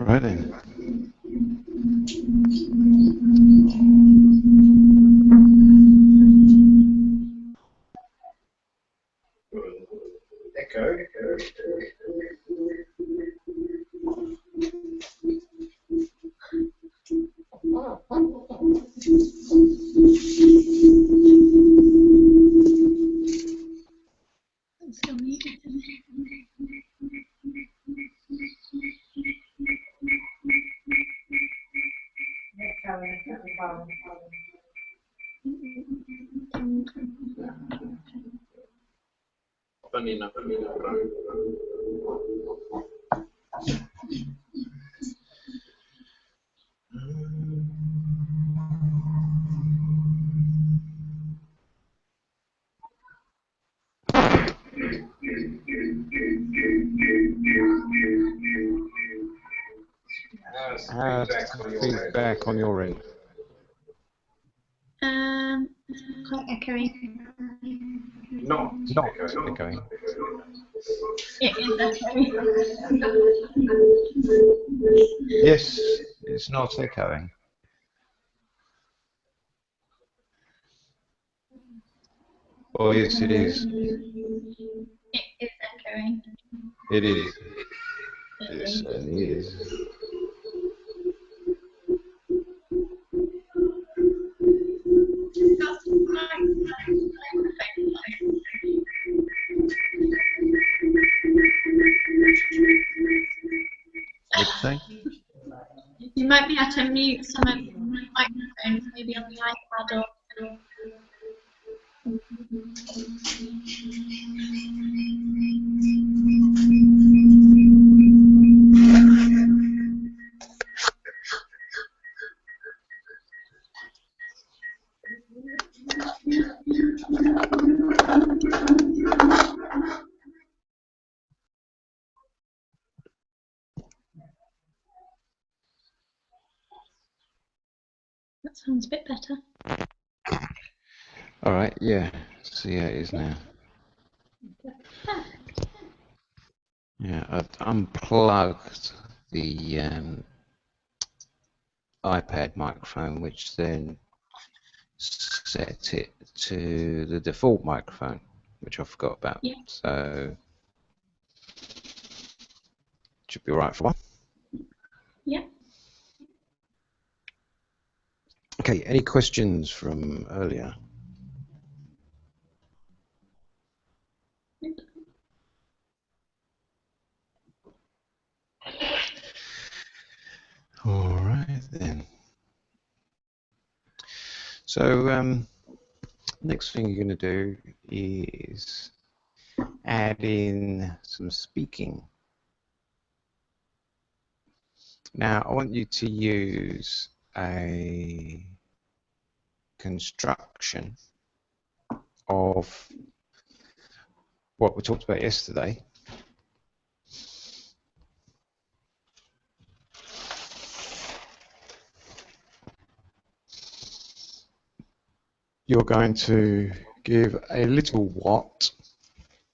Right then. Echo. Funny enough, How's feedback on your end? Quite echoey. not echoing. It is echoey. Yes, it's not echoing. Oh yes, it is. It is echoing. It is. It certainly is. What'd you say? You might be able to mute some of the microphones, maybe on the iPad or. That sounds a bit better. All right, yeah. See how it is now. Yeah, I've unplugged the iPad microphone, which then set it to the default microphone, which I forgot about. Yeah. So should be all right for one. Yeah. Okay, any questions from earlier? All right then. So next thing you're going to do is add in some speaking. Now I want you to use a construction of what we talked about yesterday. You're going to give a little what.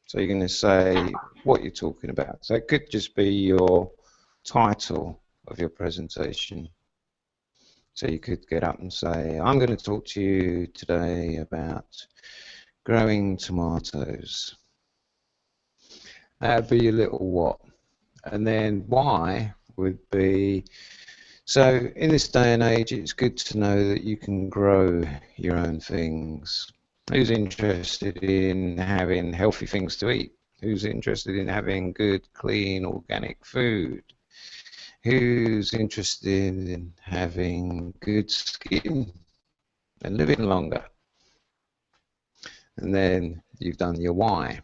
So you're going to say what you're talking about. So it could just be your title of your presentation. So you could get up and say, I'm going to talk to you today about growing tomatoes. That would be your little what. And then why would be, so in this day and age, it's good to know that you can grow your own things. Who's interested in having healthy things to eat? Who's interested in having good, clean, organic food? Who's interested in having good skin and living longer? And then you've done your why.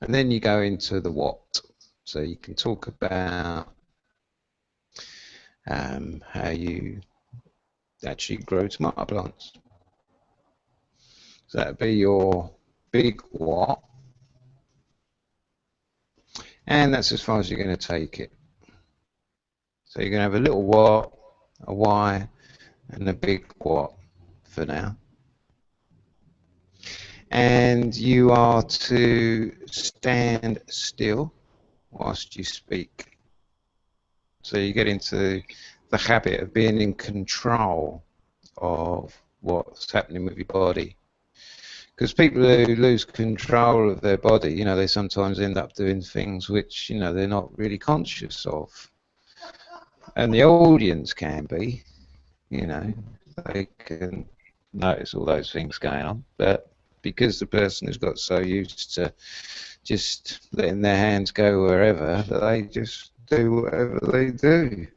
And then you go into the what. So you can talk about how you actually grow tomato plants. So that'd be your big what. And that's as far as you're going to take it. So you're going to have a little what, a why, and a big what for now. And you are to stand still whilst you speak. So you get into the habit of being in control of what's happening with your body. Because people who lose control of their body, you know, they sometimes end up doing things which, you know, they're not really conscious of. And the audience can be, you know, they can notice all those things going on. But because the person has got so used to just letting their hands go wherever, that they just do whatever they do.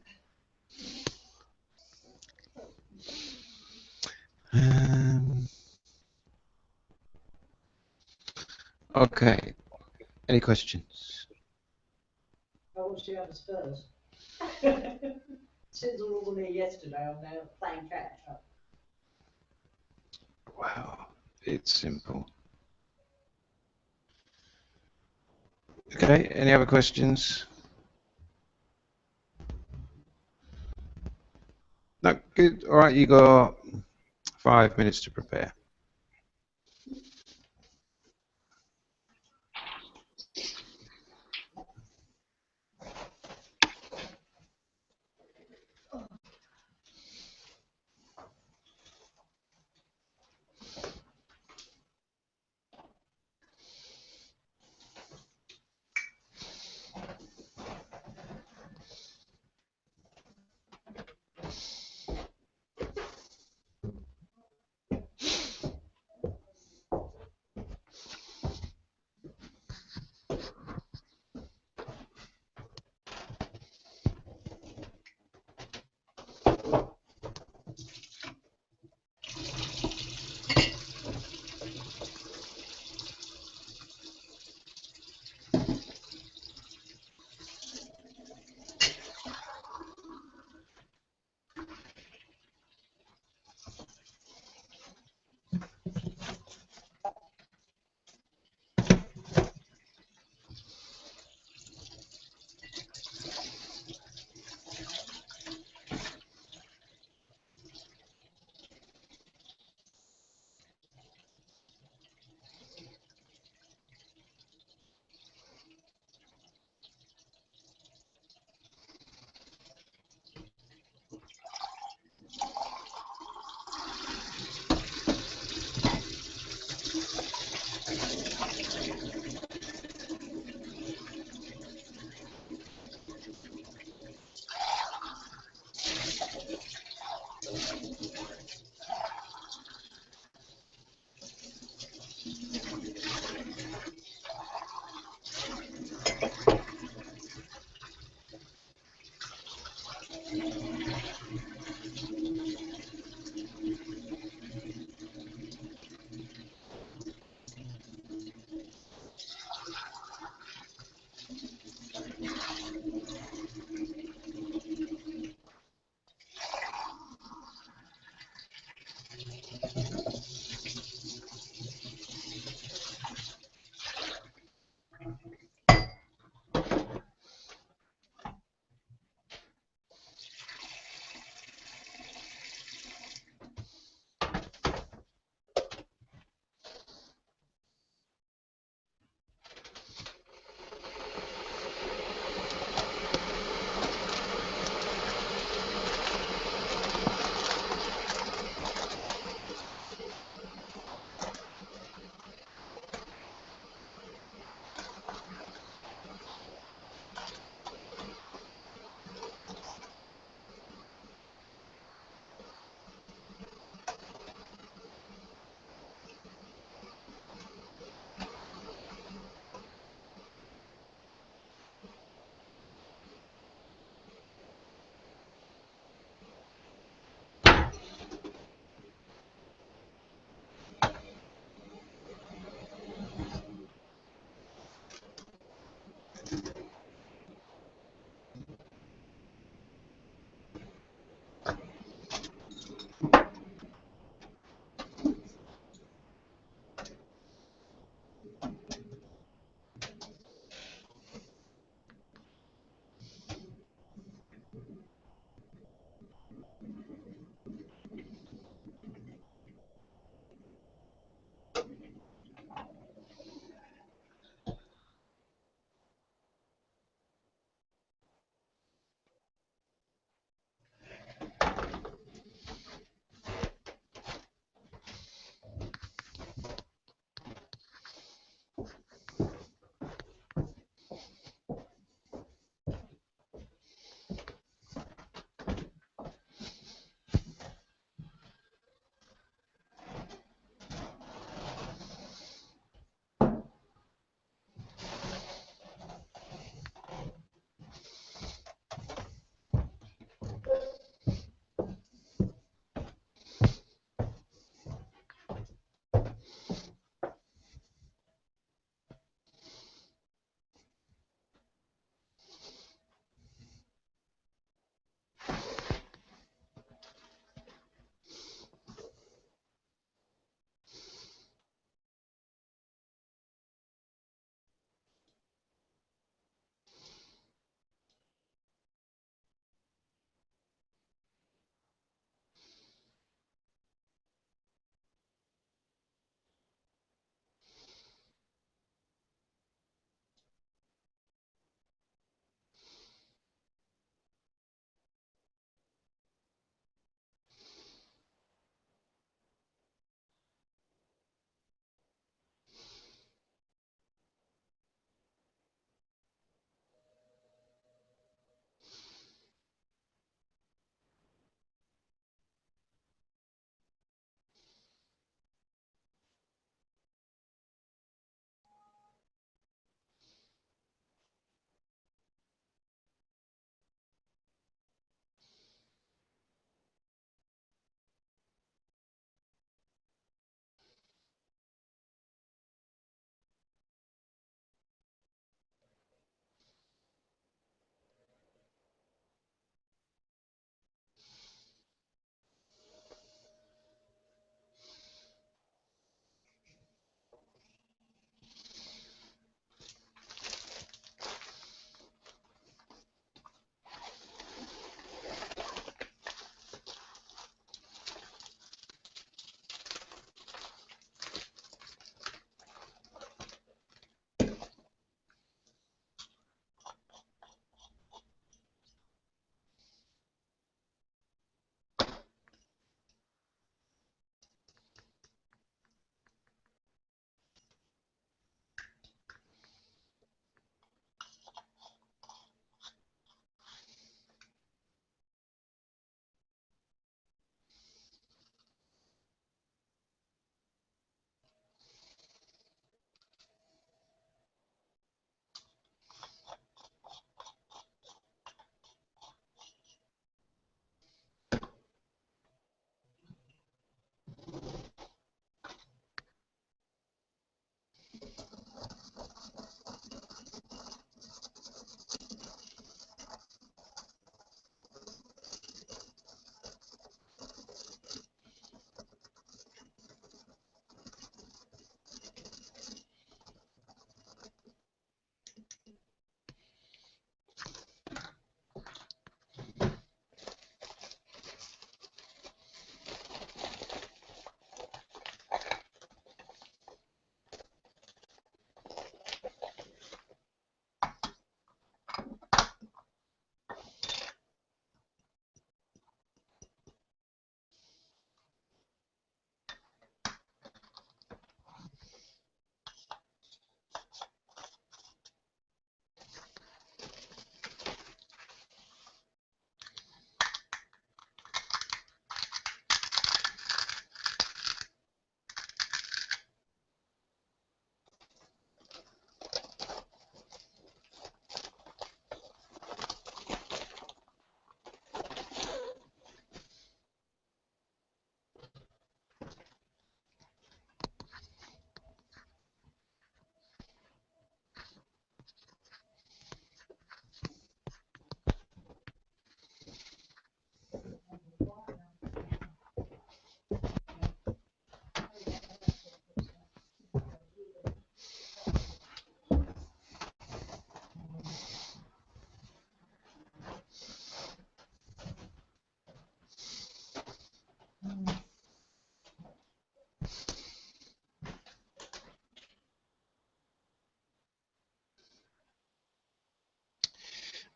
Okay. Any questions? How was she at the Spurs? Since all wasn't here yesterday, I'm now playing catch up. Wow, it's simple. Okay, any other questions? No, good. All right, you got 5 minutes to prepare.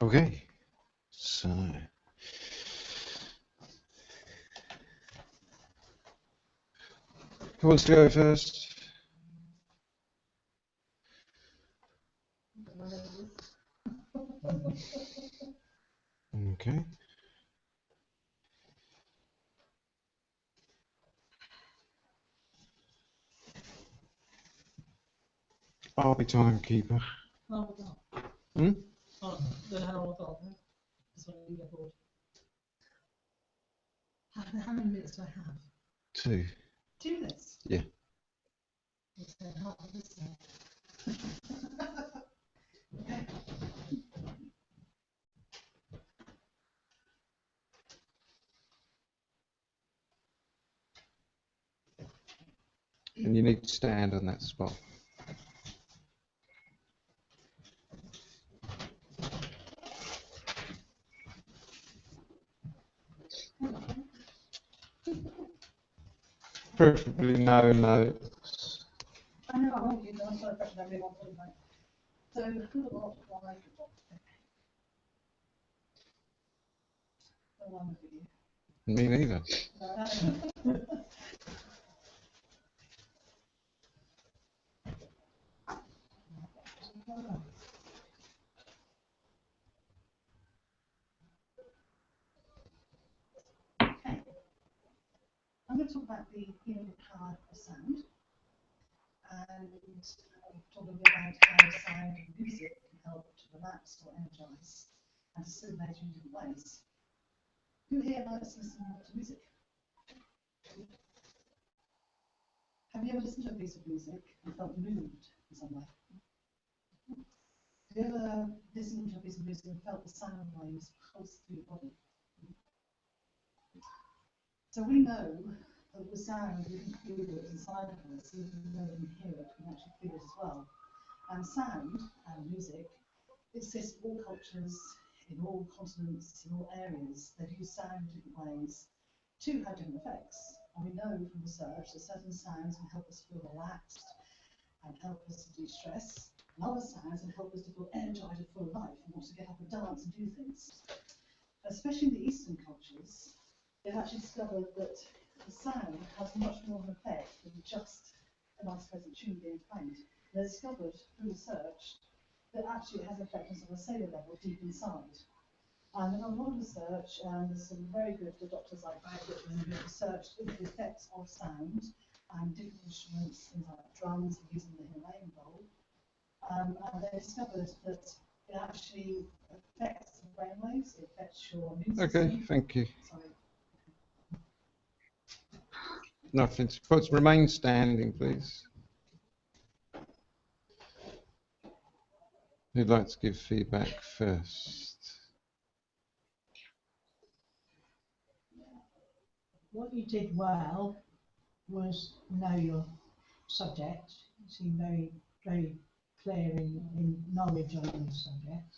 Okay, so who wants to go first? Okay. I'll be timekeeper. Oh, well. Hmm? Oh, then how long thought then? That's when you get bored. How many minutes do I have? 2. 2 minutes? Yeah. It's half of this now. Okay. And you need to stand on that spot. Preferably no notes. I know I won't use it, I'm sorry, but I really want to like. So, who will like? The one with you. Me neither. Okay. I'm going to talk about the healing power of sound, and talk a bit about how sound and music can help to relax or energize and to stimulate you in different ways. Who here likes listening to music? Have you ever listened to a piece of music and felt moved in some way? Have you ever listened to a piece of music and felt the sound waves pulse through your body? So we know that the sound, we can feel it inside of us, even though we can hear it, we can actually feel it as well. And sound and music exists in all cultures, in all continents, in all areas. They use sound in different ways to have different effects. And we know from research that certain sounds can help us feel relaxed and help us to de-stress, and other sounds can help us to feel energized and full of life and want to get up and dance and do things. Especially in the Eastern cultures, they've actually discovered that the sound has much more of an effect than just a nice pleasant tune being played. They discovered through research that actually it has an effect on a cellular level deep inside. And in a lot of research, there's some very good doctors like Barry Whitman who have researched into the effects of sound and different instruments, things like drums, using the Himalayan bowl. And they discovered that it actually affects the brainwaves, it affects your immune system. Okay, thank you. Sorry. Nothing. Please remain standing, please. Who'd like to give feedback first? What you did well was know your subject. You seem very, very clear in knowledge on your subject.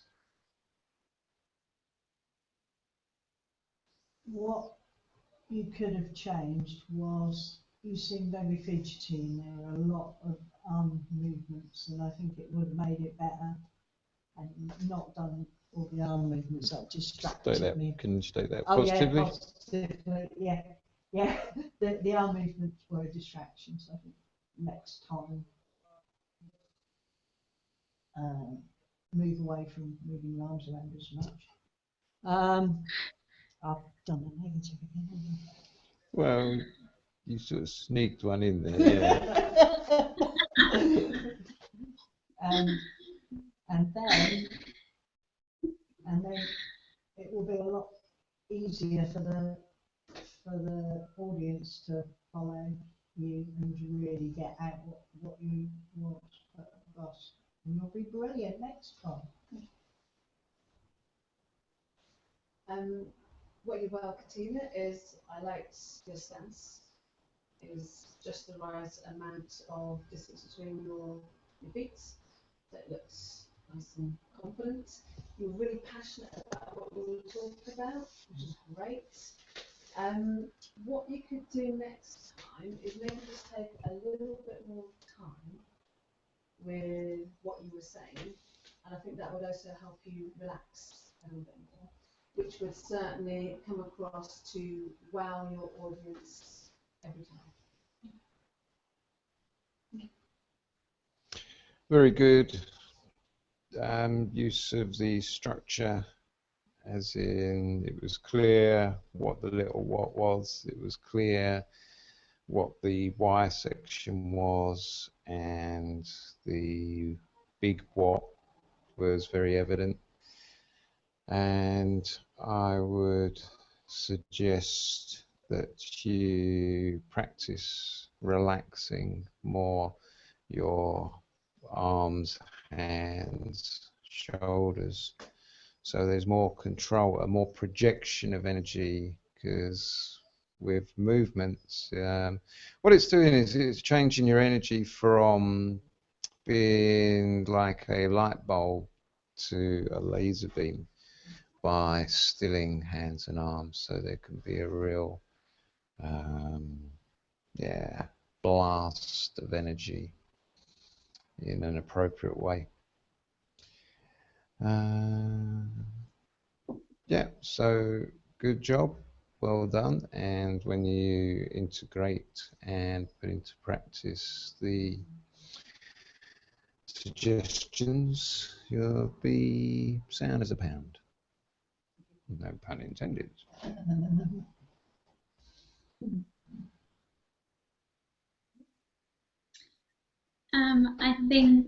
What you could have changed was you seem very fidgety and there are a lot of arm movements, and I think it would have made it better and not done all the arm movements that distracted Stay there. me. Can you stay there Oh positively? yeah, positively, yeah. Yeah, the arm movements were a distraction, so I think next time move away from moving your arms around as much. I've done a negative again, haven't Well, you sort of sneaked one in there, yeah. I? And then it will be a lot easier for the audience to follow you and to really get out what you want across. And you'll be brilliant next time. What you well, Katina, is I liked your stance. It was just the right amount of distance between your feet. That looks nice and confident. You were really passionate about what we were talking about, which is great. What you could do next time is maybe just take a little bit more time with what you were saying, and I think that would also help you relax which would certainly come across to wow your audience every time. Very good. Use of the structure, as in it was clear what the little what was, it was clear what the why section was, and the big what was very evident. And I would suggest that you practice relaxing more your arms, hands, shoulders, so there's more control, more projection of energy, because with movements, what it's doing is it's changing your energy from being like a light bulb to a laser beam by stilling hands and arms, so there can be a real blast of energy in an appropriate way. Yeah, so good job, well done. And when you integrate and put into practice the suggestions, you'll be sound as a pound. No pun intended. I think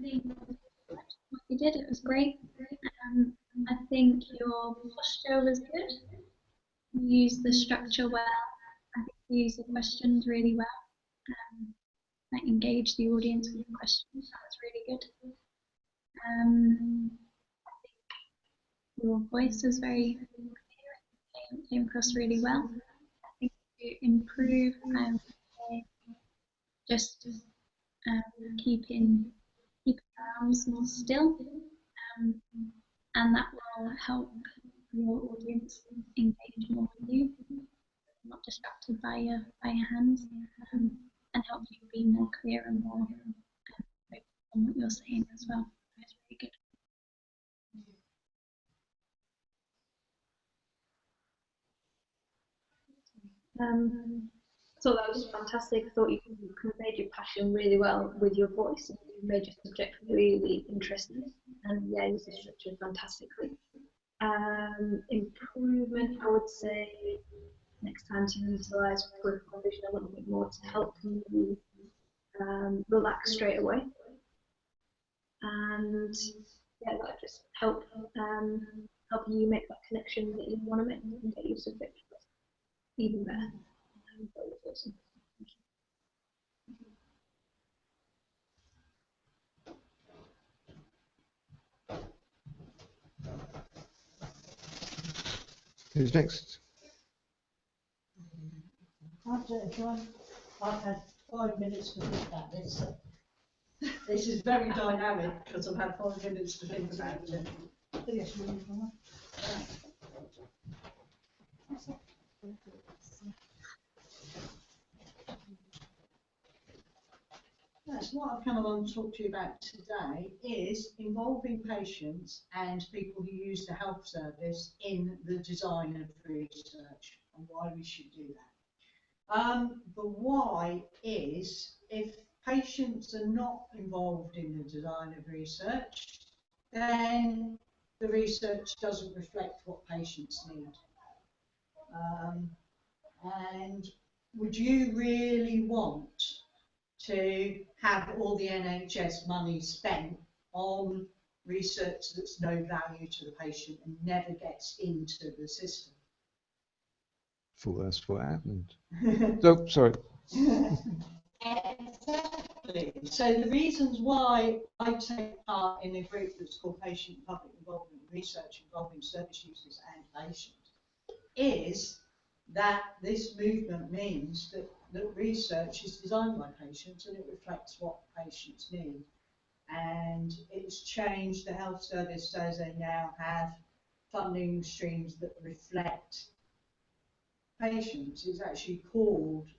what you did, it was great. I think your posture was good. You used the structure well. I think you used the questions really well. Like engage the audience with the questions. That was really good. I think your voice was very clear. It came across really well. I think to improve, I would say just keeping your arms more still, and that will help your audience engage more with you, not distracted by your hands, and help you be more clear and more focused on what you're saying as well. That's really good. So that was fantastic. I thought you conveyed your passion really well with your voice, and you made your subject really interesting. And yeah, you structured fantastically. Improvement, I would say, next time to utilise peripheral vision a little bit more to help you relax straight away. And yeah, that just help you make that connection that you want to make and get your subject even better. Awesome. Who's next? I've had 5 minutes to think about this. This is very dynamic because I've had 5 minutes to think about it. That's what I kind of want to talk to you about today, is involving patients and people who use the health service in the design of research and why we should do that. The why is, if patients are not involved in the design of research, then the research doesn't reflect what patients need. And would you really want to have all the NHS money spent on research that's no value to the patient and never gets into the system? Thought that's what happened. So, sorry. Exactly. So the reasons why I take part in a group that's called Patient Public Involvement Research involving service users and patients is that this movement means that research is designed by patients and it reflects what patients need. And it's changed the health service so they now have funding streams that reflect patients. It's actually called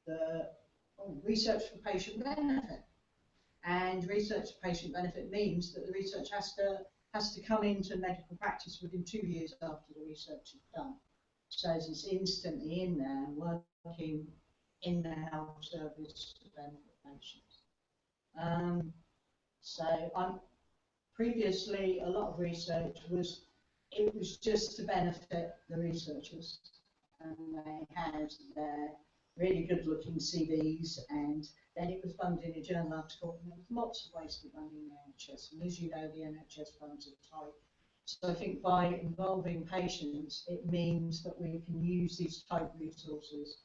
the Research for Patient Benefit. And research patient benefit means that the research has to come into medical practice within 2 years after the research is done. So it's instantly in there, working in the health service to benefit patients. So previously, a lot of research was just to benefit the researchers, and they had their really good-looking CVs, and then it was funded in a journal article, and there was lots of ways to be funding the NHS. And as you know, the NHS funds are tight. So I think by involving patients, it means that we can use these type resources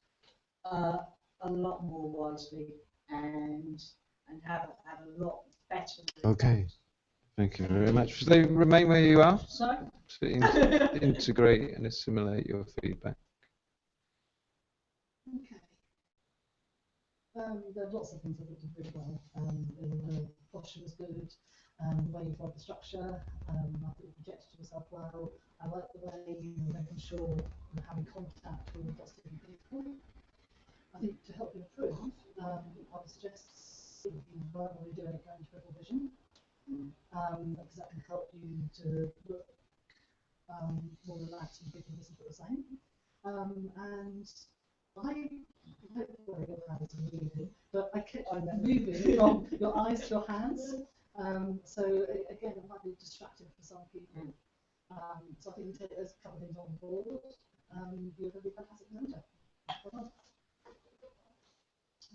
a lot more wisely and have a lot better. Okay. Thank you very much. So remain where you are. Sorry? To integrate and assimilate your feedback. Okay. There are lots of things that we did really well. The posture was good. The way you followed the structure, I think you projected yourself well. I like the way you were making sure you're having contact with lots of different people. I think to help you improve, I would suggest if you weren't already doing it, going to Triple Vision, because that can help you to look more relaxed and people listen to what you're saying. And I hope your hands are moving, but I'm moving from your eyes to your hands. So again, it might be distracting for some people. So I think you take those couple of things on board. You're going to be a fantastic presenter. Well done.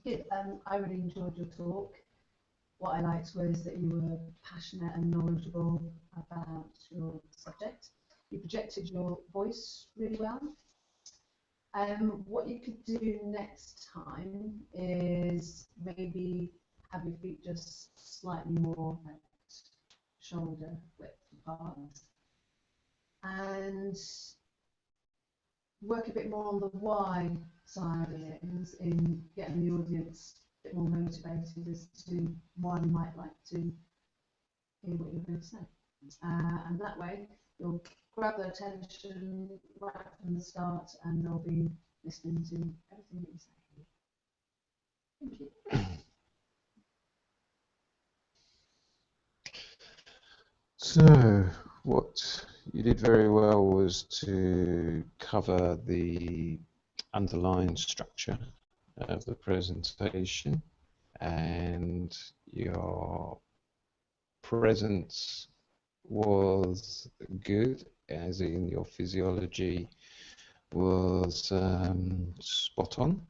Good. I really enjoyed your talk. What I liked was that you were passionate and knowledgeable about your subject. You projected your voice really well. What you could do next time is maybe have your feet just slightly more like shoulder width apart, and work a bit more on the why side of things in getting the audience a bit more motivated as to why you might like to hear what you're going to say. And that way you'll grab their attention right from the start and they'll be listening to everything that you say. Thank you. So, what you did very well was to cover the underlying structure of the presentation, and your presence was good, as in your physiology was spot on.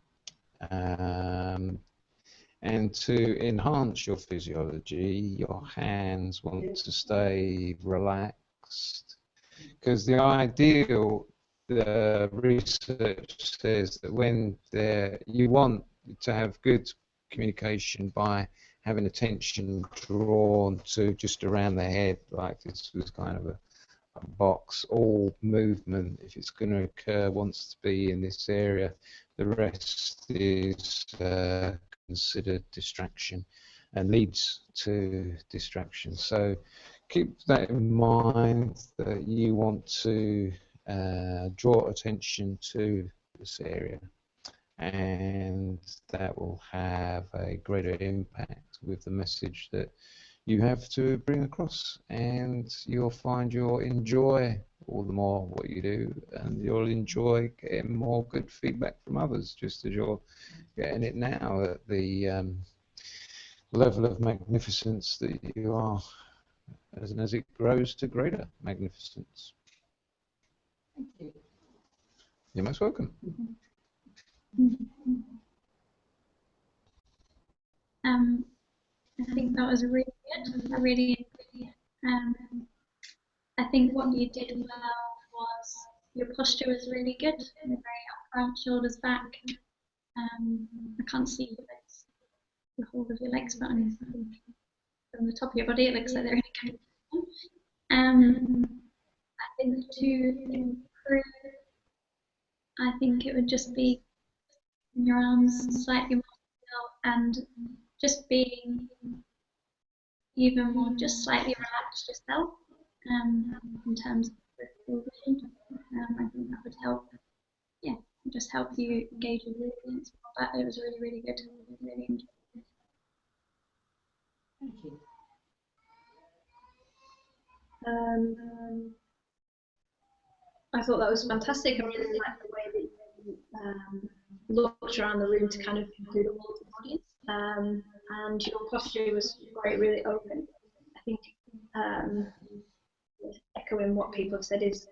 And to enhance your physiology, your hands want to stay relaxed, because the ideal, the research says that when you want to have good communication by having attention drawn to just around the head, like this was kind of a box. All movement, if it's going to occur, wants to be in this area. The rest is considered distraction and leads to distraction. So keep that in mind, that you want to draw attention to this area, and that will have a greater impact with the message that you have to bring across, and you'll find you'll enjoy all the more what you do, and you'll enjoy getting more good feedback from others, just as you're getting it now at the level of magnificence that you are, as it grows to greater magnificence. Thank you. You're most welcome. I think that was really good. I think what you did well was your posture was really good. You're very upright, shoulders back. I can't see your legs, the whole of your legs, but from the top of your body, it looks like they're really good. I think to improve, I think it would just be your arms slightly more still and just being even more, just slightly relaxed yourself in terms of peripheral vision. I think that would help, just help you engage with the audience. But it was really, really good. Really enjoyed it. Thank you. I thought that was fantastic. I really liked the way that you looked around the room to kind of include all of the audience. And your posture was great, really open. I think echoing what people have said is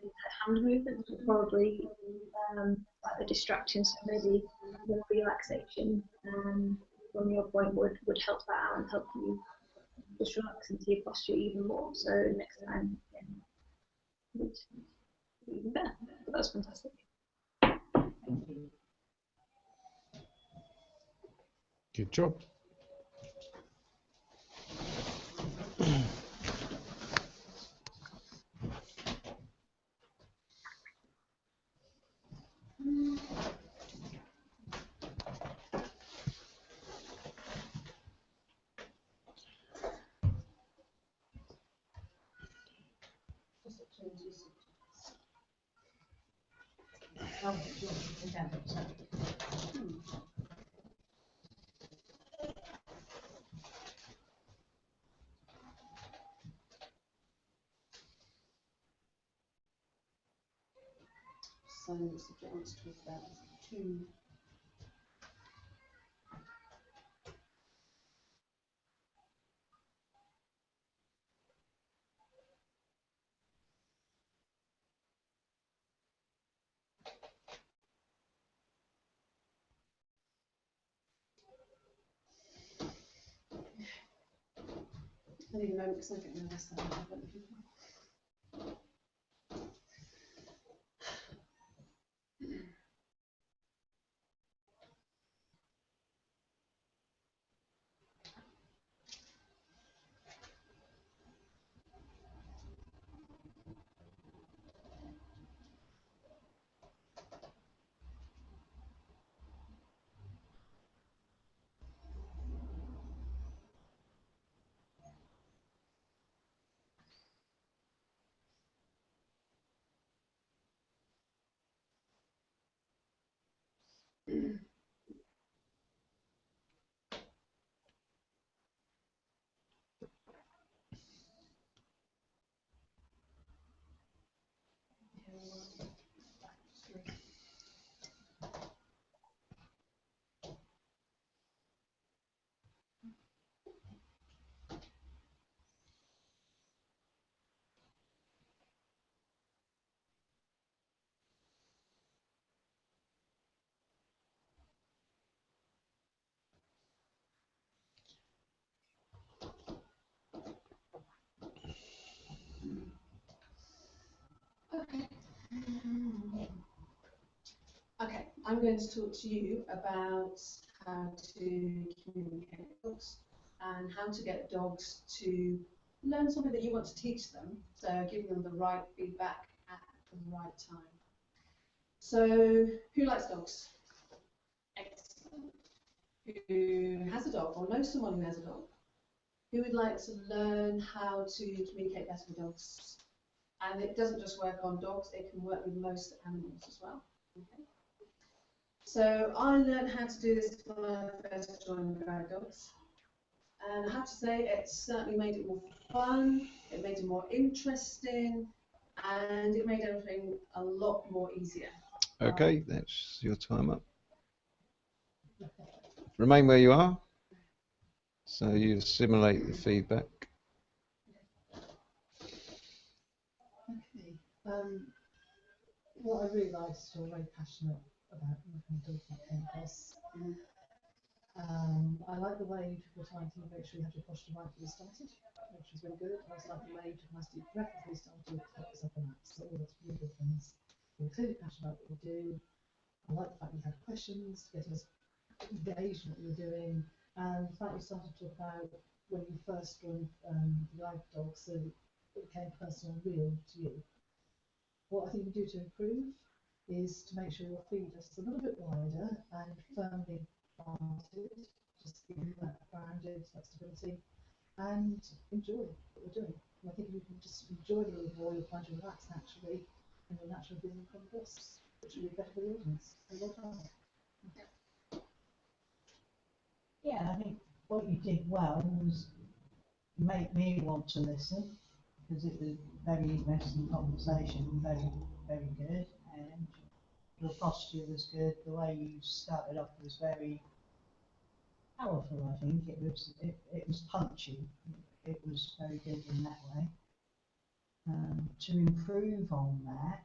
hand movements were probably like the distraction, so maybe the relaxation from your point would help that out and help you just relax into your posture even more. So next time, yeah, even better. But that's fantastic. Good job. So the subject I want to talk about is two. I need a moment because I get nervous that I haven't. Okay. Okay, I'm going to talk to you about how to communicate with dogs and how to get dogs to learn something that you want to teach them, so giving them the right feedback at the right time. So, who likes dogs? Excellent. Who has a dog or knows someone who has a dog? Who would like to learn how to communicate better with dogs? And it doesn't just work on dogs, it can work with most animals as well. Okay. So I learned how to do this when I first joined Guide Dogs. And I have to say, it certainly made it more fun, it made it more interesting, and it made everything a lot more easier. Okay, that's your time up. Remain where you are. So you assimilate the feedback. Okay. What I really liked is you're very passionate about working with dogs like across. I like the way you took your time to make sure you had your posture right before you started, which was really good. I also like the way you took a nice deep breath before you started to focus up on that. So all that's really good things. You're clearly passionate about what you do. I like the fact you had questions to get us engaged in what you were doing. And the fact you started to talk about when you first joined the Guide Dogs, so it became personal and real to you. What I think you do to improve is to make sure your feet are just a little bit wider and firmly planted, just give you that grounded, that stability, and enjoy what you're doing. And I think if you can just enjoy it a little more, you'll find you relax naturally, and you'll naturally be in progress, which will be better for the audience. So well done. Yeah, I think what you did well was make me want to listen, because it was very interesting conversation, very, very good, and your posture was good. The way you started off was very powerful. I think it was punchy. It was very good in that way. To improve on that,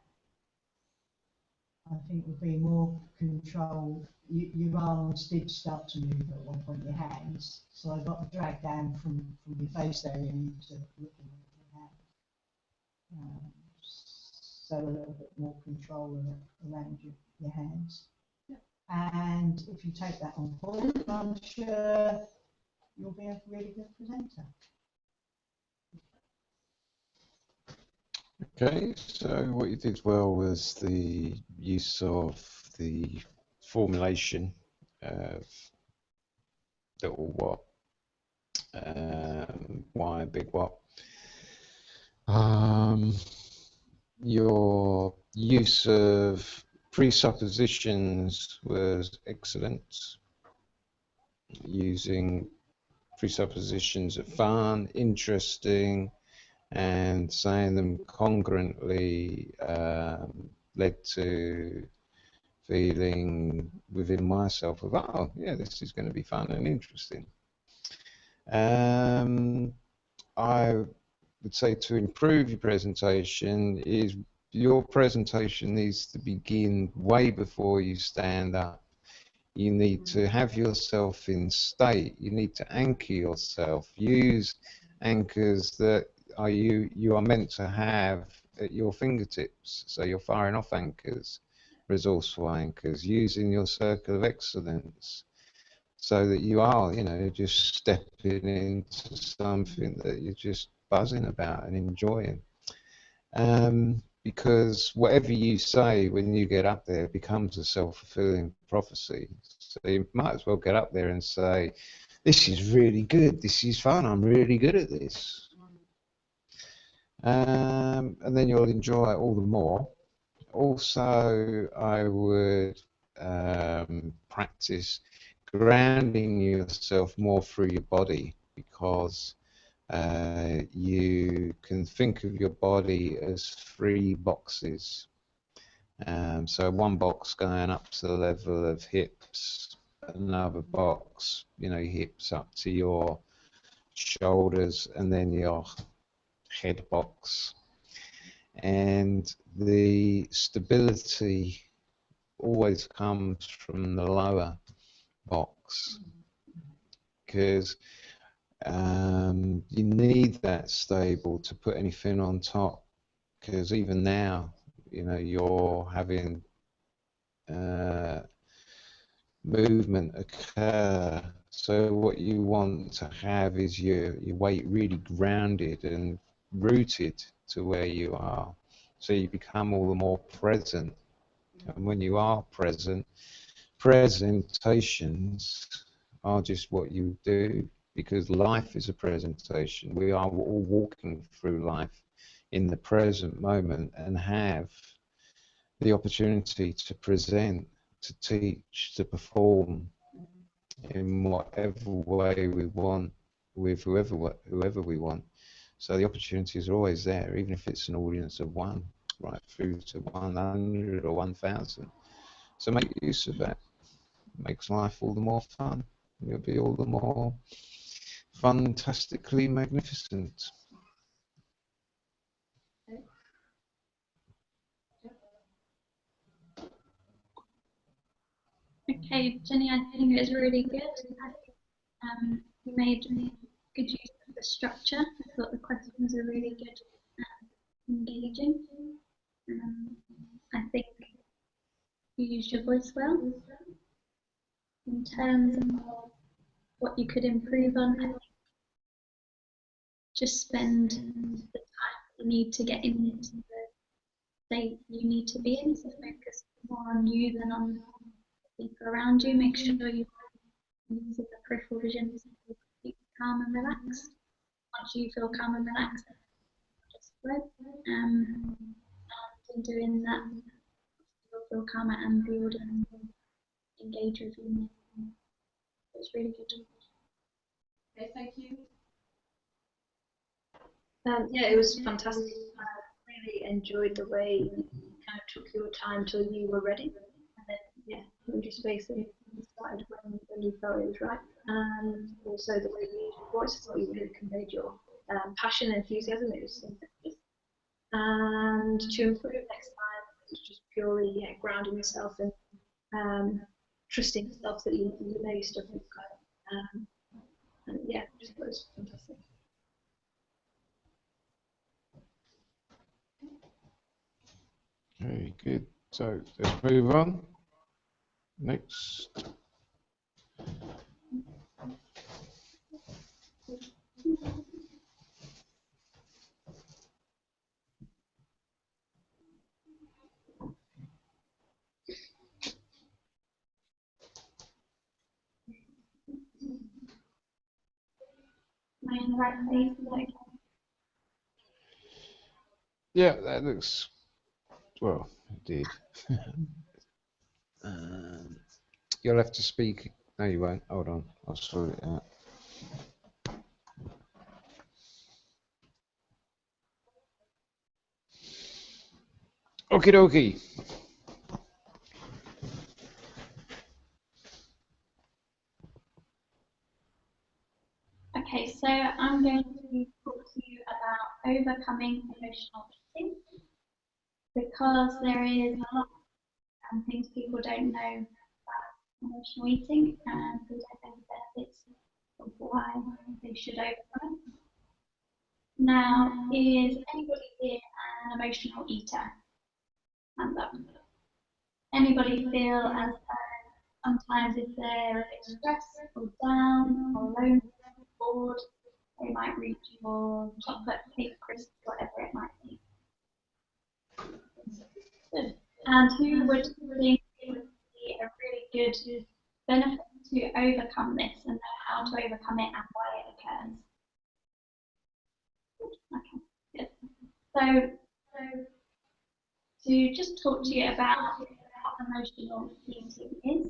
I think would be more control. Your arms did start to move at one point, your hands. So I got dragged down from your face area into looking at your hands. So a little bit more control around your hands. And if you take that on board, I'm sure you'll be a really good presenter. Okay, so what you did well was the use of the formulation of little what, why big what. Your use of presuppositions was excellent. Using presuppositions are fun, interesting, and saying them congruently led to feeling within myself of, oh yeah, this is going to be fun and interesting. I would say to improve your presentation is your presentation needs to begin way before you stand up. You need to have yourself in state. You need to anchor yourself. Use anchors that you are meant to have at your fingertips. So you're firing off anchors, resourceful anchors, using your circle of excellence, so that you are, just stepping into something that you're just buzzing about and enjoying. Because whatever you say when you get up there becomes a self-fulfilling prophecy. So you might as well get up there and say, this is really good, this is fun, I'm really good at this. And then you'll enjoy it all the more. Also, I would practice grounding yourself more through your body, because you can think of your body as 3 boxes. So one box going up to the level of hips, another box, hips up to your shoulders, and then your head box. And the stability always comes from the lower box, because you need that stable to put anything on top, because even now, you're having movement occur. So what you want to have is your weight really grounded and rooted to where you are, so you become all the more present. And when you are present, presentations are just what you do, because life is a presentation. We are all walking through life in the present moment and have the opportunity to present, to teach, to perform in whatever way we want, with whoever we want. So the opportunities are always there, even if it's an audience of 1, right through to 100 or 1,000. So make use of that. It makes life all the more fun. You'll be all the more fantastically magnificent. Okay, Jenny, I think it was really good. You made good use of the structure. I thought the questions are really good and engaging. I think you used your voice well. In terms of what you could improve on, I think just spend the time you need to get into the state you need to be in, so focus more on you than on the people around you. Make sure you're using the peripheral vision to keep calm and relaxed. Once you feel calm and relaxed, just flow. And in doing that, you'll feel calmer and the audience will engage with you. It's really good. Okay, thank you. Yeah, it was fantastic. I really enjoyed the way you kind of took your time till you were ready, and then yeah, you just basically started when you felt it was right. And also the way you used your voice, I thought you really conveyed your passion and enthusiasm. It was infectious. And to improve next time, it's just purely grounding yourself and trusting yourself that you know your stuff is good. And yeah, just thought it was fantastic. Very good. So let's move on. Next. Am I in the right place? Is that okay? Yeah, that looks, well, it did. You'll have to speak. No, you won't. Hold on. I'll sort it out. Okie dokie. Okay, so I'm going to talk to you about overcoming emotional eating, because there is a lot of things people don't know about emotional eating, and they don't know the benefits of why they should overcome it. Now, is anybody here an emotional eater? Hand up. Anybody feel as though sometimes if they're a bit stressed or down or lonely or bored, they might reach for chocolate, cake, crisps, whatever it might be? Good. And who would think it would be a really good benefit to overcome this and know how to overcome it and why it occurs? Okay, good. So to just talk to you about what emotional eating is,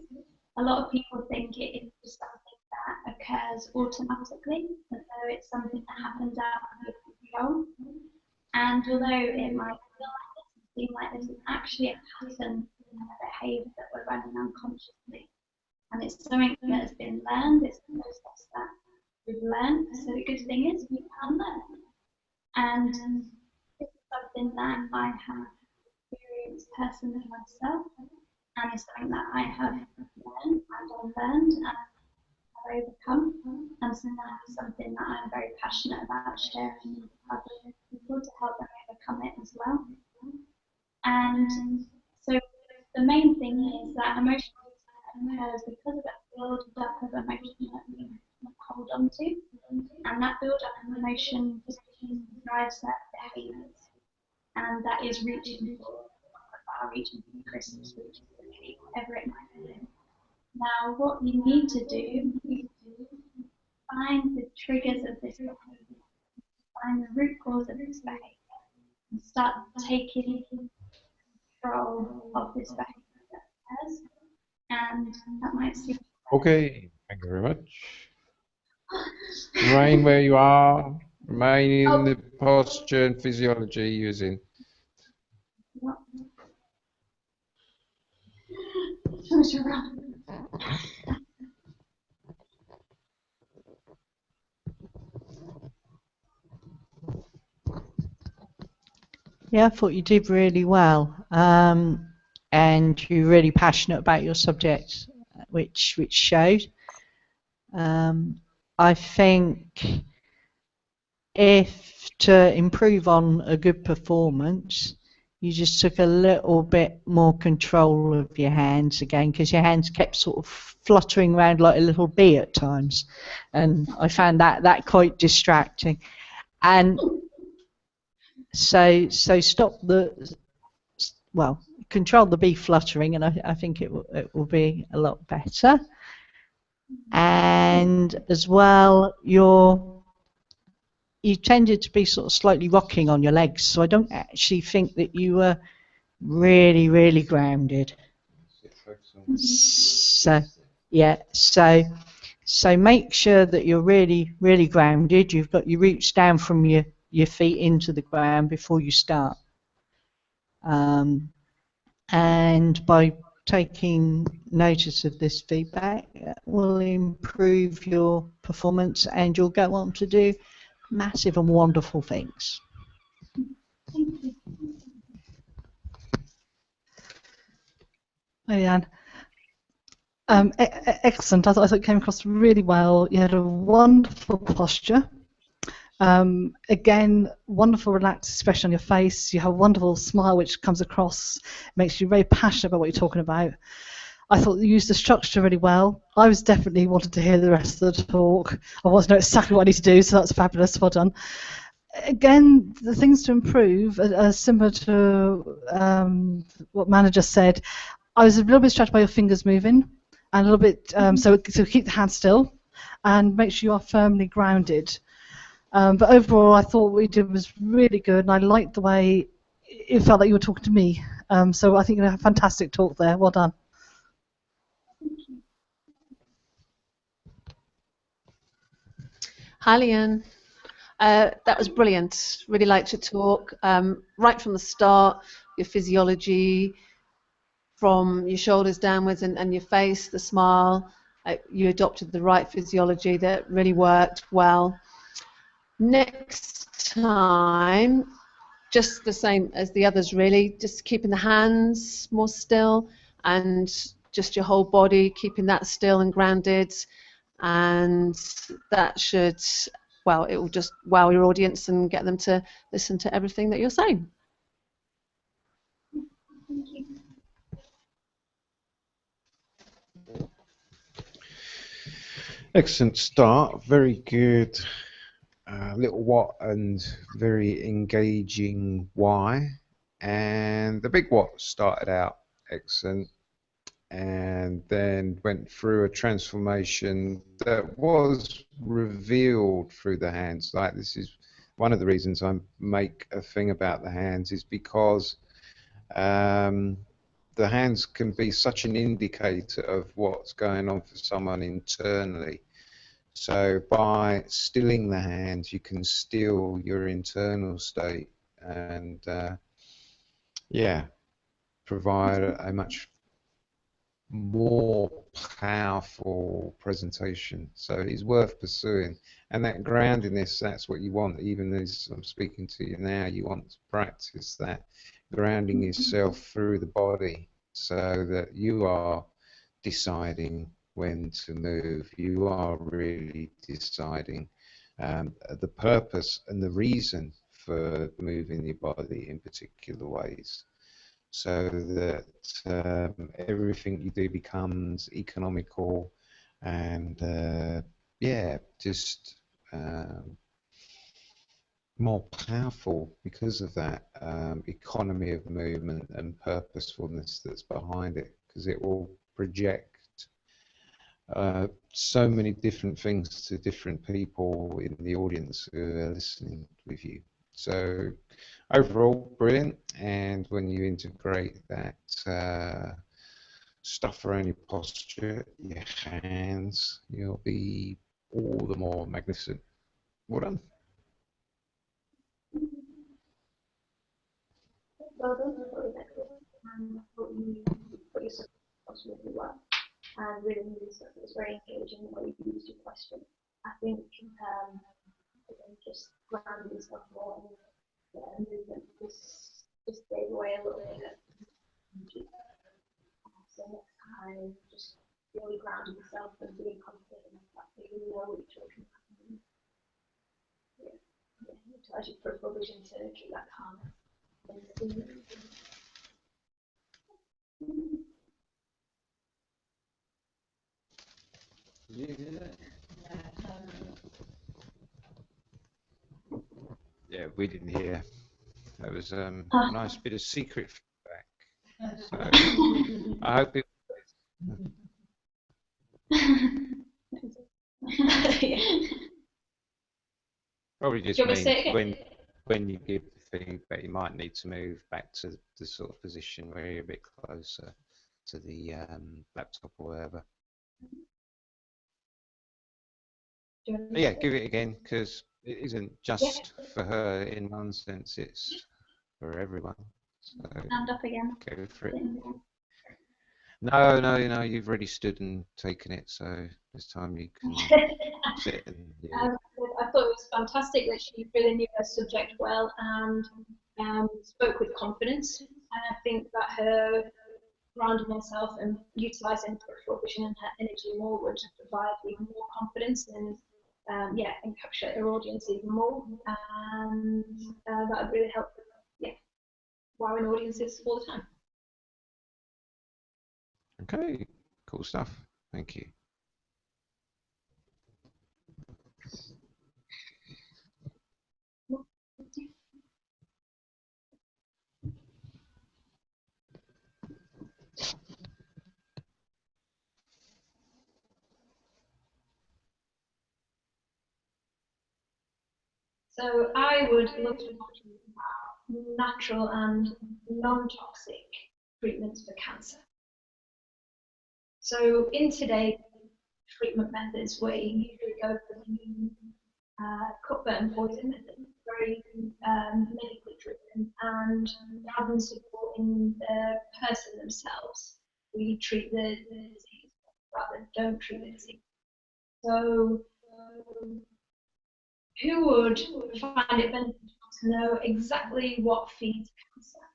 a lot of people think it is just something that occurs automatically, as though it's something that happens out of your control. And although it might feel like this and seem like this, it's actually a pattern and a behaviour that we're running unconsciously. And it's something that has been learned, it's a process that we've learned. So the good thing is we can learn. And this is something that I have experienced personally myself, and it's something that I have learned and unlearned and have overcome, and so now it's something that I'm very passionate about sharing with other people to help them overcome it as well. And so the main thing is that emotional eating occurs because of that build-up of emotion that we hold on to, and that build-up of emotion drives that behaviours, and that is reaching for reaching for the crisps, reaching for the cake, whatever it might be. Now, what you need to do is to find the triggers of this behaviour, find the root cause of this behaviour, and start taking control of this behaviour that occurs. And that might seem Okay, thank you very much. Remain where you are. Remain in the posture and physiology using. Yeah, I thought you did really well, and you're really passionate about your subject, which showed. I think if to improve on a good performance, you just took a little bit more control of your hands again, because your hands kept sort of fluttering around like a little bee at times, and I found that quite distracting. And so stop control the bee fluttering, and I think it will be a lot better. And as well, you tended to be sort of slightly rocking on your legs, so I don't actually think that you were really, really grounded. So yeah, so make sure that you're really, really grounded. You've got your roots down from your your feet into the ground before you start. And by taking notice of this feedback will improve your performance, and you'll go on to do massive and wonderful things. Thank you. Marianne. Excellent. I thought it came across really well. You had a wonderful posture. Again, wonderful relaxed expression on your face. You have a wonderful smile which comes across, makes you very passionate about what you're talking about. I thought you used the structure really well. I was definitely wanted to hear the rest of the talk. I want to know exactly what I need to do, so that's fabulous. Well done. Again, the things to improve are similar to what Manna just said. I was a little bit distracted by your fingers moving, and a little bit, so keep the hand still and make sure you are firmly grounded. But overall, I thought what you did was really good, and I liked the way it felt like you were talking to me. So I think you had a fantastic talk there. Well done. Hi, Leanne. That was brilliant. Really liked your talk. Right from the start, your physiology, from your shoulders downwards and your face, the smile. You adopted the right physiology that really worked well. Next time, just the same as the others, really. Just keeping the hands more still and just your whole body, keeping that still and grounded. And that should, well, it will just wow your audience and get them to listen to everything that you're saying. Thank you. Excellent start. Very good. Little what and very engaging why. And the big what started out excellent, and then went through a transformation that was revealed through the hands. Like, this is one of the reasons I make a thing about the hands, is because the hands can be such an indicator of what's going on for someone internally. So by stilling the hands, you can still your internal state and yeah, provide a much more powerful presentation. So it's worth pursuing, and that groundedness, that's what you want. Even as I'm speaking to you now, you want to practice that, grounding yourself through the body so that you are deciding when to move. You are really deciding the purpose and the reason for moving your body in particular ways, so that everything you do becomes economical and yeah, just more powerful because of that economy of movement and purposefulness that's behind it, because it will project so many different things to different people in the audience who are listening with you. So overall, brilliant. And when you integrate that stuff around your posture, your hands, you'll be all the more magnificent. Well done. Well done. I thought it was excellent. And I thought you put yourself across really well. And really, really stuff. It was very engaging the way you used your question. I think again, just grounding yourself more and movement just gave away a little bit. So next time, just really grounding yourself and being confident in the fact that you know what you're talking about. Yeah, to actually peripheral vision to keep that calm. Yeah, we didn't hear. That was a nice bit of secret feedback. So I hope it. Probably just means when you give the feedback, you might need to move back to the sort of position where you're a bit closer to the laptop or whatever. Yeah, give it again, because it isn't just for her in one sense, it's for everyone. So Stand up again. go for it. No, you've already stood and taken it, so this time you can sit and I thought it was fantastic that she really knew her subject well and spoke with confidence. And I think that her grounding herself and utilising peripheral vision and her energy more would provide even more confidence and encapsulate her audience even more. And that would really help, wowing audiences all the time. Okay, cool stuff. Thank you. So I would love to talk to you about natural and non-toxic treatments for cancer. So in today's treatment methods, we usually go for the cut, burn, poison method, very medically driven, and rather than supporting the person themselves, we treat the disease rather than don't treat the disease. So who would find it beneficial to know exactly what feeds cancer,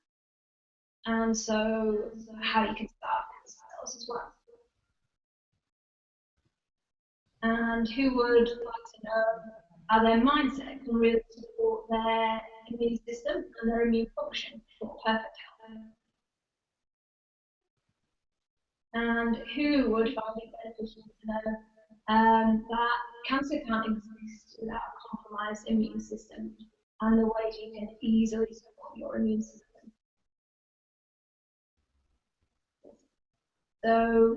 and so how you can start cancer cells as well? And who would like to know how their mindset can really support their immune system and their immune function for perfect health? And who would find it beneficial to know that cancer can't exist without a compromised immune system and the ways you can easily support your immune system? So,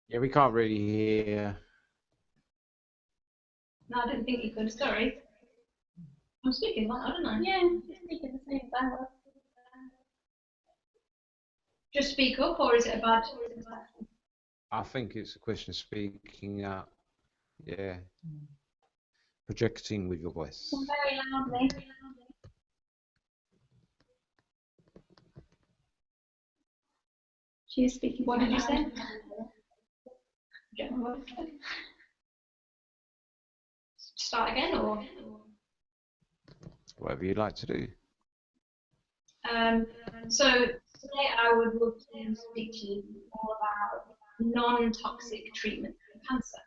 Yeah, we can't really hear. no, I didn't think you could, sorry. I'm speaking loud, aren't I? Yeah, you're speaking the same time. Just speak up, or is it a bad? I think it's a question of speaking up. Yeah. Projecting with your voice. Very loudly. She is speaking. What did you say? Start again, or? Whatever you'd like to do. So today I would love to speak to you more about non-toxic treatment for cancer.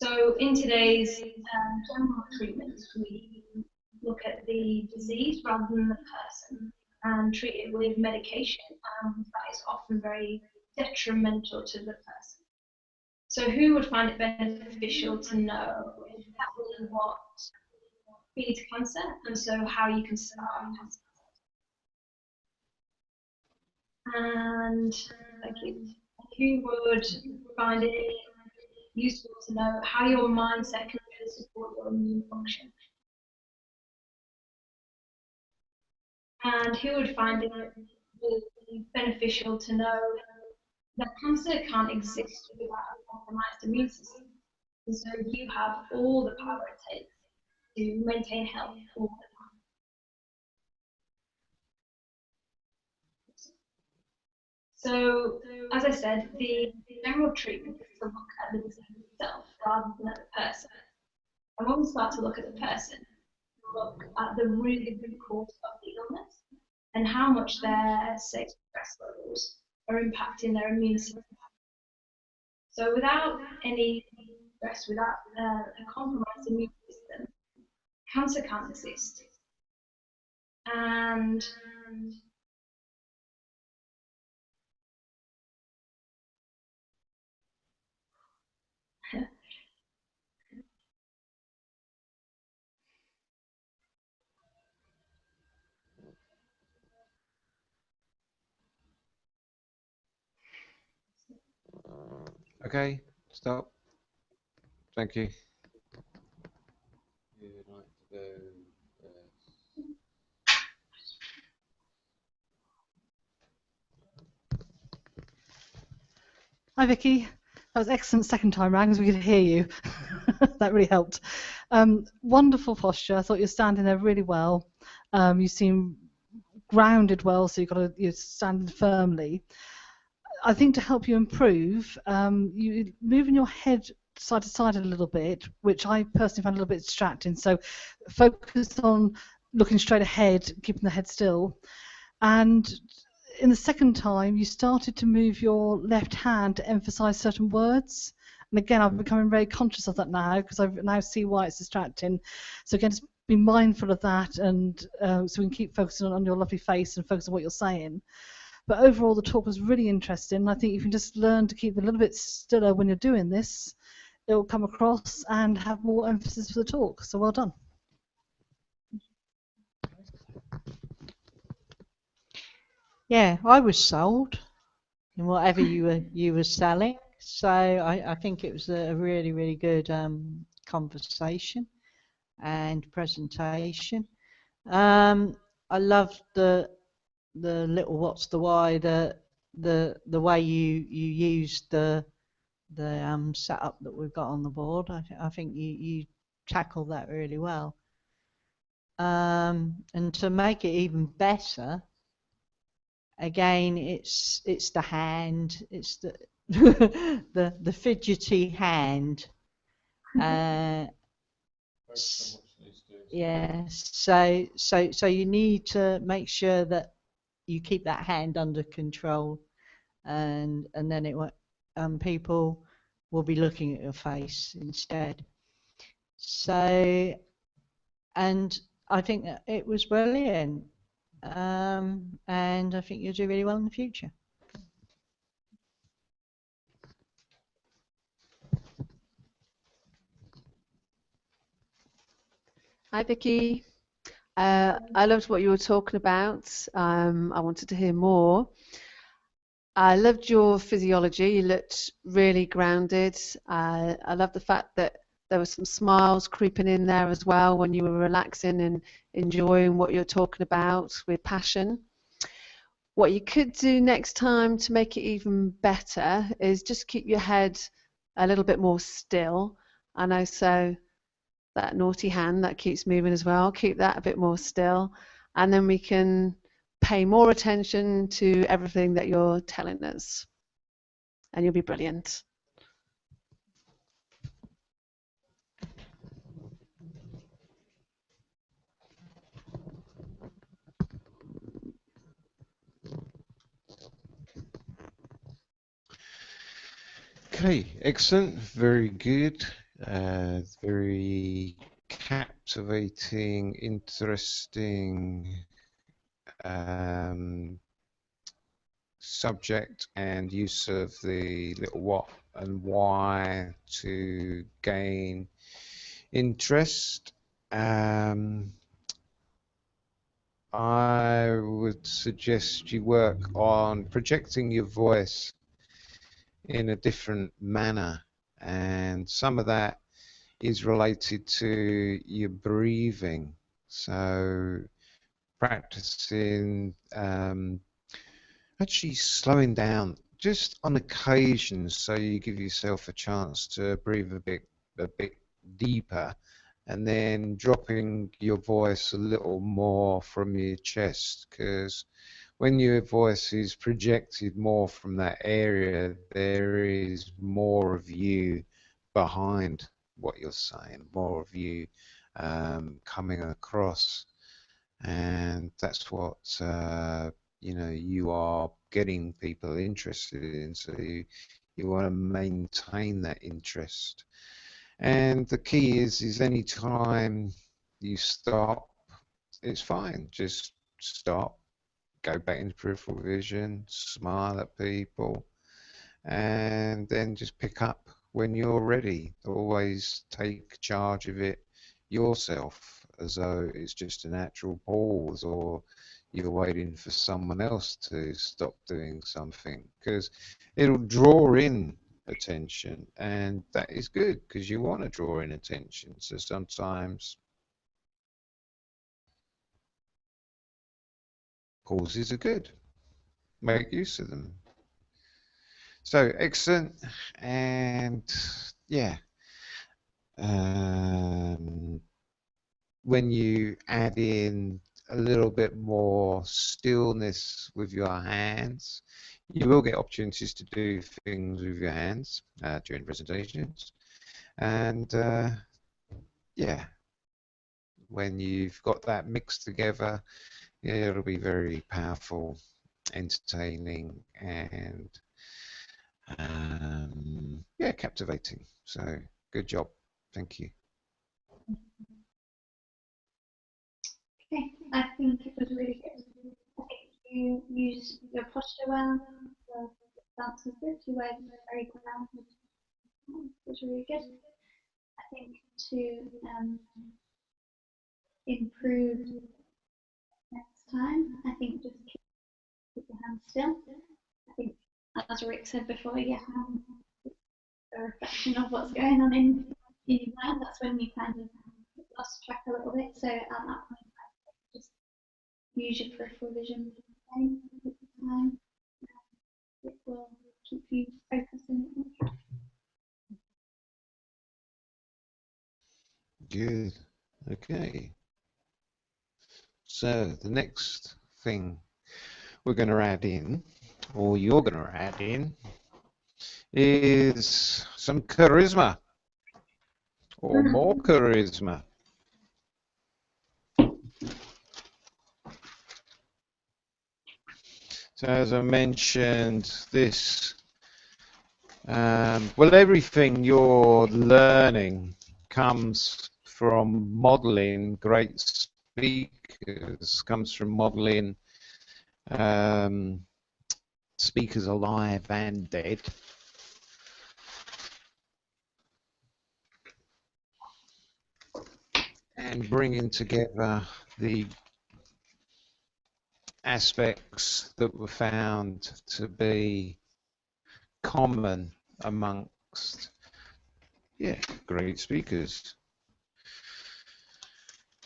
So in today's general treatments, we look at the disease rather than the person and treat it with medication, and that is often very detrimental to the person. So who would find it beneficial to know exactly what feeds cancer, and so how you can start cancer? And thank you. Who would find it useful to know how your mindset can really support your immune function? And who would find it really beneficial to know that cancer can't exist without a compromised immune system? And so you have all the power it takes to maintain health all the time. So, as I said, the general treatment is to look at the disease itself rather than at the person. And when we start to look at the person, we look at the really root cause of the illness and how much their say stress levels are impacting their immune system. So without any stress, without a compromised immune system, cancer can't exist. And Okay, stop. Thank you. You'd like to go Hi Vicky, that was excellent second time round because we could hear you. That really helped. Wonderful posture. I thought you were standing there really well. You seem grounded well, so you're standing firmly. I think to help you improve, you moving your head side to side a little bit, which I personally find a little bit distracting. So focus on looking straight ahead, keeping the head still. And in the second time, you started to move your left hand to emphasize certain words. And again, I'm becoming very conscious of that now because I now see why it's distracting. So again, just be mindful of that, and so we can keep focusing on your lovely face and focus on what you're saying. But overall, the talk was really interesting. I think you can just learn to keep a little bit stiller when you're doing this. It will come across and have more emphasis for the talk. So well done. Yeah, I was sold in whatever you were selling. So I think it was a really, really good conversation and presentation. I loved the little what's the why, the way you used the setup that we've got on the board. I think you tackled that really well. And to make it even better, again, it's the hand, it's the the fidgety hand. Yeah, so you need to make sure that you keep that hand under control, and then it won't, people will be looking at your face instead. So, and I think that it was brilliant, and I think you'll do really well in the future. Hi Vicky. I loved what you were talking about. I wanted to hear more. I loved your physiology. You looked really grounded. I love the fact that there were some smiles creeping in there as well when you were relaxing and enjoying what you're talking about with passion. What you could do next time to make it even better is just keep your head a little bit more still. And also that naughty hand that keeps moving as well, keep that a bit more still, and then we can pay more attention to everything that you're telling us, and you'll be brilliant. Okay, excellent, very good, very captivating, interesting subject and use of the little what and why to gain interest. I would suggest you work on projecting your voice in a different manner, and some of that is related to your breathing. So practicing actually slowing down just on occasion, so you give yourself a chance to breathe a bit deeper, and then dropping your voice a little more from your chest, because when your voice is projected more from that area, there is more of you behind what you're saying, more of you coming across, and that's what you are getting people interested in. So you want to maintain that interest. And the key is any time you stop, it's fine. Just stop, go back into peripheral vision, smile at people, and then just pick up when you're ready. Always take charge of it yourself, as though it's just a natural pause, or you're waiting for someone else to stop doing something, because it'll draw in attention, and that is good because you want to draw in attention. So sometimes pauses are good. Make use of them. So excellent, and yeah, when you add in a little bit more stillness with your hands, you will get opportunities to do things with your hands during presentations, and yeah, when you've got that mixed together, yeah, it'll be very powerful, entertaining, and yeah, captivating. So good job. Thank you. Okay, I think it was really good. I think you used your posture well, the stance was good, you were very grounded, it was really good. I think to improve next time, I think just keep your hands still. I think, as Rick said before, your hands are a reflection of what's going on in your mind. That's when you kind of lost track a little bit. So at that point, just use your peripheral vision at the time. It will keep you focusing. Good. Okay. So the next thing we're going to add in, or you're going to add in, is some charisma, or more charisma. So as I mentioned, this, well, everything you're learning comes from modeling great speakers, comes from modeling speakers alive and dead. And bringing together the aspects that were found to be common amongst, yeah, great speakers.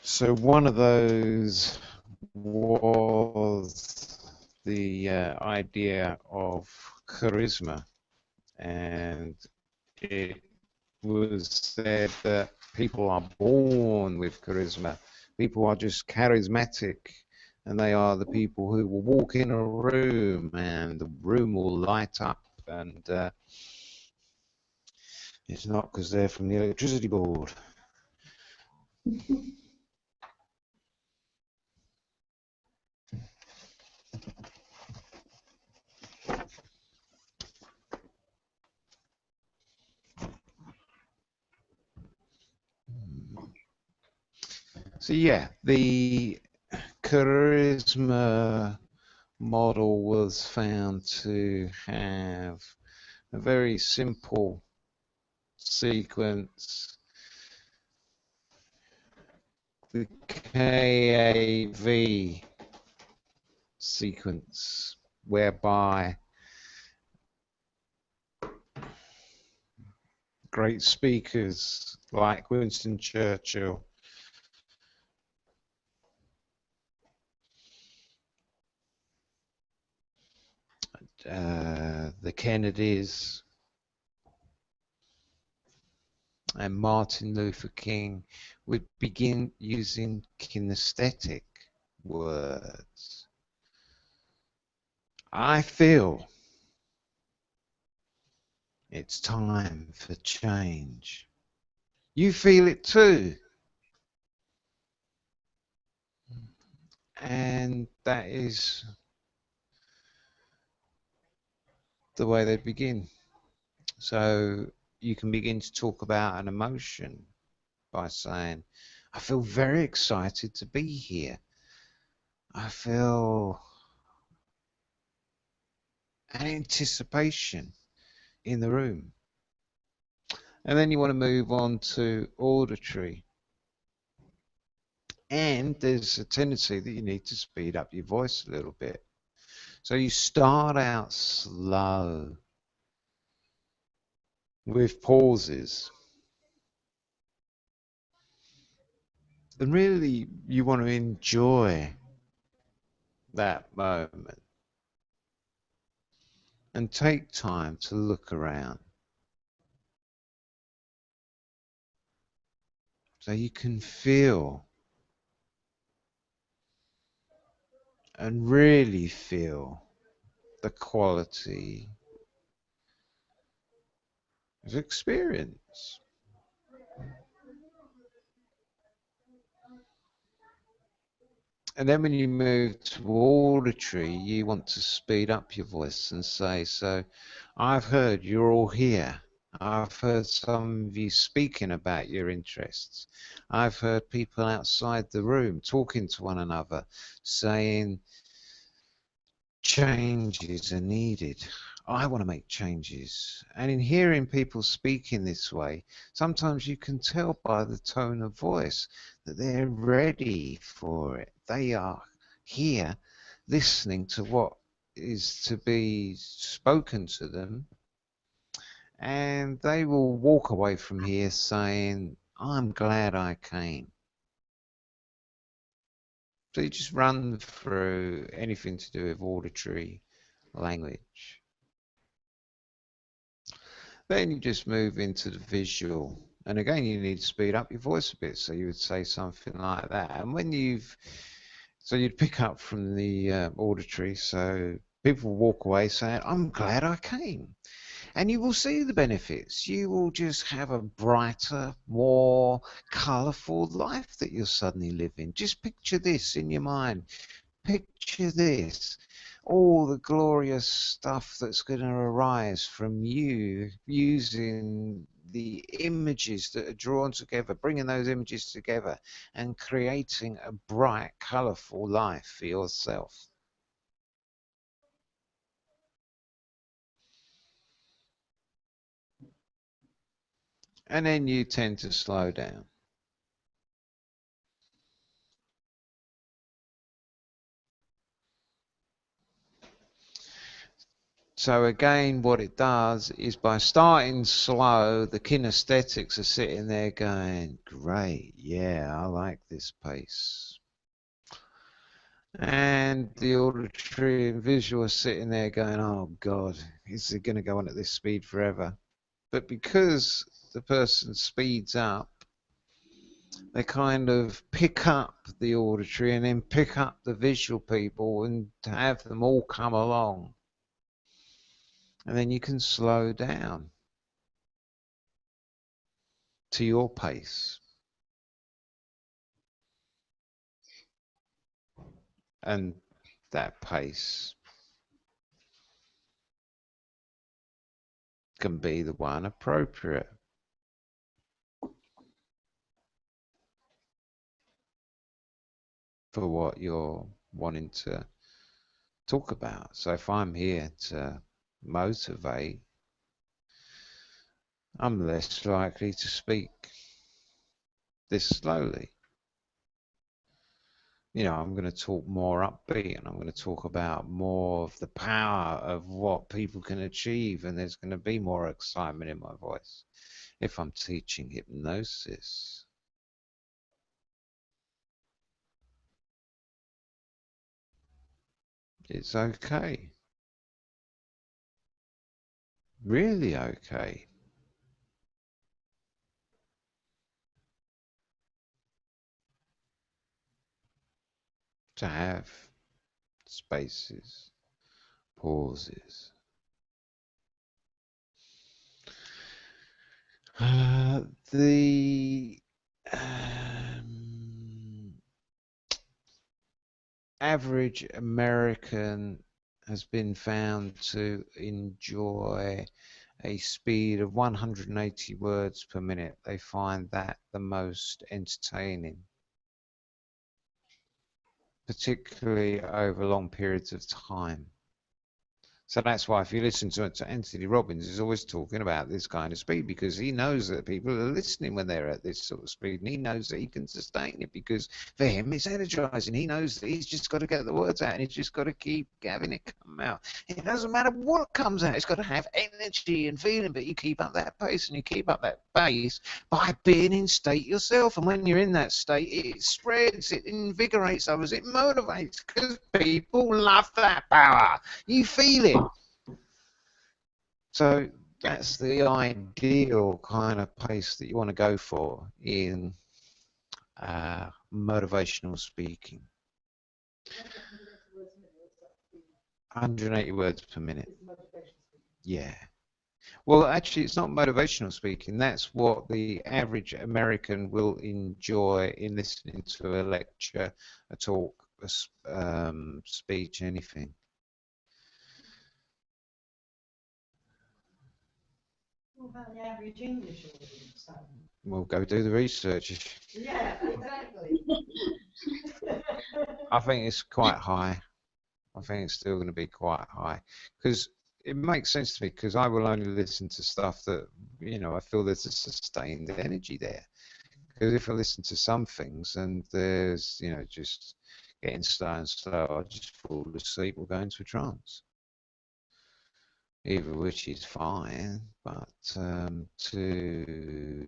So one of those was the idea of charisma, and it was said that people are born with charisma. People are just charismatic, and they are the people who will walk in a room and the room will light up, and it's not because they're from the electricity board. So yeah, the charisma model was found to have a very simple sequence. The KAV sequence, whereby great speakers like Winston Churchill, the Kennedys, and Martin Luther King would begin using kinesthetic words. I feel it's time for change. You feel it too. And that is the way they begin. So you can begin to talk about an emotion by saying, I feel very excited to be here. I feel an anticipation in the room. And then you want to move on to auditory. And there's a tendency that you need to speed up your voice a little bit. So you start out slow with pauses. And really, you want to enjoy that moment. and take time to look around. So you can feel and really feel the quality of experience. And then when you move to auditory, you want to speed up your voice and say, so I've heard you're all here. I've heard some of you speaking about your interests. I've heard people outside the room talking to one another, saying changes are needed. I want to make changes. And in hearing people speaking this way, sometimes you can tell by the tone of voice that they're ready for it. They are here listening to what is to be spoken to them, and they will walk away from here saying, I'm glad I came. So you just run through anything to do with auditory language. Then you just move into the visual. And again, you need to speed up your voice a bit. So you would say something like that. And when so you'd pick up from the auditory. So people walk away saying, I'm glad I came. And you will see the benefits. You will just have a brighter, more colourful life that you're suddenly living. Just picture this in your mind. Picture this. All the glorious stuff that's going to arise from you using the images that are drawn together, bringing those images together and creating a bright, colourful life for yourself. And then you tend to slow down. So again, what it does is by starting slow, the kinesthetics are sitting there going, great, yeah, I like this pace. And the auditory and visual are sitting there going, oh God, is it going to go on at this speed forever? But because the person speeds up, they kind of pick up the auditory and then pick up the visual people and have them all come along. And then you can slow down to your pace. And that pace can be the one appropriate for what you're wanting to talk about. So if I'm here to motivate, I'm less likely to speak this slowly. You know, I'm going to talk more upbeat, and I'm going to talk about more of the power of what people can achieve, and there's going to be more excitement in my voice if I'm teaching hypnosis. It's okay. Really okay. To have spaces, pauses. The average American has been found to enjoy a speed of 180 words per minute. They find that the most entertaining, particularly over long periods of time. So that's why if you listen to Anthony Robbins, he's always talking about this kind of speed, because he knows that people are listening when they're at this sort of speed, and he knows that he can sustain it, because for him it's energizing. He knows that he's just got to get the words out, and he's just got to keep having it come out. It doesn't matter what comes out, it's got to have energy and feeling, but you keep up that pace, and you keep up that pace by being in state yourself. And when you're in that state, it spreads, it invigorates others, it motivates, because people love that power. You feel it. So that's the ideal kind of pace that you want to go for in motivational speaking. 180 words per minute. Yeah. Well, actually, it's not motivational speaking. That's what the average American will enjoy in listening to a lecture, a talk, a speech, anything. What about the average English audience? We'll go do the research. Yeah, exactly. I think it's quite high. I think it's still going to be quite high because it makes sense to me, because I will only listen to stuff that, you know, I feel there's a sustained energy there. Because if I listen to some things and there's, you know, just getting slow and slow, I just fall asleep or go into a trance. Either which is fine, but to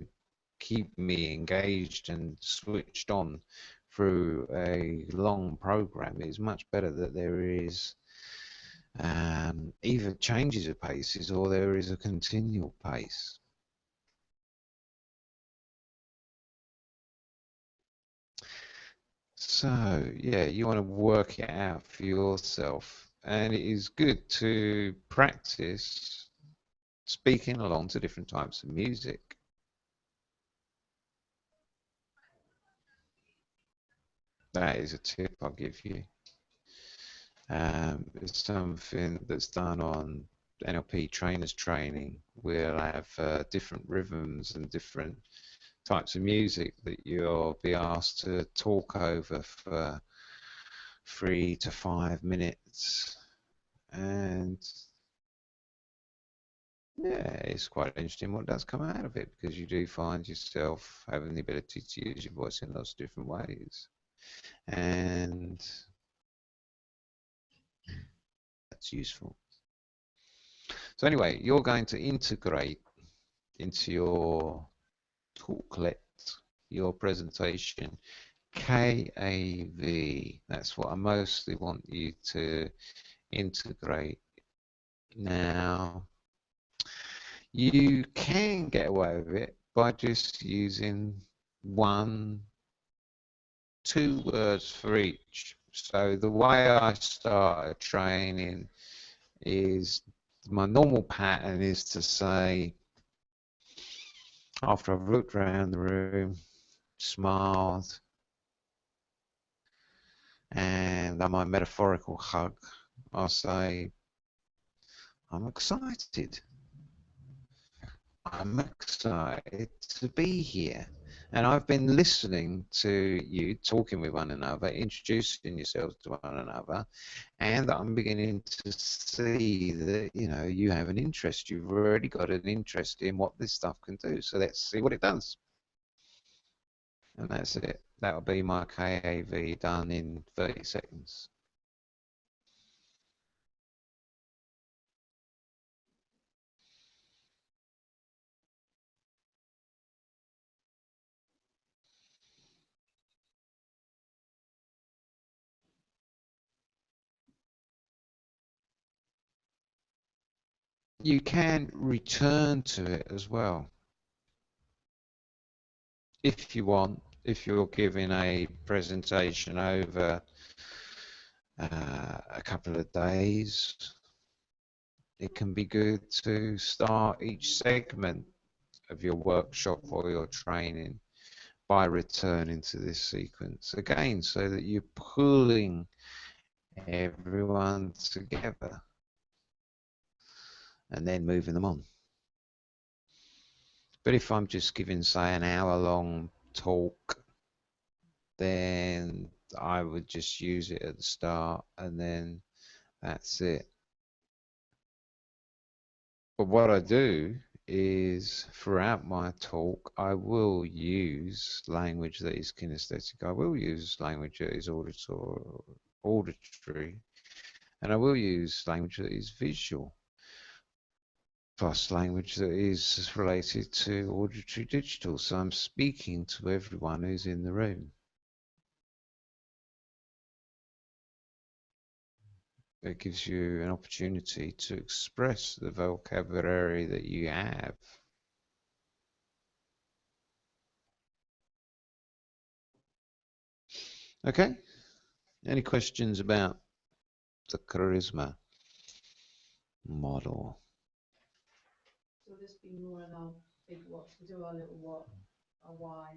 keep me engaged and switched on through a long program is much better that there is either changes of paces or there is a continual pace. So yeah, you want to work it out for yourself, and it is good to practice speaking along to different types of music. That is a tip I'll give you. It's something that's done on NLP trainers training. We'll have different rhythms and different types of music that you'll be asked to talk over for 3 to 5 minutes, and yeah, it's quite interesting what does come out of it, because you do find yourself having the ability to use your voice in lots of different ways, and that's useful. So anyway, you're going to integrate into your talklet, your presentation, KAV. That's what I mostly want you to integrate. Now, you can get away with it by just using 1, 2 words for each. So the way I started training is, my normal pattern is to say, after I've looked around the room, smiled, and on my metaphorical hug, I'll say, I'm excited. I'm excited to be here. And I've been listening to you talking with one another, introducing yourselves to one another, and I'm beginning to see that, you know, you have an interest. You've already got an interest in what this stuff can do. So let's see what it does. And that's it. That'll be my KAV done in 30 seconds. You can return to it as well if you want. If you're giving a presentation over a couple of days, it can be good to start each segment of your workshop or your training by returning to this sequence again, so that you're pulling everyone together and then moving them on. But if I'm just giving, say, an hour-long talk, then I would just use it at the start and then that's it. But what I do is, throughout my talk, I will use language that is kinesthetic. I will use language that is auditory, and I will use language that is visual, plus language that is related to auditory digital. So I'm speaking to everyone who's in the room. it gives you an opportunity to express the vocabulary that you have. Okay, any questions about the charisma model? So this be more in our big what? We do our little what, our why,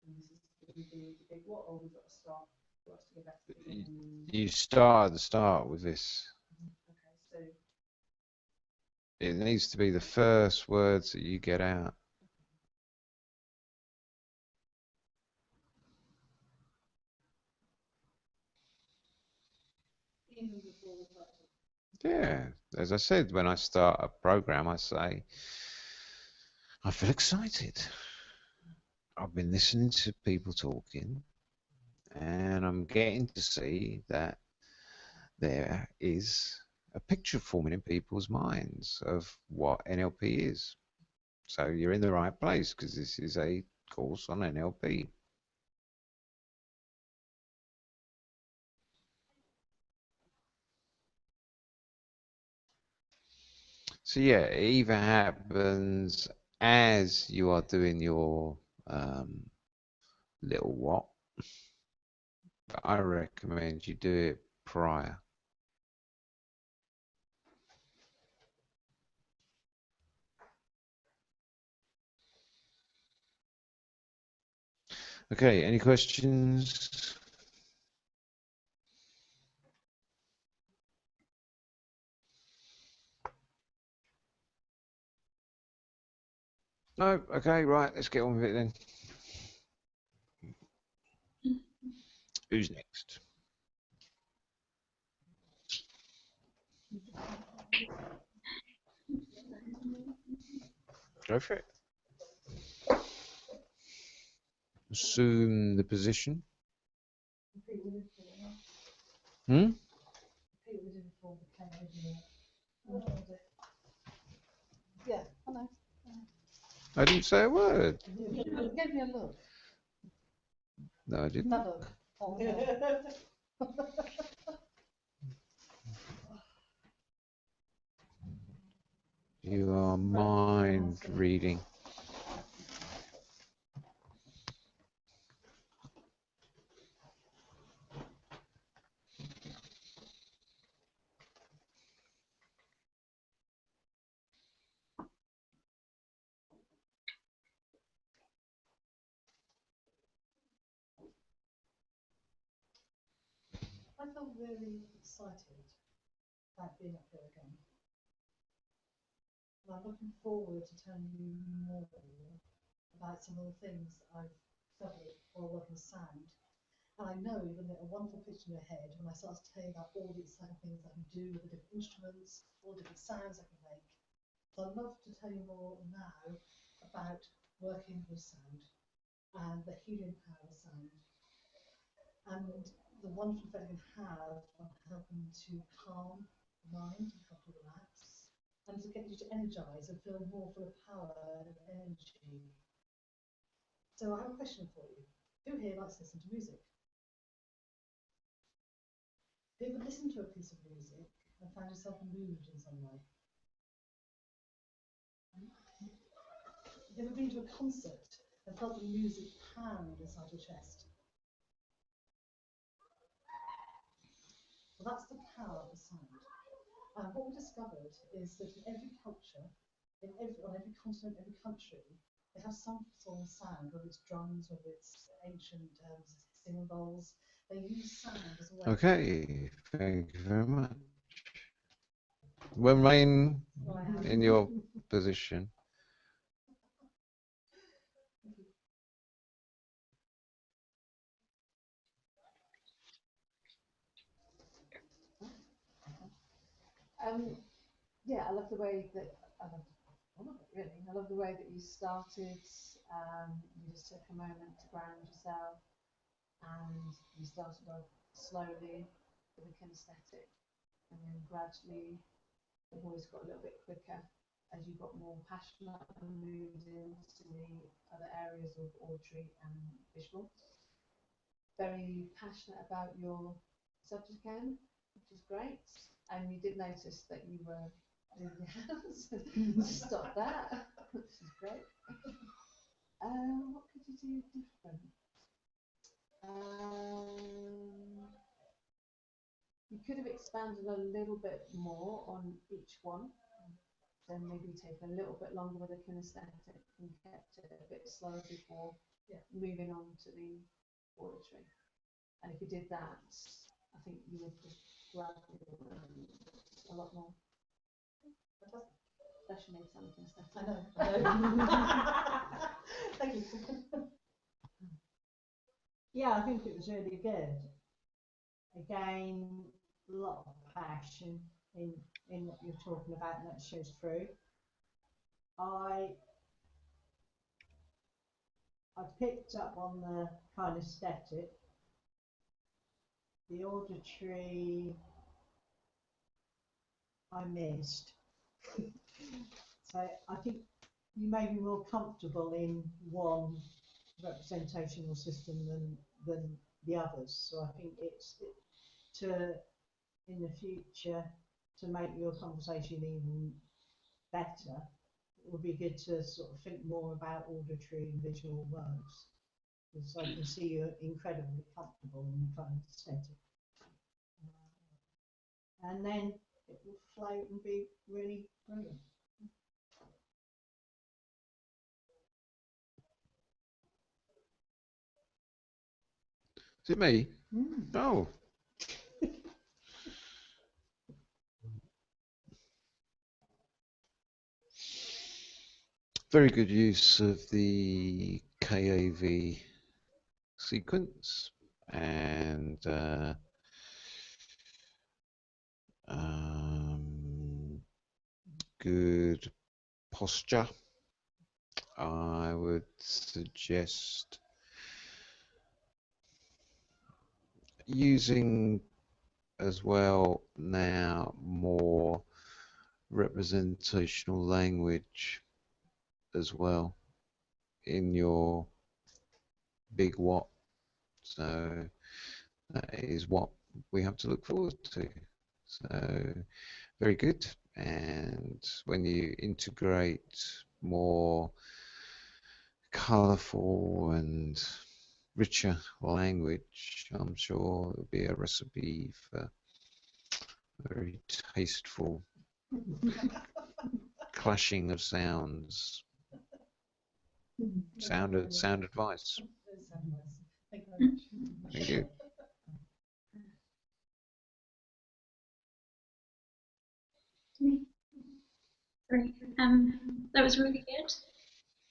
and this is going to be the big what, or we've got to start for us to go back to the beginning. You start at the start with this. Okay, so It needs to be the first words that you get out. even before the title. Yeah, as I said, when I start a program, I say, I feel excited. I've been listening to people talking, and I'm getting to see that there is a picture forming in people's minds of what NLP is. So you're in the right place because this is a course on NLP. So yeah, it either happens as you are doing your little what, but I recommend you do it prior. Okay, any questions? No? Okay, right, let's get on with it then. Who's next? Go for it. Assume the position. Hmm? Yeah, I know. I didn't say a word. You gave me a look. No, I didn't. That look. Oh, no. You are mind reading. I feel really excited about being up here again. And I'm looking forward to telling you more about some of the things I've studied while working with sound. And I know you're going to get a wonderful picture in your head when I start to tell you about all the exciting things I can do with the different instruments, all the different sounds I can make. So I'd love to tell you more now about working with sound and the healing power of sound. And the wonderful effect it can have on helping to calm the mind and help you relax, and to get you to energize and feel more full of power and energy. So I have a question for you. Who here likes to listen to music? Have you ever listened to a piece of music and found yourself moved in some way? Have you ever been to a concert and felt the music pound inside your chest? Well, that's the power of the sound. And what we discovered is that in every culture, on every continent, every country, they have some sort of sound, whether it's drums, whether it's ancient singing bowls. They use sound as a way. Okay, thank you very much. Remain in your position. Yeah, I love the way that I love all of it really. I love the way that you started. You just took a moment to ground yourself, and you started off slowly with a kinesthetic, and then gradually the voice got a little bit quicker as you got more passionate and moved into the other areas of auditory and visual. Very passionate about your subject again. which is great. And you did notice that you were doing your hands. Stop that, which is great. What could you do different? You could have expanded a little bit more on each one. Then maybe take a little bit longer with the kinesthetic and kept it a bit slower before moving on to the auditory. And if you did that, I think you would just grab a lot more. That should make some kinesthetic. I know. Thank you. Yeah, I think it was really good. Again, a lot of passion in what you're talking about, and that shows through. I picked up on the kinesthetic, the auditory I missed. So I think you may be more comfortable in one representational system than the others. So I think it's in the future, to make your conversation even better, it would be good to sort of think more about auditory and visual words, because I can see you're incredibly comfortable in the kinesthetic. And then it will flow and be really brilliant. Is it me? Mm. Oh. Very good use of the KAV sequence and good posture. I would suggest using as well now more representational language as well in your big what. So that is what we have to look forward to. So very good. And when you integrate more colourful and richer language, I'm sure it'll be a recipe for very tasteful clashing of sounds. Sound advice. Thank you. Great. That was really good.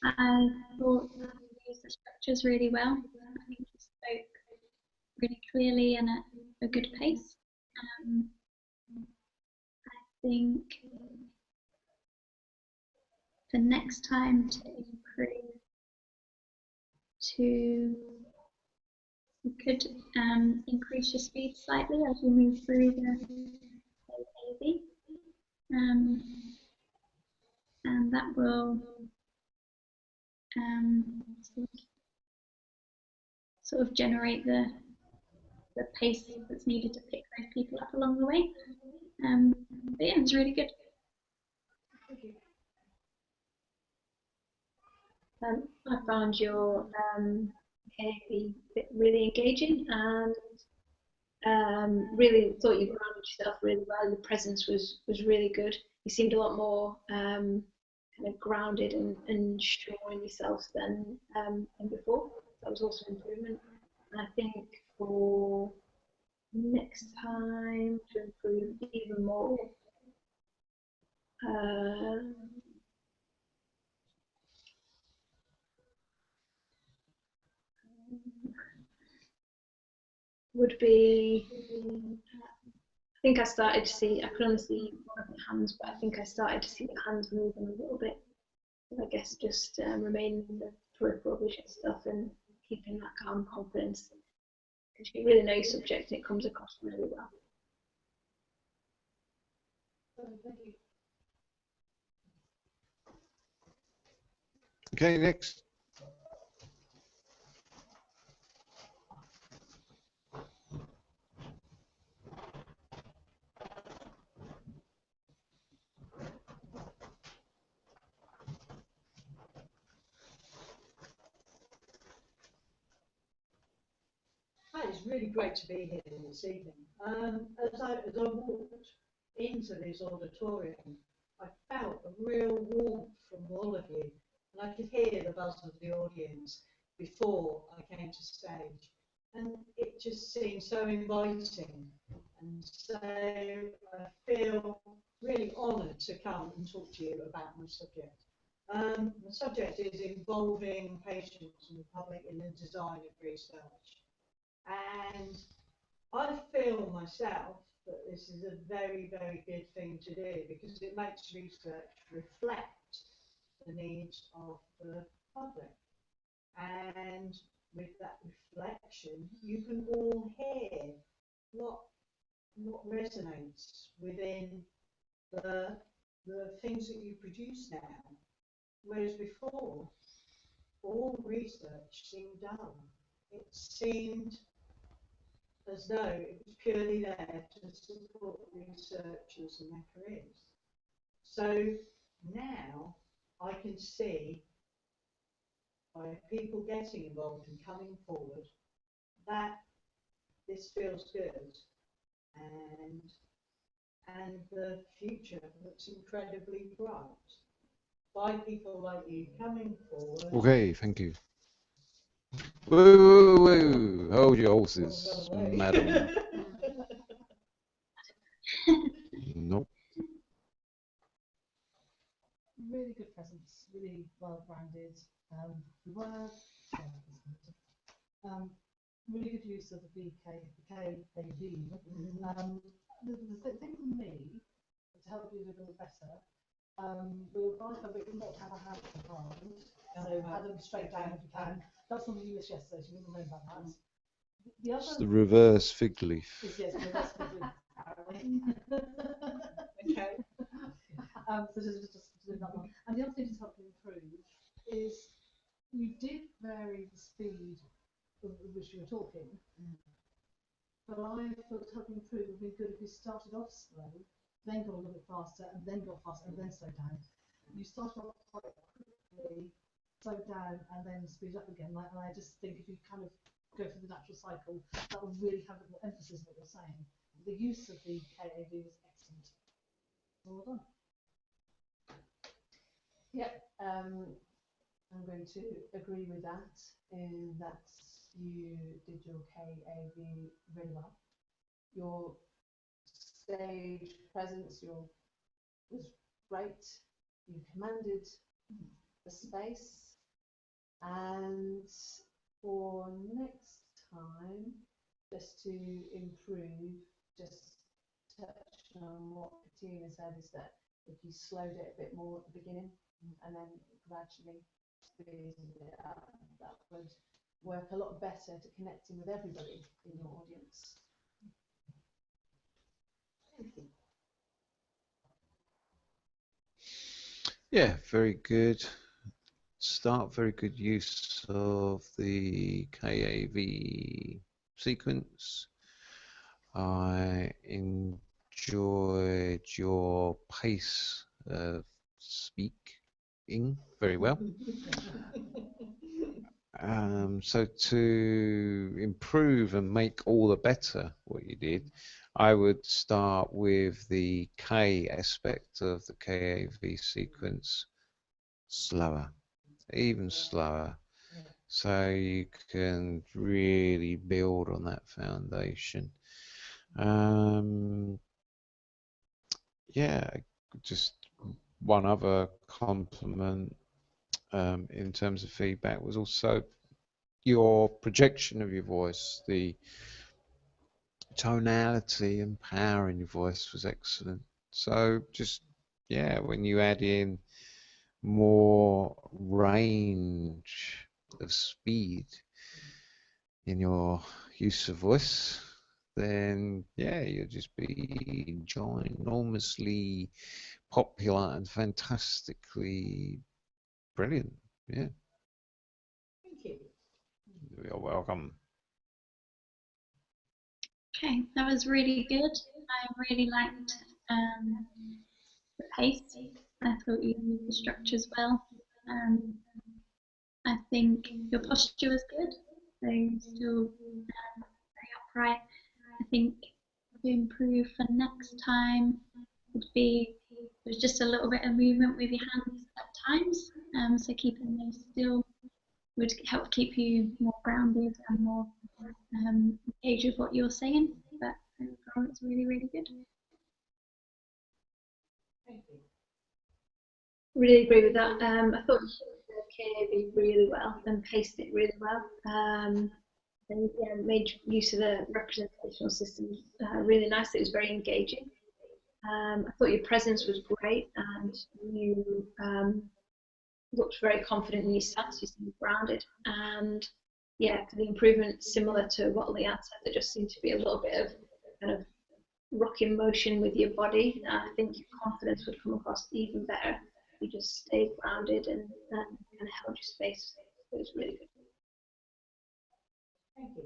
I thought you used the structures really well. I think you spoke really clearly and at a good pace. I think the next time to improve, you could increase your speed slightly as you move through the AV. And that will sort of generate the pace that's needed to pick those people up along the way. But yeah, it was really good. Thank you. I found your KAV really engaging, and really thought you grounded yourself really well. Your presence was really good. You seemed a lot more kind of grounded and sure in yourself than before. That was also an improvement. And I think for next time to improve even more, would be, I think I started to see, I could only see one of the hands, but I think I started to see the hands moving a little bit. So I guess just remaining in the peripheral vision stuff and keeping that calm confidence, because you really know your subject and it comes across really well. Thank you. Okay, next. it's really great to be here this evening. As I walked into this auditorium, I felt a real warmth from all of you, and I could hear the buzz of the audience before I came to stage, and it just seemed so inviting, and so I feel really honoured to come and talk to you about my subject. The subject is involving patients and the public in the design of research. And I feel myself that this is a very, very good thing to do because it makes research reflect the needs of the public. And with that reflection, you can all hear what resonates within the things that you produce now. Whereas before, all research seemed dull. It seemed as though it was purely there to support researchers and their careers. So now I can see by people getting involved and coming forward that this feels good and the future looks incredibly bright. By people like you coming forward. Okay, thank you. Woo, woo, woo. Hold your horses, madam. Nope. Really good presence, really well branded. The word, really good use of the KAV. The thing for me, to help you do a little better, we would like a bit not to have a hand behind, so Adam straight down if you can. That's something you missed yesterday, so you wouldn't know about that. The other It's the reverse fig leaf. yes, reverse fig leaf, apparently. Okay. So just do that one. And the other thing to help you improve is you did vary the speed of which you were talking. But I thought to help you improve it would be good if you started off slow, then got a little bit faster, and then got faster, and then slowed down. You started off quite quickly, slowed down, and then speed up again. And I just think if you kind of go through the natural cycle, that will really have a bit more emphasis on what you're saying. The use of the KAV was excellent. Well done. Yep, I'm going to agree with that in that you did your KAV really well. Your stage presence was great. You commanded the space, and for next time, just to improve, just touch on what Katina said, is that if you slowed it a bit more at the beginning and then gradually speeded it up, that would work a lot better to connecting with everybody in your audience. Thank you. Yeah, very good start, very good use of the KAV sequence. I enjoyed your pace of speaking very well. So to improve and make all the better what you did, I would start with the K aspect of the KAV sequence slower, even slower, so you can really build on that foundation. Yeah, just one other compliment in terms of feedback was also your projection of your voice. The tonality and power in your voice was excellent. So just, yeah, when you add in more range of speed in your use of voice, then yeah, you'll just be ginormously popular and fantastically brilliant. Yeah. Thank you. You're welcome. Okay, that was really good. I really liked the pace. I thought you used the structures well. I think your posture was good. So still very right. I think to improve for next time would be there's just a little bit of movement with your hands at times. So keeping them still would help keep you more grounded and more engaged with what you're saying. But overall, it's really, really good. Really agree with that. I thought KAV really well and paced it really well. And yeah, made use of the representational system really nicely. It was very engaging. I thought your presence was great, and you looked very confident in your stance. You seemed grounded, and yeah, the improvement similar to what Leanne said. There just seemed to be a little bit of kind of rocking motion with your body. I think your confidence would come across even better. You just stayed grounded and kind of held your space. It was really good. Thank you.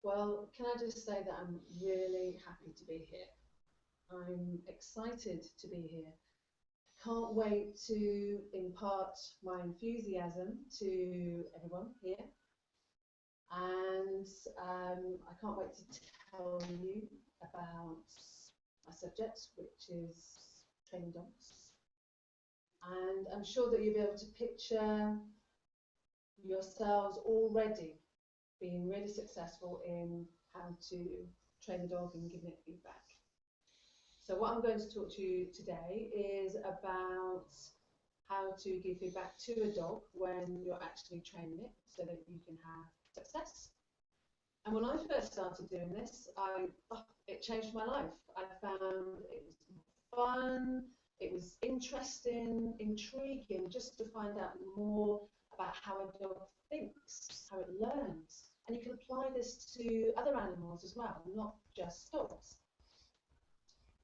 Well, can I just say that I'm really happy to be here. I'm excited to be here. Can't wait to impart my enthusiasm to everyone here. And I can't wait to tell you about my subject, which is training dogs. And I'm sure that you'll be able to picture yourselves already being really successful in how to train a dog and giving it feedback. So what I'm going to talk to you today is about how to give feedback to a dog when you're actually training it so that you can have success. And when I first started doing this, it changed my life. I found it was fun, it was interesting, intriguing, just to find out more about how a dog thinks, how it learns. And you can apply this to other animals as well, not just dogs.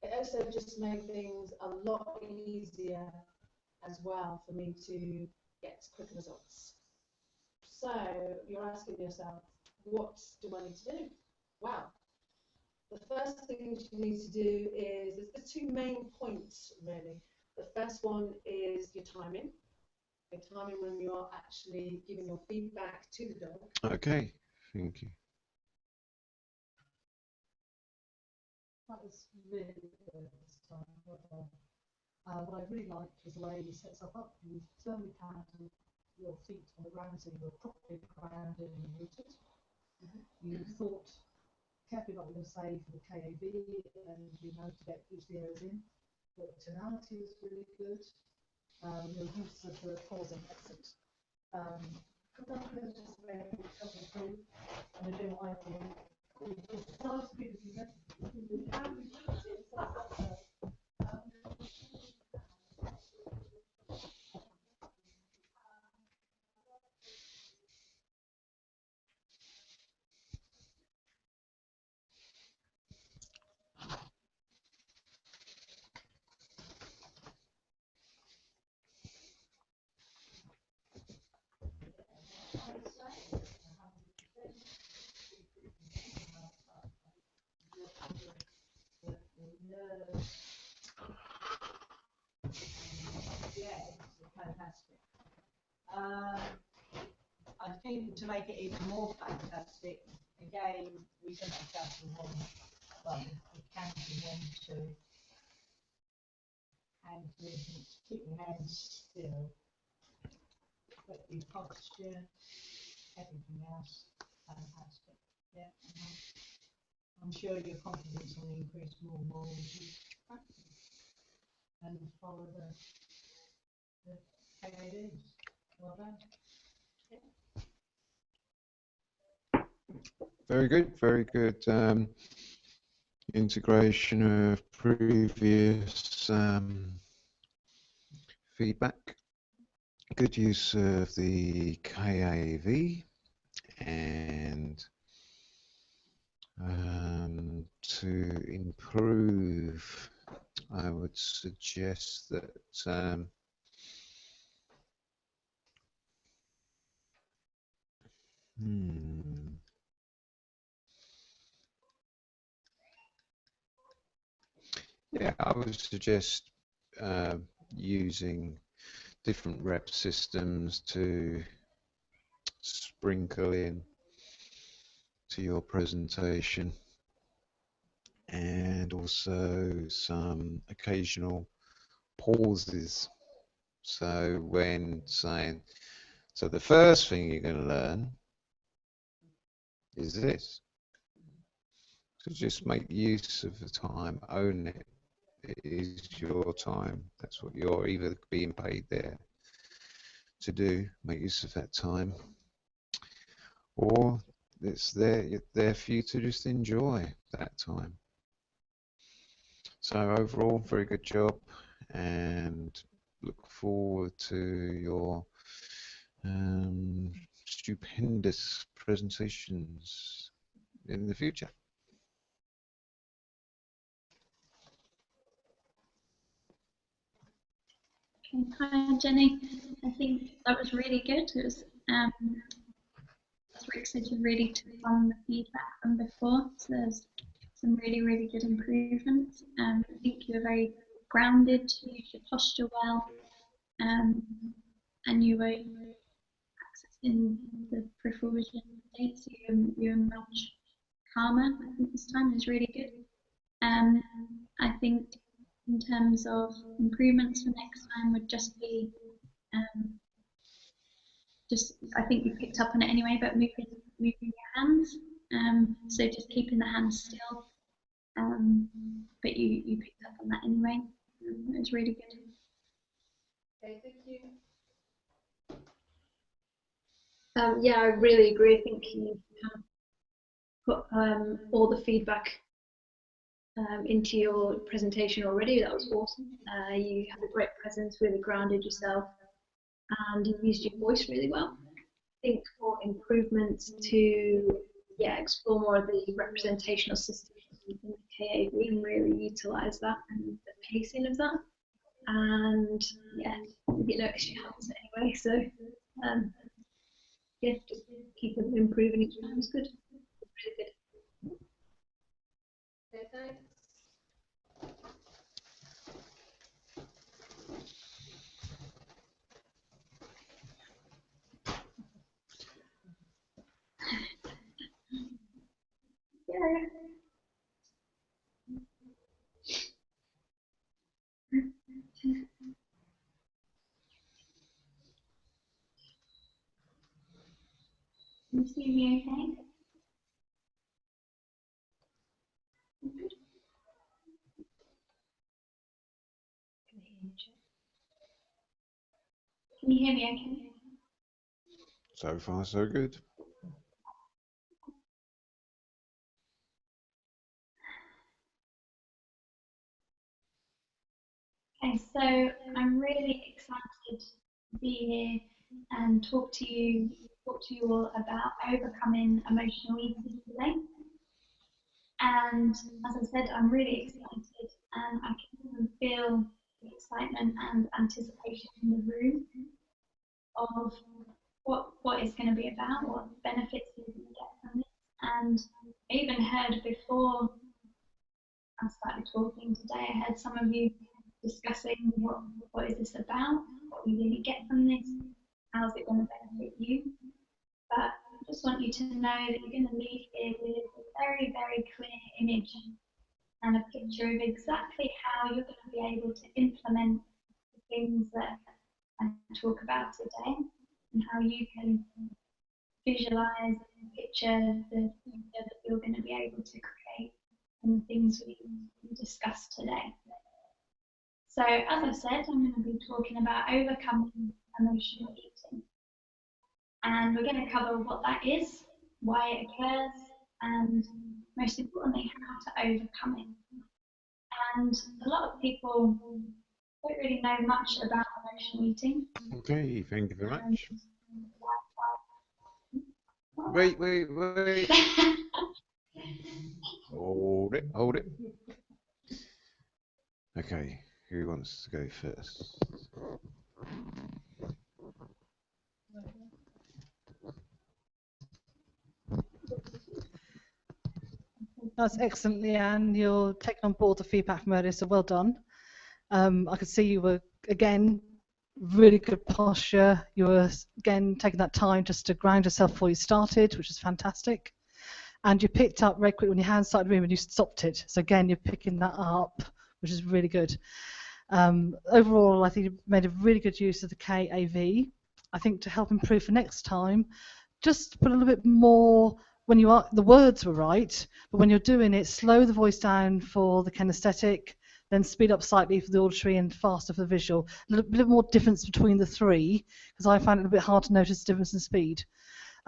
It also just made things a lot easier as well for me to get quicker results. So you're asking yourself, what do I need to do? Well, the first thing you need to do is, there's two main points really. The first one is your timing. Your timing when you are actually giving your feedback to the dog. Okay, thank you. That was really good this time. What I really liked was the way you set yourself up. You firmly planted your feet on the ground, so you were properly grounded and rooted. You thought carefully what you were going to say for the KAV, and you know to get each of the areas in. The tonality was really good. Your use of the pausing exit. Just very coming through, and doing what I do. Yeah, it's fantastic. I think to make it even more fantastic, again, we can adjust the one, well, we can do 1, 2, hand movements, keep your hands still, but your posture, everything else, fantastic. Yeah, I'm sure your confidence will increase more and more as you practice and follow the KADs. Well done. Very good, very good. Integration of previous feedback. Good use of the KAV and To improve, I would suggest that yeah, I would suggest using different rep systems to sprinkle in to your presentation, and also some occasional pauses. So when saying, so the first thing you're going to learn is this. So just make use of the time, own it. It is your time. That's what you're either being paid there to do. Make use of that time, or it's there for you to just enjoy that time. So overall, very good job, and look forward to your stupendous presentations in the future. Okay, hi Jenny. I think that was really good. It was, as Rick said, you really took on the feedback from before, so there's some really, really good improvements. I think you were very grounded, you used your posture well, and you were accessing the peripheral vision state, so you were much calmer. I think this time is really good. I think in terms of improvements for next time would just be I think you picked up on it anyway, but moving your hands. So just keeping the hands still. But you picked up on that anyway. It was really good. Okay, thank you. Yeah, I really agree. I think you put all the feedback into your presentation already. That was awesome. You had a great presence, really grounded yourself, and you used your voice really well. I think for improvements to explore more of the representational systems in the KA, we can really utilise that and the pacing of that. And yeah, you notice your hands anyway, so yeah, just keep them improving each time is good. Really good. Okay, thanks. Yeah. Can you see me okay? Can you hear me okay? So far, so good. Okay, so I'm really excited to be here and talk to you all about overcoming emotional eating today. And as I said, I'm really excited, and I can even feel the excitement and anticipation in the room of what it's going to be about, what benefits you're going to get from this. And I even heard before I started talking today, I heard some of you discussing what is this about, what we really get from this, how is it going to benefit you. But I just want you to know that you're going to leave here with a very, very clear image and a picture of exactly how you're going to be able to implement the things that I talk about today, and how you can visualize and picture the future that you're going to be able to create and the things we discussed today. So as I said, I'm going to be talking about overcoming emotional eating. And we're going to cover what that is, why it occurs, and most importantly, how to overcome it. And a lot of people don't really know much about emotional eating. Okay, thank you very much. Wait. Hold it, hold it. Okay, who wants to go first? That's excellent, Leanne. You're taking on board the feedback from earlier, so well done. I could see you were, again, really good posture. You were, again, taking that time just to ground yourself before you started, which is fantastic. And you picked up very quickly when your hands started moving and you stopped it. So again, you're picking that up, which is really good. Overall, I think you made a really good use of the KAV. I think to help improve for next time, just put a little bit more, when you are, the words were right, but when you're doing it, slow the voice down for the kinesthetic, then speed up slightly for the auditory and faster for the visual. A little bit more difference between the three, because I find it a bit hard to notice the difference in speed.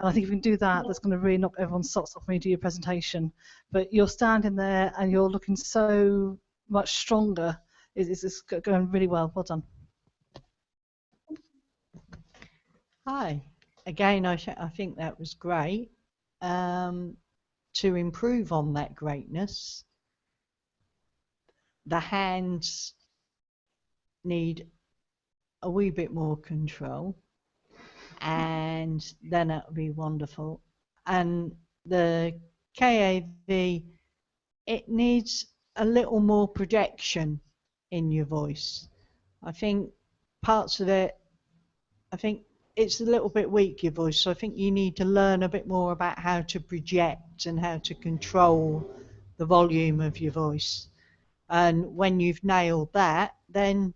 And I think if you can do that, that's going to really knock everyone's socks off when you do your presentation. But you're standing there and you're looking so much stronger. It's going really well. Well done. Hi. Again, I think that was great. To improve on that greatness, the hands need a wee bit more control, and then it would be wonderful. And the KAV, it needs a little more projection in your voice. I think parts of it, I think it's a little bit weak, your voice, so I think you need to learn a bit more about how to project and how to control the volume of your voice. And when you've nailed that, then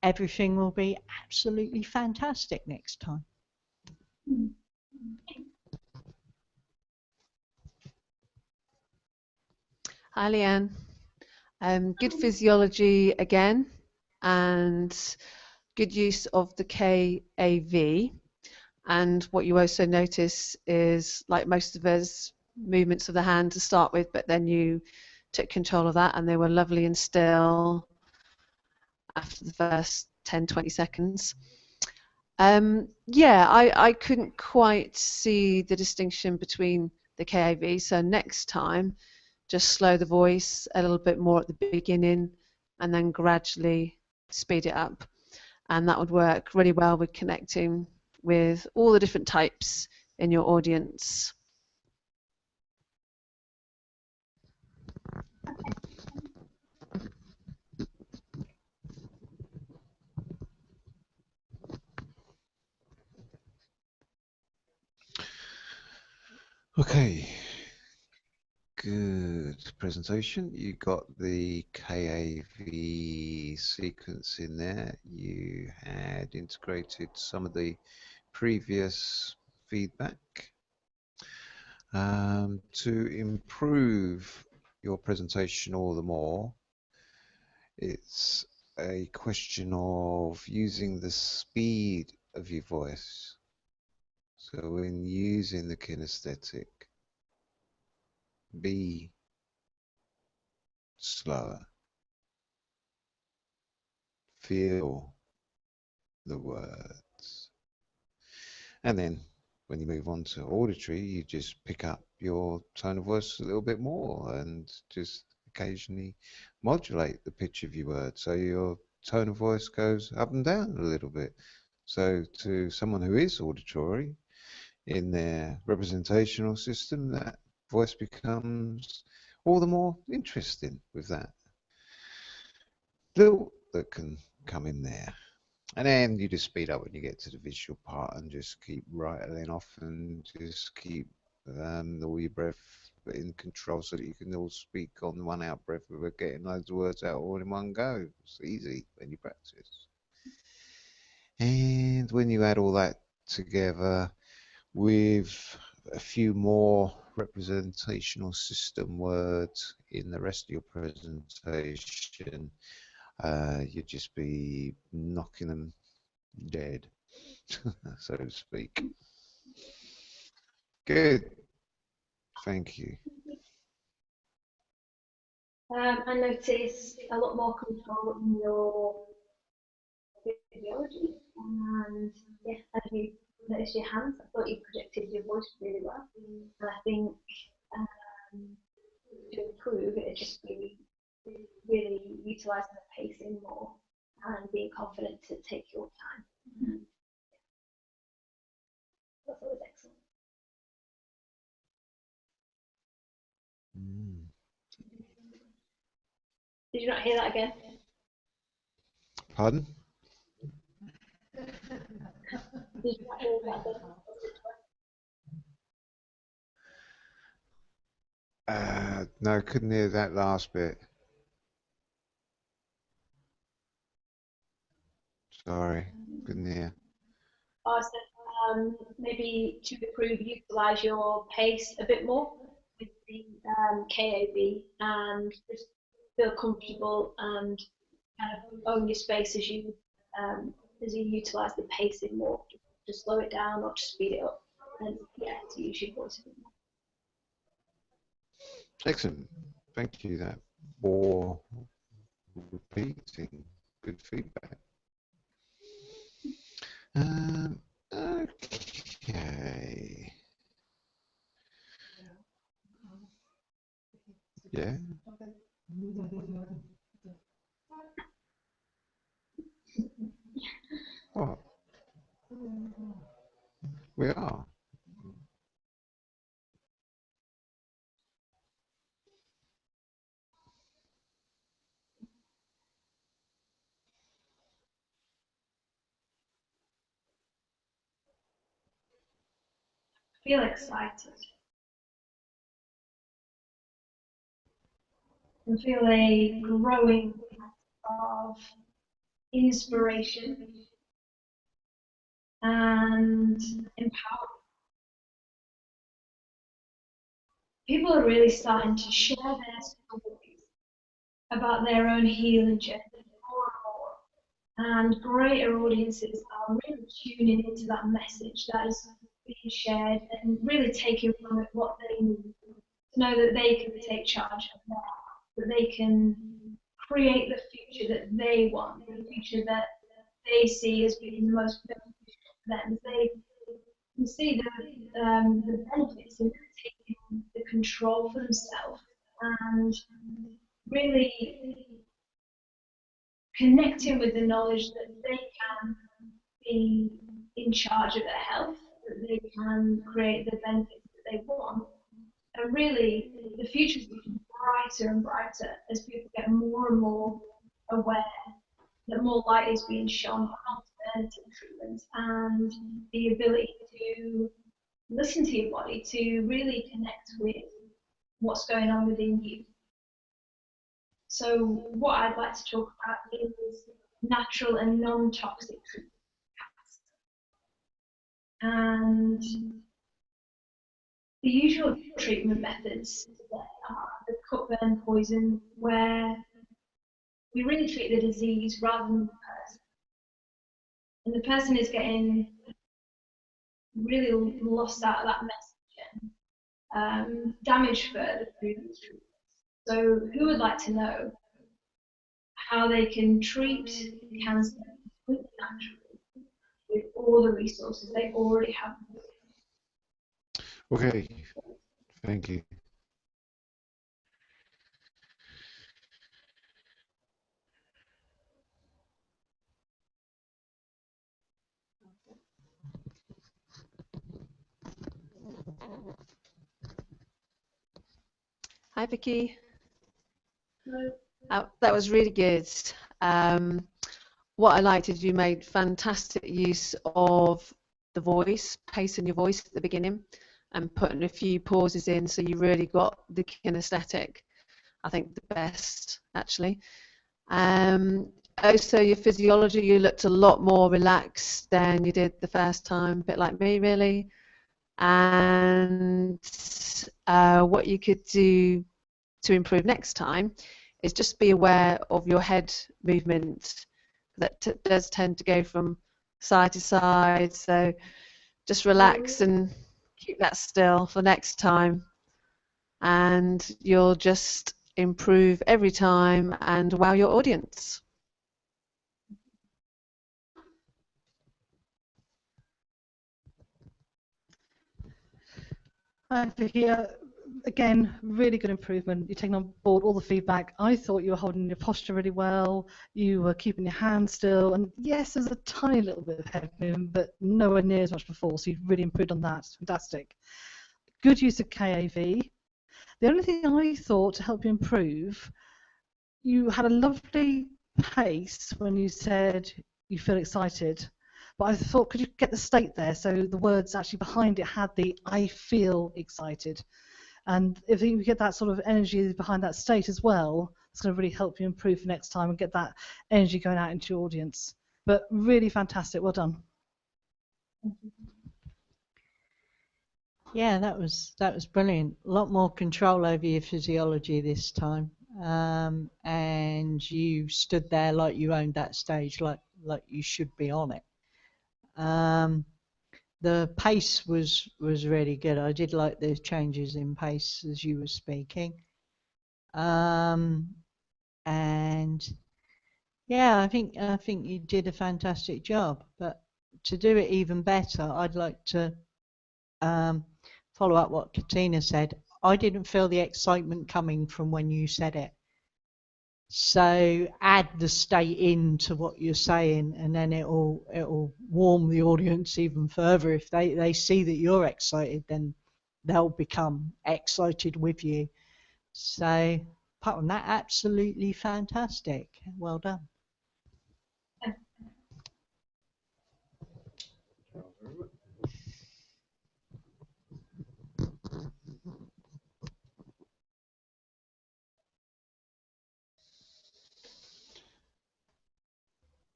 everything will be absolutely fantastic next time. Hi, Leanne. Good physiology again, and good use of the KAV. And what you also notice is, like most of us, movements of the hand to start with, but then you took control of that and they were lovely and still after the first 10-20 seconds. Yeah, I couldn't quite see the distinction between the KAV, so next time just slow the voice a little bit more at the beginning and then gradually speed it up, and that would work really well with connecting with all the different types in your audience. Okay, good presentation. You got the KAV sequence in there. You had integrated some of the previous feedback. To improve your presentation all the more, it's a question of using the speed of your voice. So when using the kinesthetic, be slower. Feel the words. And then when you move on to auditory, you just pick up your tone of voice a little bit more and just occasionally modulate the pitch of your words so your tone of voice goes up and down a little bit. So to someone who is auditory, in their representational system, that voice becomes all the more interesting with that little that can come in there. And then you just speed up when you get to the visual part and just keep rattling off and just keep all your breath in control so that you can all speak on one out breath without getting loads of words out all in one go. It's easy when you practice. And when you add all that together with a few more representational system words in the rest of your presentation, you'd just be knocking them dead, so to speak. Good. Thank you. I noticed a lot more control in your physiology, and yeah, as you noticed your hands, I thought you projected your voice really well. And I think improve. It'd just be really utilising the pacing more and being confident to take your time. That's always excellent. Did you not hear that again? Pardon? Did you not hear that again? No, couldn't hear that last bit. Sorry, couldn't hear. I said maybe to improve, utilise your pace a bit more with the KAB and just feel comfortable and kind of own your space as you utilise the pacing more, to slow it down or to speed it up, and yeah, to use your voice a bit more. Excellent. Thank you. That bore repeating. Good feedback. Okay. Yeah. What? We are. Feel excited and feel a growing of inspiration and empowerment. People are really starting to share their stories about their own healing journey more and more, and greater audiences are really tuning into that message that is being shared and really taking from it what they need to know that they can take charge of their life, that they can create the future that they want, the future that they see as being the most beneficial for them. They can see the benefits in taking the control for themselves and really connecting with the knowledge that they can be in charge of their health, that they can create the benefits that they want. And really, the future is looking brighter and brighter as people get more and more aware that more light is being shone on alternative treatments and the ability to listen to your body, to really connect with what's going on within you. So what I'd like to talk about is natural and non-toxic treatments. And the usual treatment methods are the cut, burn, poison, where we really treat the disease rather than the person. And the person is getting really lost out of that message and damaged further through these treatments. So who would like to know how they can treat cancer naturally with all the resources they already have? Okay. Thank you. Hi, Vicky. Hello. That was really good. What I liked is you made fantastic use of the voice, pacing your voice at the beginning and putting a few pauses in so you really got the kinesthetic. I think the best, actually. Also, your physiology, you looked a lot more relaxed than you did the first time, a bit like me, really. And what you could do to improve next time is just be aware of your head movement. That does tend to go from side to side, so just relax and keep that still for next time, and you'll just improve every time and wow your audience. Hi, Vicky. again, really good improvement. You're taking on board all the feedback. I thought you were holding your posture really well. You were keeping your hands still. And yes, there's a tiny little bit of head movement, but nowhere near as much before. So you've really improved on that. It's fantastic. Good use of KAV. The only thing I thought to help you improve, you had a lovely pace when you said you feel excited. But I thought, could you get the state there so the words actually behind it had the I feel excited? And if you get that sort of energy behind that state as well, it's going to really help you improve for next time and get that energy going out into your audience. But really fantastic, well done. Yeah, that was brilliant. A lot more control over your physiology this time, and you stood there like you owned that stage, like you should be on it. The pace was really good. I did like the changes in pace as you were speaking. And yeah, I think you did a fantastic job. But to do it even better, I'd like to follow up what Katina said. I didn't feel the excitement coming from when you said it. So add the state into what you're saying, and then it'll warm the audience even further. If they see that you're excited, then they'll become excited with you. So apart from that, absolutely fantastic. Well done.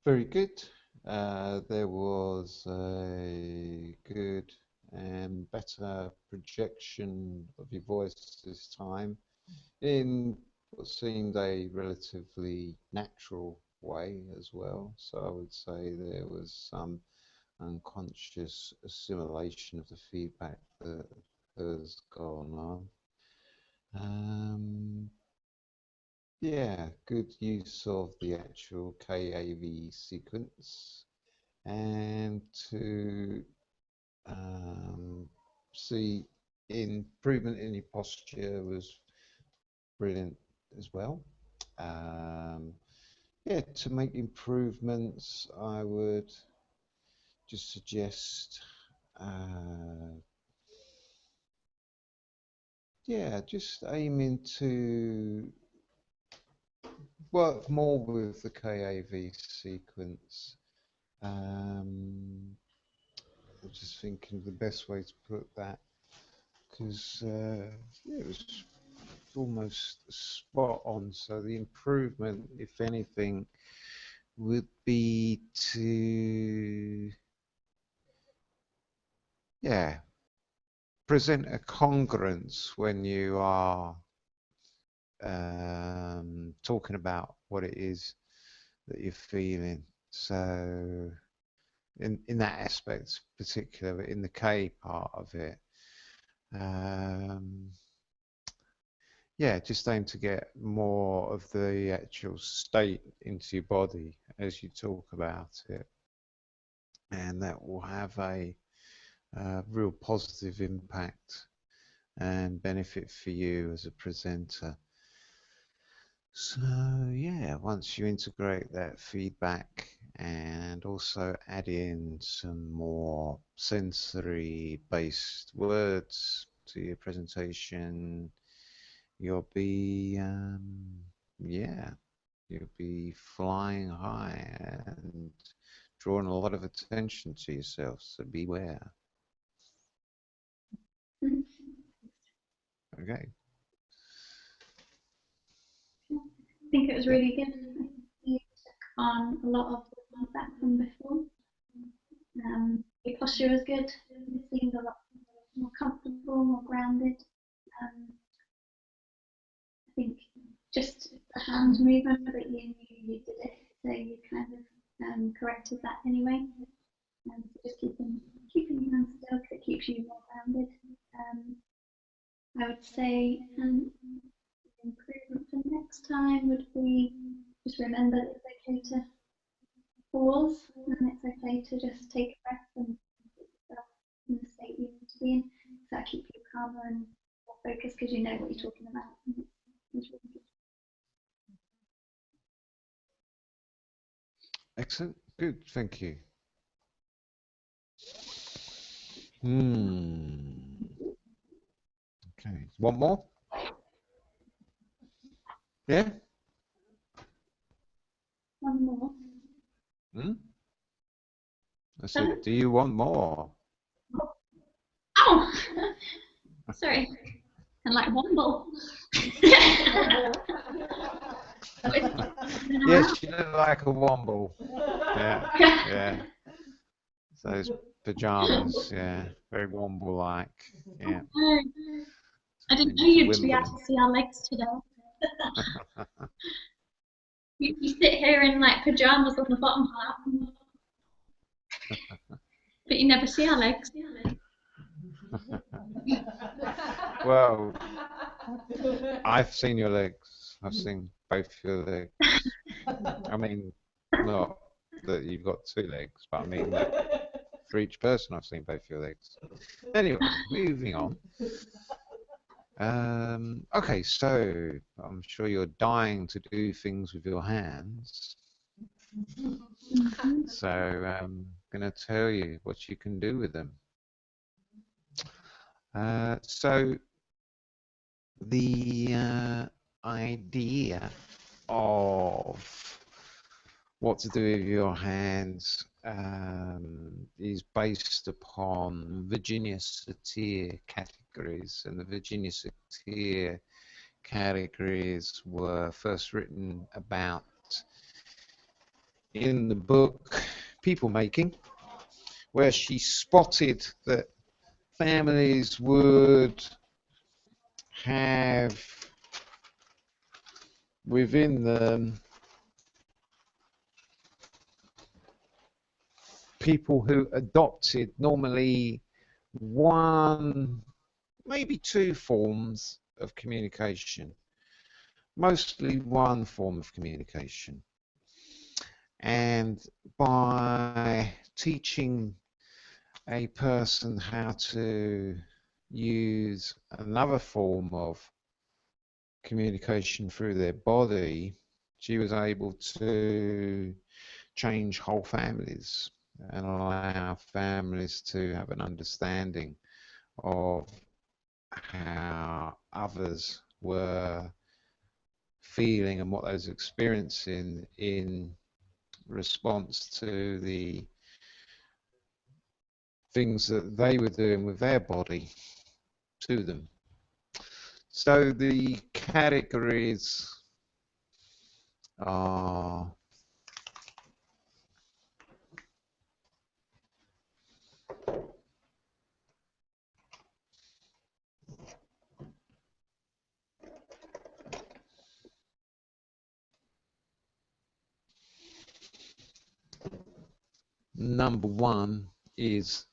Very good. There was a good and better projection of your voice this time in what seemed a relatively natural way as well. So I would say there was some unconscious assimilation of the feedback that has gone on. Yeah, good use of the actual KAV sequence, and to see improvement in your posture was brilliant as well. Yeah, to make improvements, I would just suggest yeah, just aiming to work more with the KAV sequence. I'm just thinking of the best way to put that, because yeah, it was almost spot on. So the improvement, if anything, would be to present a congruence when you are talking about what it is that you're feeling. So in that aspect, particularly in the K part of it, yeah, just aim to get more of the actual state into your body as you talk about it, and that will have a real positive impact and benefit for you as a presenter. So yeah, once you integrate that feedback and also add in some more sensory based words to your presentation, you'll be yeah, you'll be flying high and drawing a lot of attention to yourself, so beware. Okay. I think it was really good. You took on a lot of the feedback from before. Your posture was good. You seemed a lot more comfortable, more grounded. I think just the hand movement that you knew you did it, so you kind of corrected that anyway. So just keeping your hands still, because it keeps you more grounded. I would say improvement for next time would be just remember that it's okay to pause, and it's okay to just take a breath and put yourself in the state you need to be in. So that keeps you calmer and more focus because you know what you're talking about. It's really good. Excellent. Good. Thank you. Okay. One more? Yeah? One more. I said, do you want more? Oh, sorry. And like womble. Yes, you look like a womble. Yeah, yeah. Those pajamas, yeah, very womble-like. Yeah. I didn't know you'd be able to see our legs today. You sit here in like pajamas on the bottom half, but you never see our legs. Well, I've seen your legs. I've seen both your legs. I mean, not that you've got two legs, but I mean that for each person I've seen both your legs. Anyway, moving on. Okay, so I'm sure you're dying to do things with your hands. So I'm going to tell you what you can do with them. So the idea of what to do with your hands is based upon Virginia Satir categories, and the Virginia Satir categories were first written about in the book People Making, where she spotted that families would have within them people who adopted normally one, maybe two forms of communication, mostly one form of communication. And by teaching a person how to use another form of communication through their body, she was able to change whole families and allow families to have an understanding of how others were feeling and what they was experiencing in response to the things that they were doing with their body to them. So the categories are number one is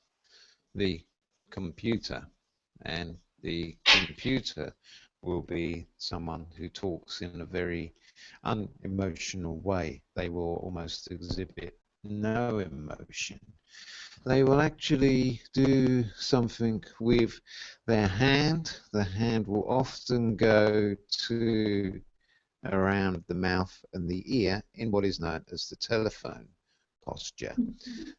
the computer, and the computer will be someone who talks in a very unemotional way. They will almost exhibit no emotion. They will actually do something with their hand. The hand will often go to around the mouth and the ear in what is known as the telephone posture.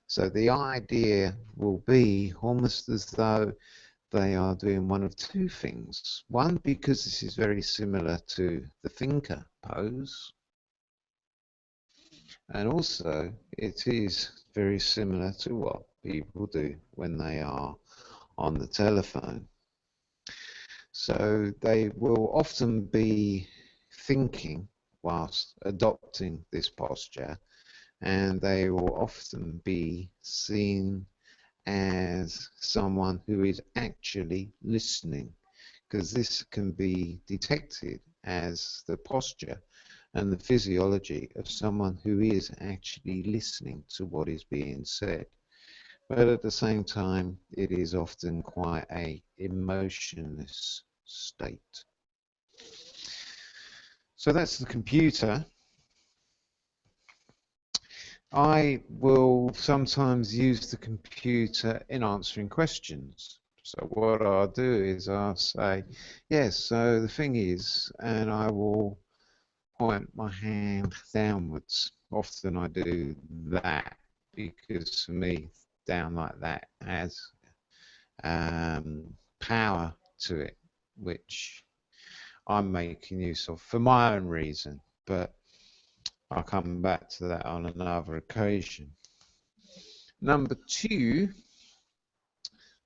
So the idea will be almost as though they are doing one of two things. One, because this is very similar to the thinker pose, and also it is very similar to what people do when they are on the telephone. So they will often be thinking whilst adopting this posture, and they will often be seen as someone who is actually listening, because this can be detected as the posture and the physiology of someone who is actually listening to what is being said. But at the same time, it is often quite a emotionless state. So that's the computer. I will sometimes use the computer in answering questions. So what I'll do is I'll say, yes, so the thing is, and I will point my hand downwards. Often I do that because for me, down like that has power to it, which I'm making use of for my own reason, but I'll come back to that on another occasion. Number 2,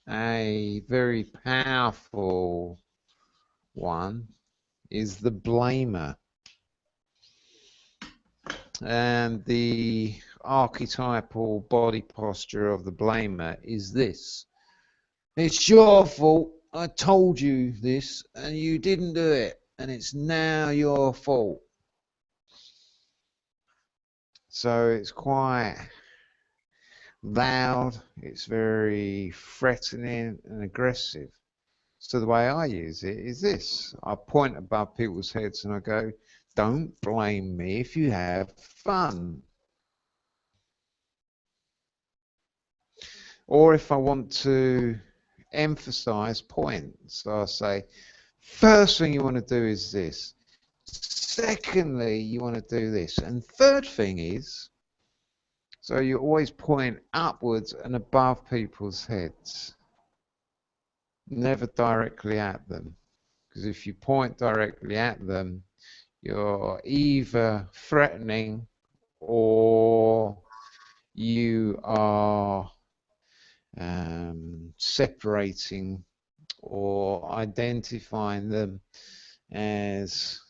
a very powerful one is the blamer. And the archetypal body posture of the blamer is this. It's your fault. I told you this and you didn't do it, and it's now your fault. So it's quite loud, it's very threatening and aggressive. So the way I use it is this. I point above people's heads and I go, don't blame me if you have fun. Or if I want to emphasize points, I'll say, first thing you want to do is this. Secondly, you want to do this. And third thing is, so you always point upwards and above people's heads. Never directly at them. Because if you point directly at them, you're either threatening or you are separating or identifying them as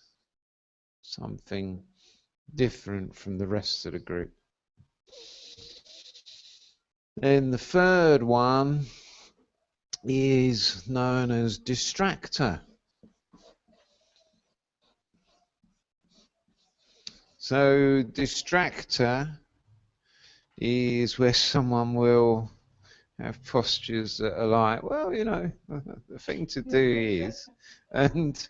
something different from the rest of the group. Then the third one is known as distractor. So distractor is where someone will have postures that are like, well, you know, the thing to do is, and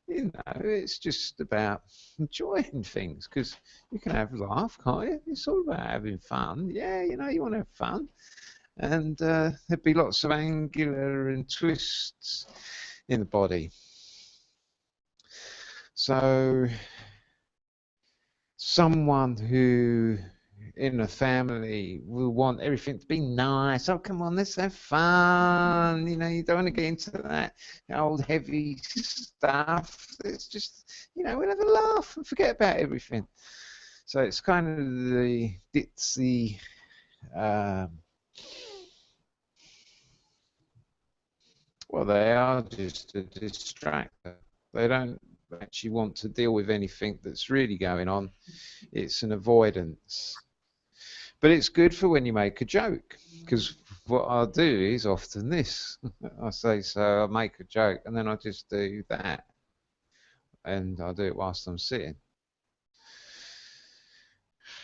you know, it's just about enjoying things, because you can have a laugh, can't you? It's all about having fun. Yeah, you know, you want to have fun, and there'd be lots of angular and twists in the body. So someone who in a family will want everything to be nice. Oh, come on, let's have fun. You know, you don't want to get into that old heavy stuff. It's just, you know, we'll have a laugh and forget about everything. So it's kind of the ditzy, well, they are just a distractor. They don't actually want to deal with anything that's really going on. It's an avoidance. But it's good for when you make a joke, because what I'll do is often this. I say, so I'll make a joke, and then I'll just do that. And I'll do it whilst I'm sitting.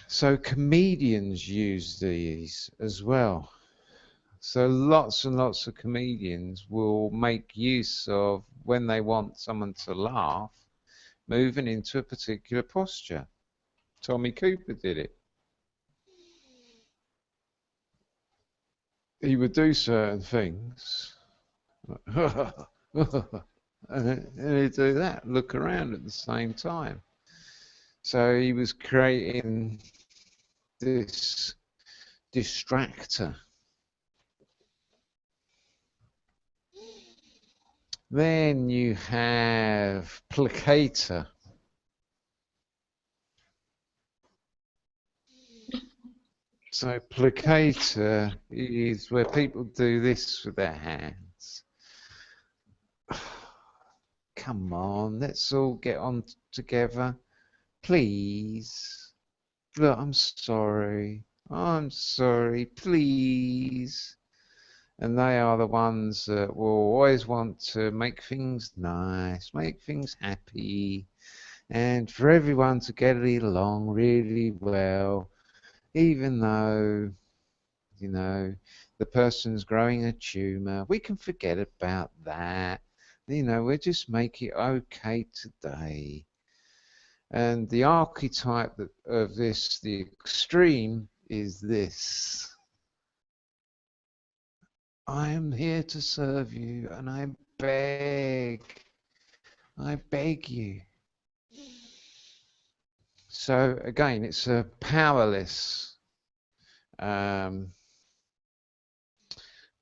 So comedians use these as well. So lots and lots of comedians will make use of, when they want someone to laugh, moving into a particular posture. Tommy Cooper did it. He would do certain things, and he'd do that, look around at the same time. So he was creating this distractor. Then you have placator. So placator is where people do this with their hands. Come on, let's all get on together, please. Look, I'm sorry, please. And they are the ones that will always want to make things nice, make things happy, and for everyone to get along really well. Even though, you know, the person's growing a tumour, we can forget about that. You know, we'll just make it okay today. And the archetype of this, the extreme, is this. I am here to serve you, and I beg you. So again, it's a powerless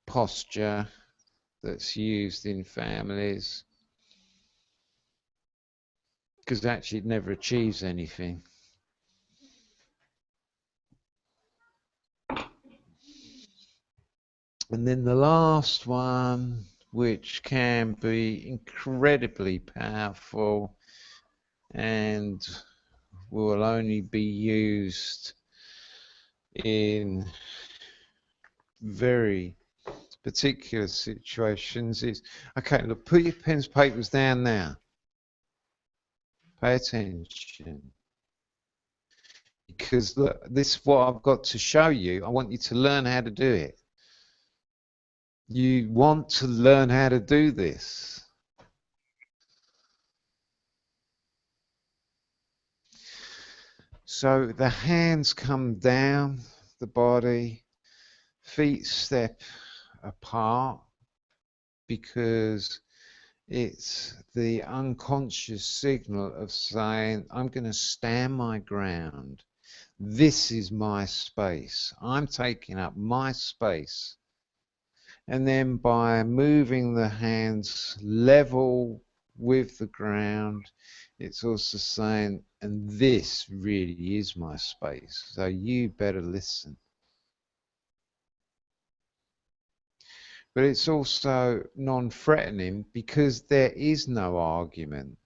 posture that's used in families because actually it never achieves anything. And then the last one, which can be incredibly powerful and will only be used in very particular situations, is, okay, look, put your pens, papers down now. Pay attention. Because look, this is what I've got to show you. I want you to learn how to do it. You want to learn how to do this. So the hands come down the body, feet step apart, because it's the unconscious signal of saying, I'm going to stand my ground. This is my space. I'm taking up my space. And then by moving the hands level with the ground, it's also saying, and this really is my space, so you better listen. But it's also non-threatening because there is no argument.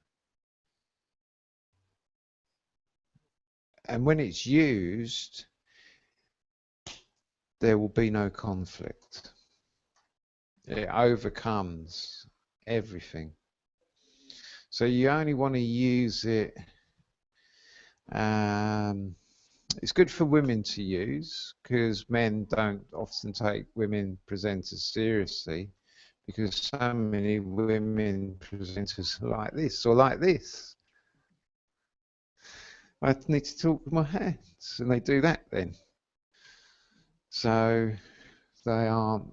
And when it's used, there will be no conflict. It overcomes everything. So you only want to use it. It's good for women to use because men don't often take women presenters seriously, because so many women presenters are like this or like this. I need to talk with my hands, and they do that then. So they aren't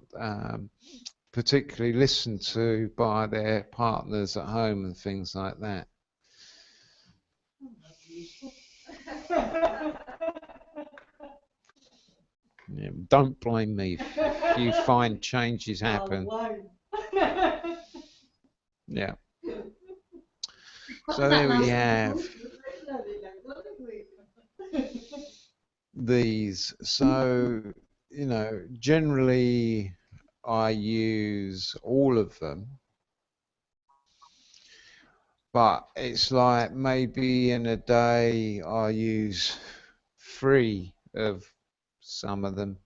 particularly listened to by their partners at home and things like that. Yeah, don't blame me if you find changes happen. Yeah. So there we have these. So, you know, generally I use all of them, but it's like maybe in a day I use 3 of some of them,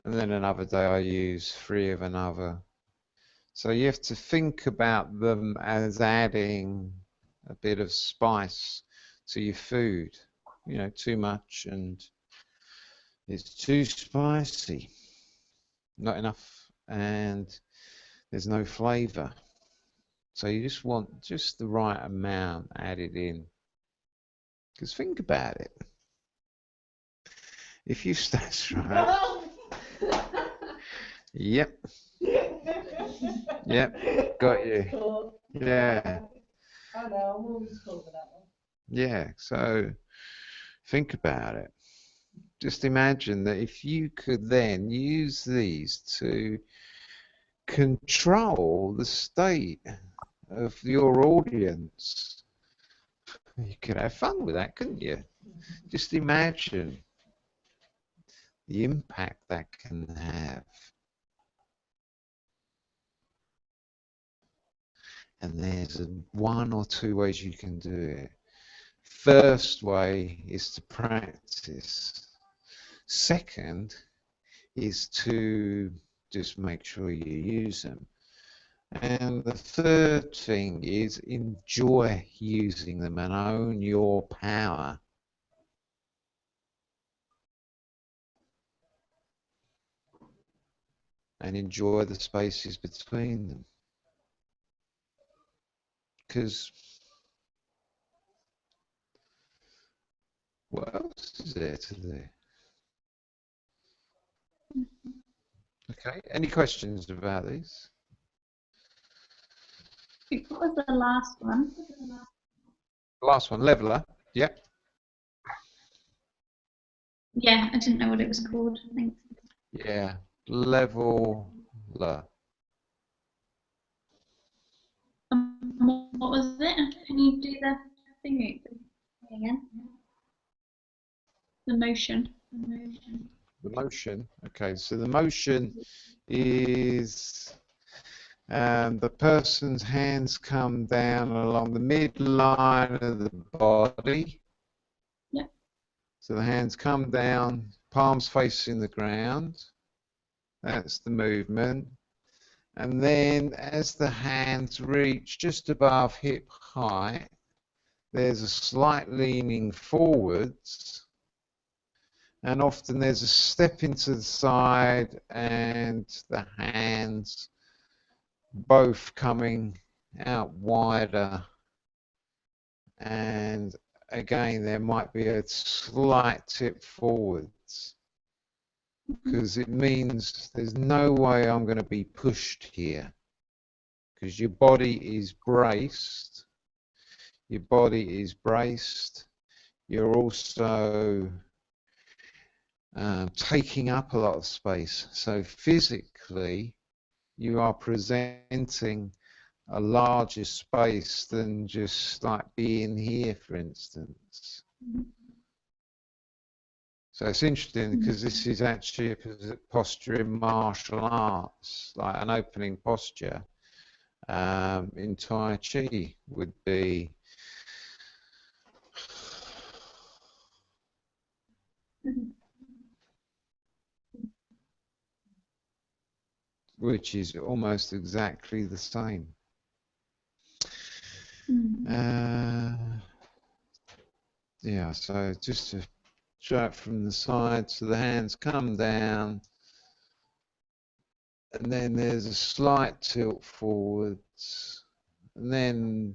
and then another day I use 3 of another. So you have to think about them as adding a bit of spice to your food. You know, too much and it's too spicy, not enough, and there's no flavour. So you just want just the right amount added in. Because think about it. If you that's right. Yep. Yep. Got you. Yeah. I know, I'm always cool with that one. Yeah. So think about it. Just imagine that if you could then use these to control the state of your audience, you could have fun with that, couldn't you? Just imagine the impact that can have. And there's 1 or 2 ways you can do it. First way is to practice. Second is to just make sure you use them. And the third thing is enjoy using them and own your power. And enjoy the spaces between them. Because what else is there to do? Okay. Okay, any questions about these? What was the last one? Last one, leveler. Yeah. Yeah, I didn't know what it was called. Thanks. Yeah, leveler. What was it? Can you do the thing again? The motion. The motion. Okay, so the motion is the person's hands come down along the midline of the body. Yep. So the hands come down, palms facing the ground. That's the movement. And then as the hands reach just above hip height, there's a slight leaning forwards, and often there's a step into the side and the hands both coming out wider, and again there might be a slight tip forwards, because it means there's no way I'm going to be pushed here, because your body is braced. Your body is braced. You're also taking up a lot of space. So physically, you are presenting a larger space than just like being here, for instance. So it's interesting because this is actually a posture in martial arts, like an opening posture. In Tai Chi would be which is almost exactly the same. Yeah, so just to show it from the side, so the hands come down, and then there's a slight tilt forwards, and then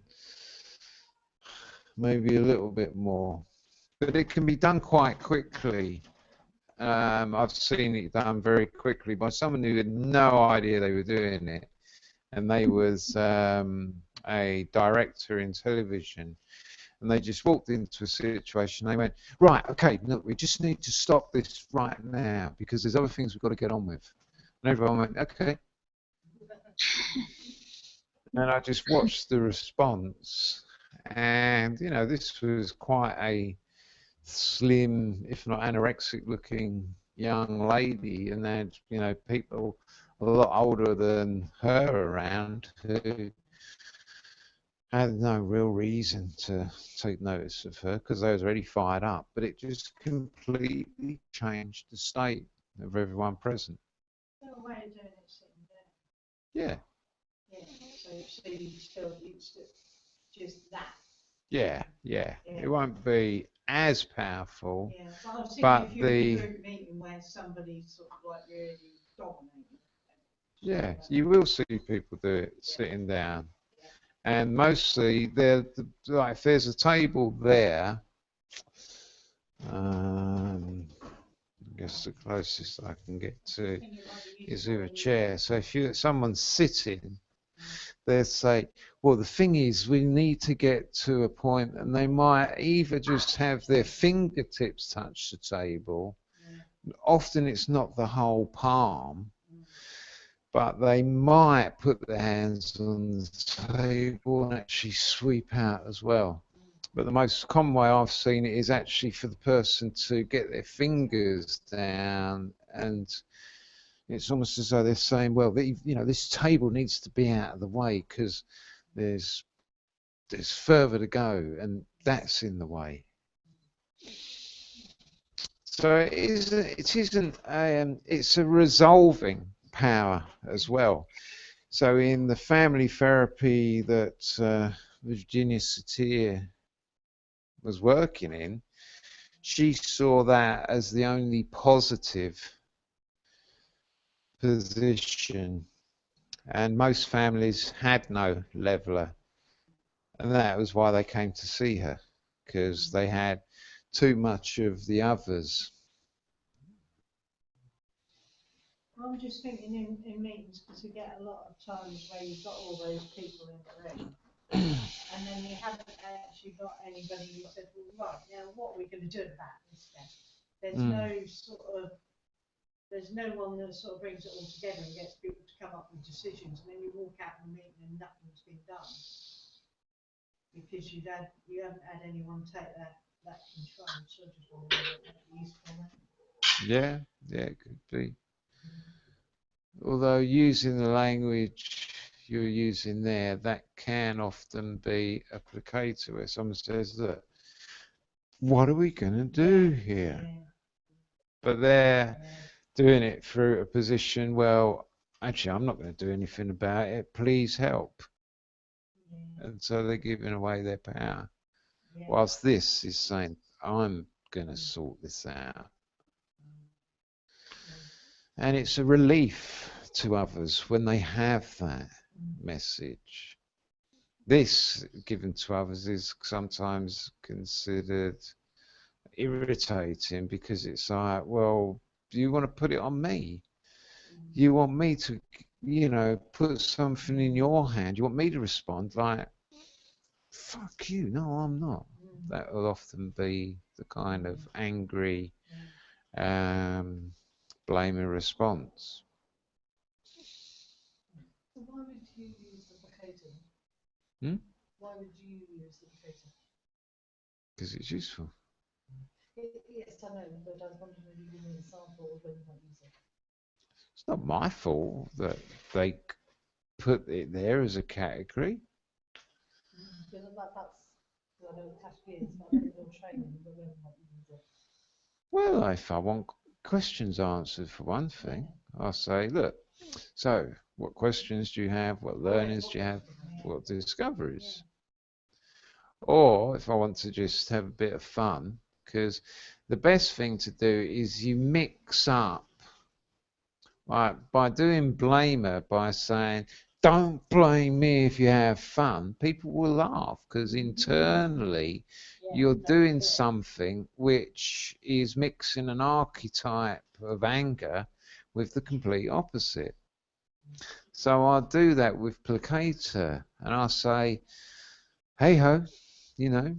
maybe a little bit more. But it can be done quite quickly. I've seen it done very quickly by someone who had no idea they were doing it, and they was a director in television, and they just walked into a situation. They went, right, okay, look, we just need to stop this right now because there's other things we've got to get on with. And everyone went, okay. And I just watched the response, and you know, this was quite a slim, if not anorexic looking young lady, and they had, you know, people a lot older than her around who had no real reason to take notice of her because they was already fired up, but it just completely changed the state of everyone present. There's no way of doing it sitting down. Yeah. Yeah, so you still just that. Yeah, yeah. It won't be as powerful. Yeah, but I was thinking but if you're in a group meeting where somebody's sort of like really dominating. Yeah, you will see people do it sitting down. And mostly, like if there's a table there, I guess the closest I can get to is with a chair. So if someone's sitting, they'll say, well, the thing is, we need to get to a point, and they might either just have their fingertips touch the table. Often it's not the whole palm, but they might put their hands on the table and actually sweep out as well. But the most common way I've seen it is actually for the person to get their fingers down, and it's almost as though they're saying, well, you know, this table needs to be out of the way because there's further to go, and that's in the way. So it's a resolving power as well. So in the family therapy that Virginia Satir was working in, she saw that as the only positive position, and most families had no leveler, and that was why they came to see her, because they had too much of the others. I'm just thinking in meetings, because we get a lot of times where you've got all those people in the room, and then you haven't actually got anybody who said, well, right, now what are we going to do about this then? There's no sort of, there's no one that sort of brings it all together and gets people to come up with decisions, and then you walk out of the meeting and nothing's been done. Because you haven't had anyone take that control. So I just wonder whether it might be useful. Yeah, it could be. Although using the language you're using there, that can often be applicated where someone says, look, what are we going to do here? But they're doing it through a position, well, actually, I'm not going to do anything about it. Please help. And so they're giving away their power. Whilst this is saying, I'm going to sort this out. And it's a relief to others when they have that message. This given to others is sometimes considered irritating because it's like, well, do you want to put it on me? You want me to, you know, put something in your hand? You want me to respond like, fuck you, no, I'm not. That will often be the kind of angry, blaming response. So why would you use the placator? Why would you use the placator? Because it's useful. Yes, I know, but I was wondering if you give me an example of when you might use it. It's not my fault that they put it there as a category. Because that's, I know what category is, but I don't know training, but when might you use it? Well, if I want questions answered for one thing, I'll say, look, so what questions do you have? What learnings do you have? What discoveries? Or if I want to just have a bit of fun, because the best thing to do is you mix up, like by doing blamer, by saying, don't blame me if you have fun, people will laugh because internally you're doing something which is mixing an archetype of anger with the complete opposite. So I'll do that with placator and I'll say, hey ho, you know,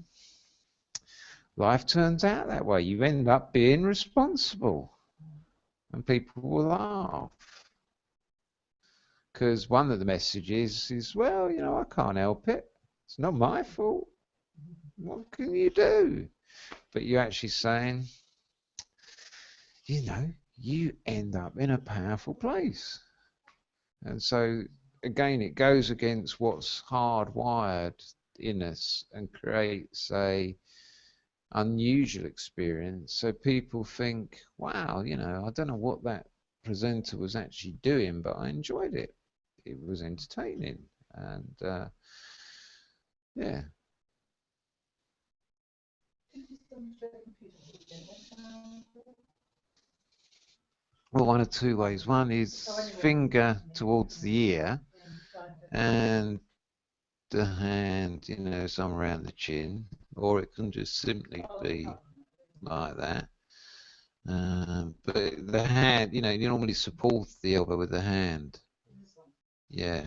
life turns out that way. You end up being responsible and people will laugh. Because one of the messages is, well, you know, I can't help it. It's not my fault. What can you do? But you're actually saying, you know, you end up in a powerful place. And so, again, it goes against what's hardwired in us and creates a unusual experience. So people think, wow, you know, I don't know what that presenter was actually doing, but I enjoyed it. It was entertaining, and yeah. Well, one of two ways. One is finger towards the ear, and the hand, you know, somewhere around the chin, or it can just simply be like that. But the hand, you know, you normally support the elbow with the hand. Yeah.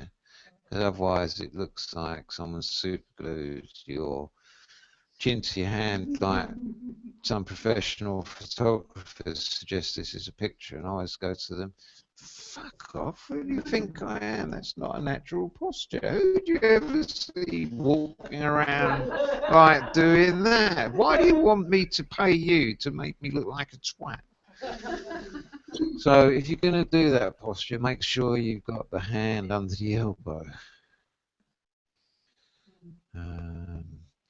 Because otherwise it looks like someone's superglued your chin to your hand, like some professional photographers suggest this is a picture, and I always go to them, fuck off, who do you think I am? That's not a natural posture. Who do you ever see walking around like doing that? Why do you want me to pay you to make me look like a twat? So if you're going to do that posture, make sure you've got the hand under the elbow.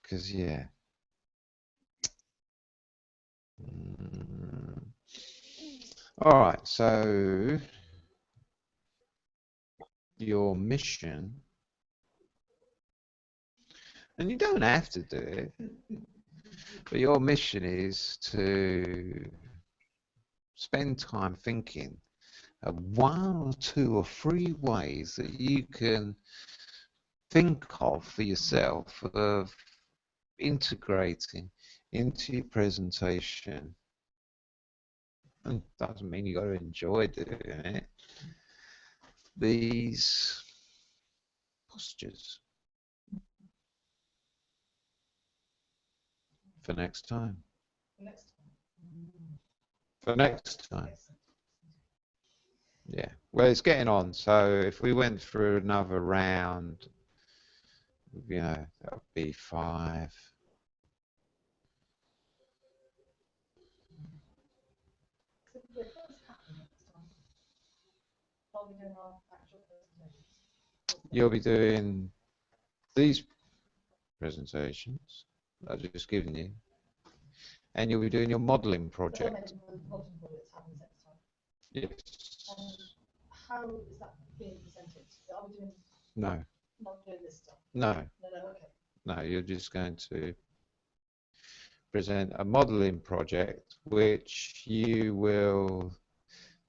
Because, yeah. All right, so your mission, and you don't have to do it, but your mission is to spend time thinking of 1 or 2 or 3 ways that you can think of for yourself of integrating into your presentation And doesn't mean you got to enjoy doing it. These postures for next time. Next time. For next time. Excellent. Yeah. Well, it's getting on. So if we went through another round, you know, that would be 5. So what's happening next time? Are we doing our actual presentations? You'll be doing these presentations that I've just given you, and you'll be doing your modelling project. Modern bullets happens next time. Yes. How is that being presented? Are we doing No. not doing this stuff? No. No, okay. No, you're just going to present a modelling project which you will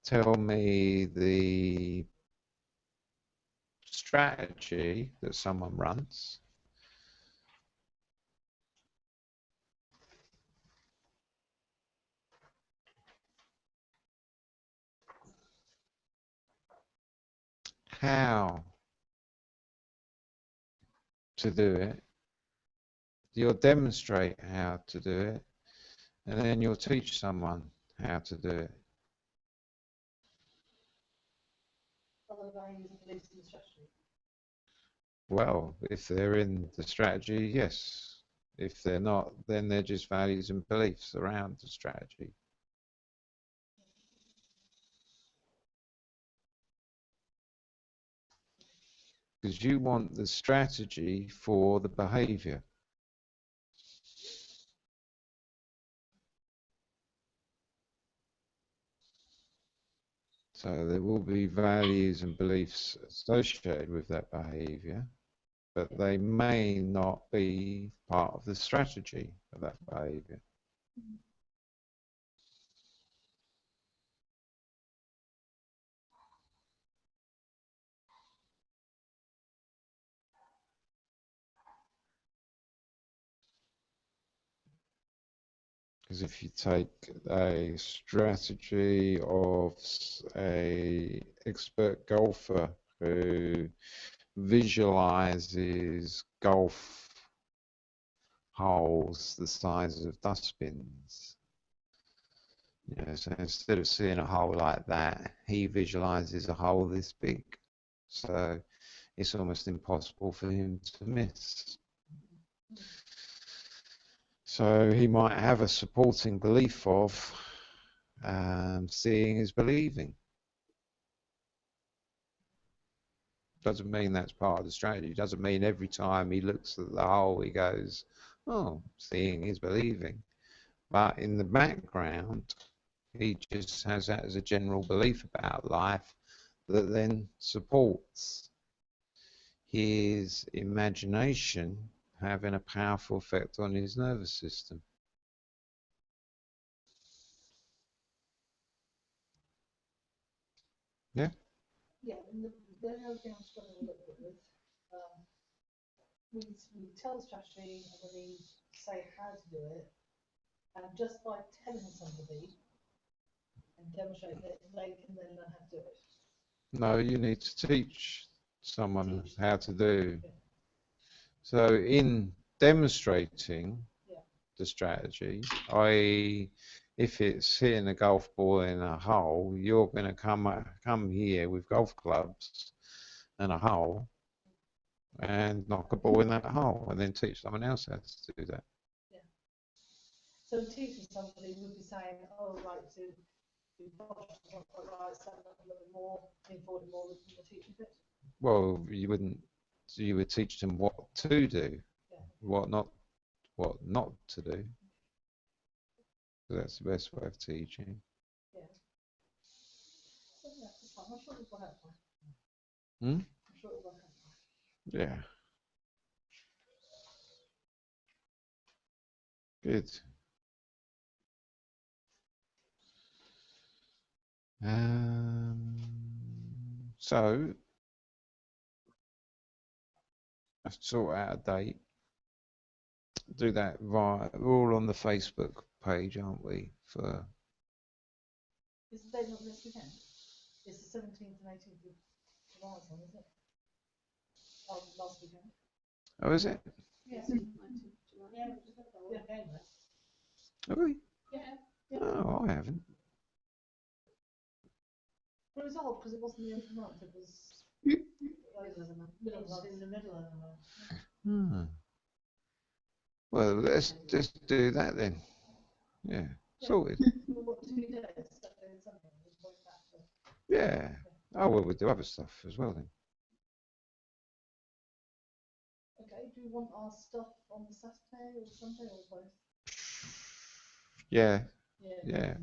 tell me the strategy that someone runs. How to do it. You'll demonstrate how to do it, and then you'll teach someone how to do it. Other values and beliefs in the strategy. Well, if they're in the strategy, yes. If they're not, then they're just values and beliefs around the strategy. Because you want the strategy for the behavior. So there will be values and beliefs associated with that behavior, but they may not be part of the strategy of that behavior. Because if you take a strategy of a expert golfer who visualizes golf holes the size of dustbins, you know, so instead of seeing a hole like that, he visualizes a hole this big. So it's almost impossible for him to miss. So he might have a supporting belief of seeing is believing. Doesn't mean that's part of the strategy. Doesn't mean every time he looks at the hole he goes, oh, seeing is believing. But in the background, he just has that as a general belief about life that then supports his imagination having a powerful effect on his nervous system. Yeah? Yeah, and the other thing I'm struggling a little bit with, we tell the strategy and then we say how to do it, and just by telling somebody and demonstrate that they can then learn how to do it. No, you need to teach someone how to do. Yeah. So in demonstrating Yeah. the strategy, i.e. if it's hitting a golf ball in a hole, you're going to come here with golf clubs and a hole and knock a ball in that hole and then teach someone else how to do that. Yeah. So teaching somebody would be saying, oh, right, so you not quite right, stand up a little bit more, lean forward more than the teaching bit. Well, you wouldn't. So you would teach them what to do, Yeah. what not to do. That's the best way of teaching. Yeah. So yeah, that's fine. I'm sure it will help. Hmm? I'm sure it will help. Yeah. Good. So let's sort out a date. Do that via. We're all on the Facebook page, aren't we? For Is the date not this weekend? It's the 17th and 18th of July, isn't it? Oh, last weekend. Oh, is it? Yeah. Yeah, anyway. Have we? Yeah. Oh, I haven't. But it was odd because it wasn't the end of the month, it was in the middle of the month. Hmm. Well, let's just do that then. Yeah, sorted. Well, what, 2 days? Saturday and Sunday? We'll point back to- Yeah. Oh, well, we'll do other stuff as well then. Okay, do you want our stuff on the Saturday or Sunday or both? Yeah, Yeah. yeah,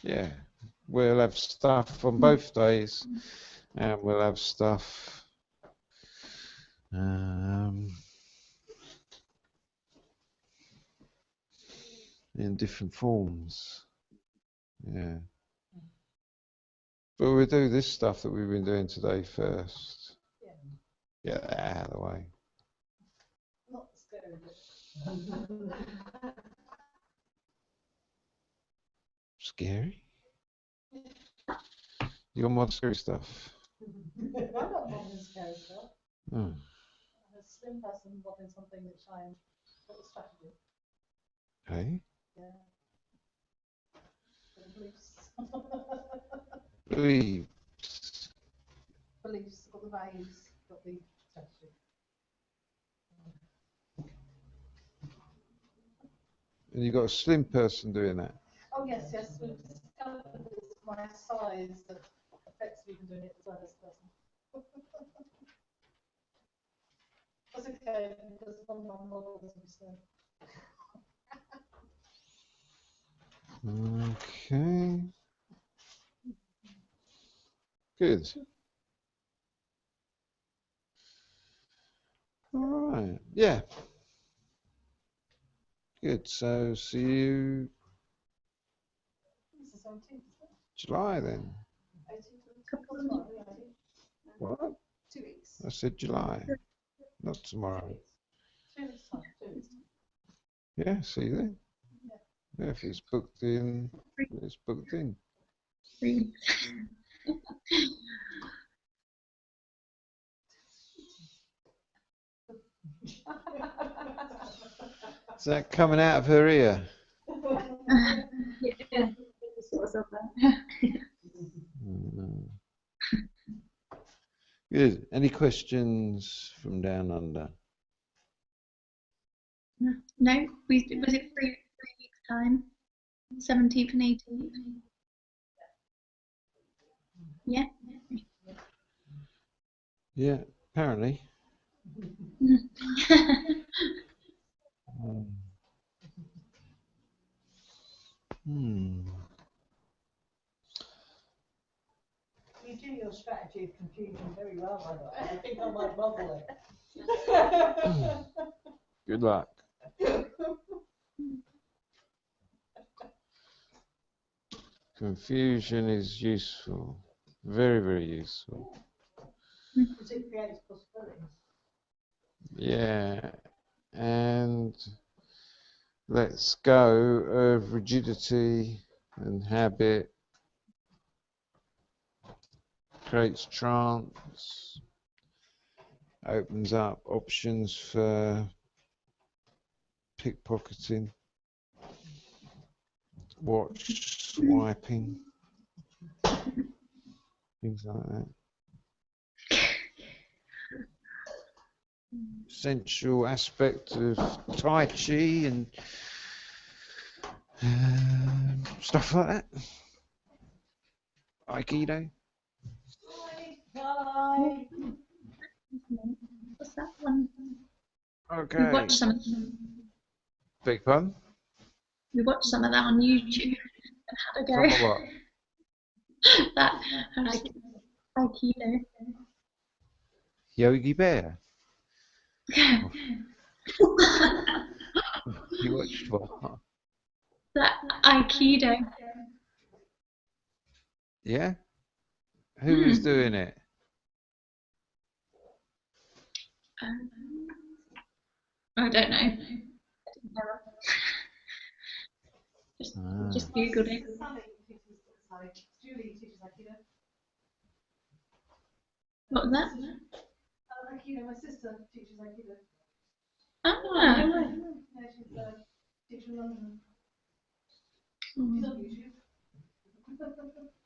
yeah. We'll have stuff on both days, and we'll have stuff in different forms. Yeah. But we'll do this stuff that we've been doing today first. Yeah. Get that out of the way. Not scary. Scary? You got more scary stuff? I'm not wanting scary stuff. Oh. I'm a slim person wanting something that shines. What was strategy? Hey? Yeah. For the beliefs. Beliefs. Beliefs, got the values, got the strategy. And you got a slim person doing that. Oh yes, yes, we've discovered it's my size that affects me from doing it as well as the person. That's okay, because one of my models will be slim. Okay. Good. All right. Yeah. Good. So see you It's the 17th, isn't it? July then. 18th. What? 2 weeks. I said July, not tomorrow. 2 weeks time. 2 weeks time. Yeah. See you then. Yeah. If it's booked in, it's booked in. 3 weeks. Is that coming out of her ear? Yeah. Sort of that. Mm. Good. Any questions from down under? No, was it 3 weeks time? 17th and 18th? Yeah. Yeah, apparently. Hmm. You do your strategy of confusion very well, by the way. I think I might bubble it. Good luck. Confusion is useful. Very, very useful. Because it creates possibilities. Yeah. And let's go of rigidity and habit. Creates trance. Opens up options for pickpocketing. Watch swiping. Things like that. Essential aspect of Tai Chi and stuff like that. Aikido. Bye. What's that one? Okay. We watched some. Big pun. We watched some of that on YouTube. And had a Some go. what? That Aikido. Yogi Bear. You watched what? That Aikido. Yeah? Who was doing it? I don't know. Just Googled it. Hi, Julie teaches Aikido. What was that? Aikido, my sister teaches Aikido. Ah. Yeah, she's a teacher in London. She's Mm. on YouTube.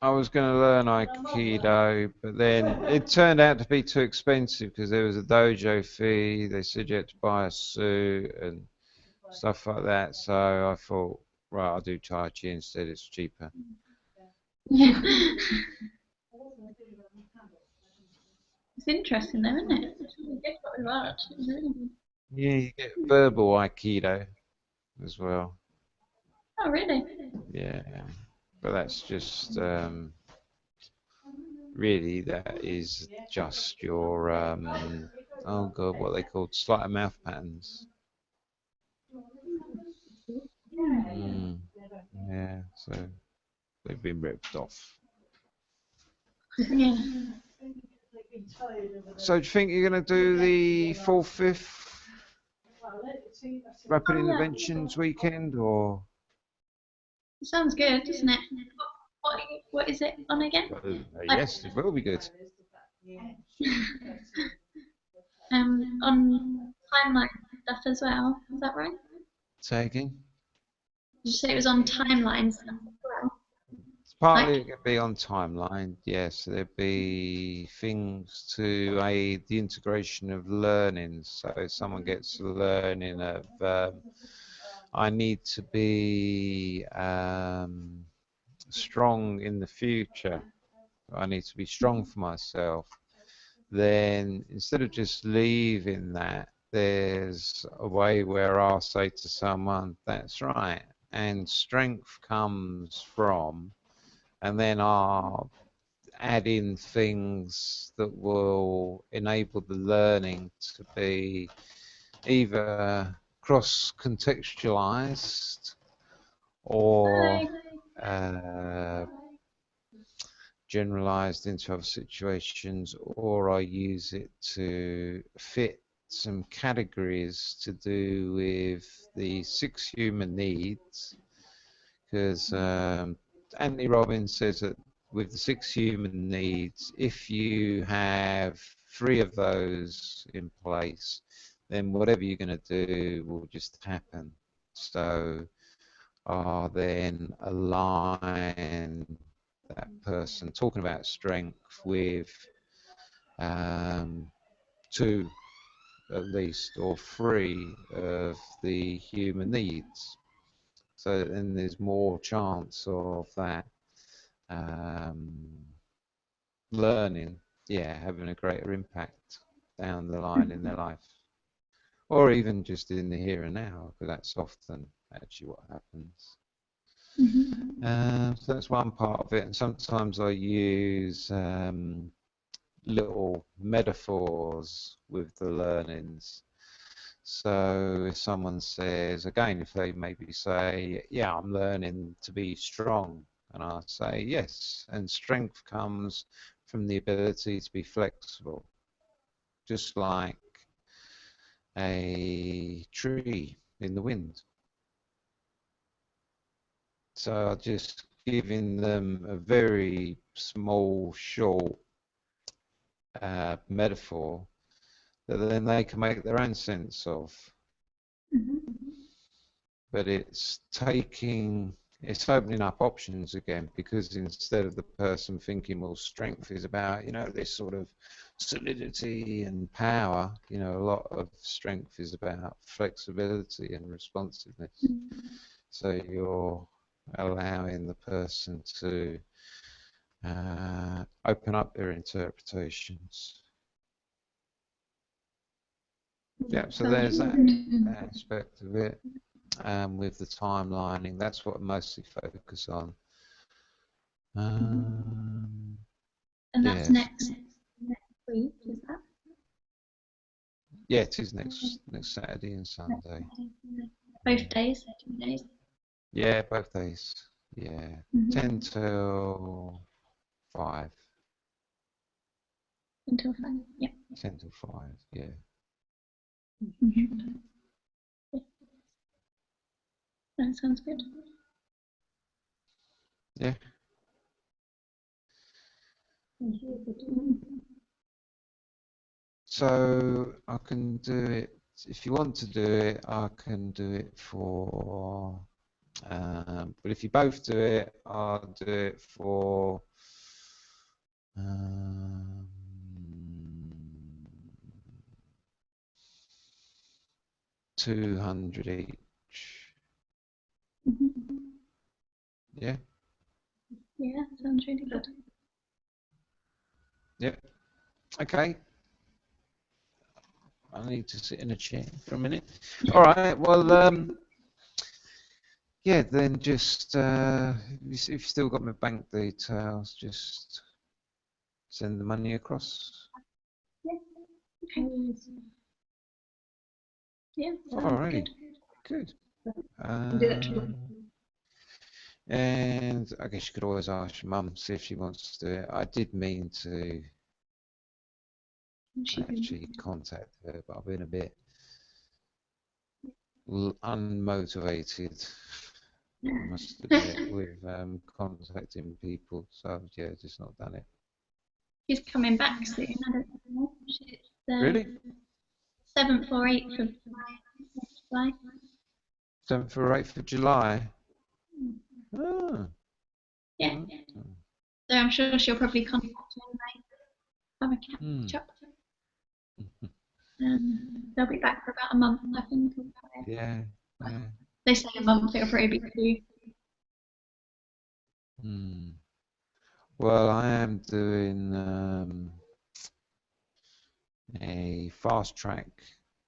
I was going to learn Aikido, but then it turned out to be too expensive because there was a dojo fee. They said you had to buy a suit and stuff like that. So I thought, right, I'll do Tai Chi instead. It's cheaper. Yeah. It's interesting though, isn't it? It's really good what we watched. It was really good. Yeah, you get verbal Aikido as well. Oh, really? Yeah, but that's just really that is just your oh god, what are they called? Sleight of mouth patterns. Mm, yeah, so they've been ripped off. Yeah. So do you think you're going to do the 4th, 5th rapid interventions weekend, or? It sounds good, doesn't it? What is it on again? Yes, it will be good. On timeline stuff as well. Is that right? Say again? Did you say it was on timeline stuff as well? Partly it could be on timeline, yes. There'd be things to aid the integration of learning. So if someone gets learning of, I need to be strong in the future. I need to be strong for myself. Then instead of just leaving that, there's a way where I'll say to someone, that's right. And strength comes from, and then I'll add in things that will enable the learning to be either cross-contextualized or generalized into other situations, or I use it to fit some categories to do with the 6 human needs, because Anthony Robbins says that with the 6 human needs, if you have 3 of those in place, then whatever you're going to do will just happen. So then align that person talking about strength with 2 at least, or 3 of the human needs. So then there's more chance of that learning, having a greater impact down the line in their life, or even just in the here and now, because that's often actually what happens. So that's one part of it, and sometimes I use little metaphors with the learnings. So if someone says, again, if they maybe say, yeah, I'm learning to be strong, and I say, yes, and strength comes from the ability to be flexible, just like a tree in the wind. So I'm just giving them a very small, short metaphor that then they can make their own sense of. But it's opening up options again, because instead of the person thinking, well, strength is about, this sort of solidity and power, a lot of strength is about flexibility and responsiveness. So you're allowing the person to open up their interpretations. Yeah, so there's that aspect of it. With the timelining, that's what I mostly focus on. And that's next week, is that? Yeah, it is next Saturday and Sunday. Both days, 2 days? Yeah, both days. Yeah, 10 till 5. Until 5, yeah. 10 till 5, yeah. That sounds good. Yeah. So I can do it, if you want to do it, I can do it for, but if you both do it, I'll do it for 200 each. Yeah? Yeah, sounds really good. Yeah. Okay. I need to sit in a chair for a minute. All right. Well, yeah. Then just if you've still got my bank details, just send the money across. Yeah. Okay. Yeah, sounds Alrighty. good. Good. Do that tomorrow. And I guess you could always ask your mum, see if she wants to do it. I did mean to actually contact her, but I've been a bit unmotivated, I must admit, with contacting people. So yeah, just not done it. She's coming back soon. I don't know. She's Really? 7th or 8th of July. 7th or 8th of July. Oh. Yeah. So I'm sure she'll probably contact you anyway. Have a catch up. They'll be back for about a month, I think. Yeah. They say a month, it'll probably be 2. Well, I am doing a fast track,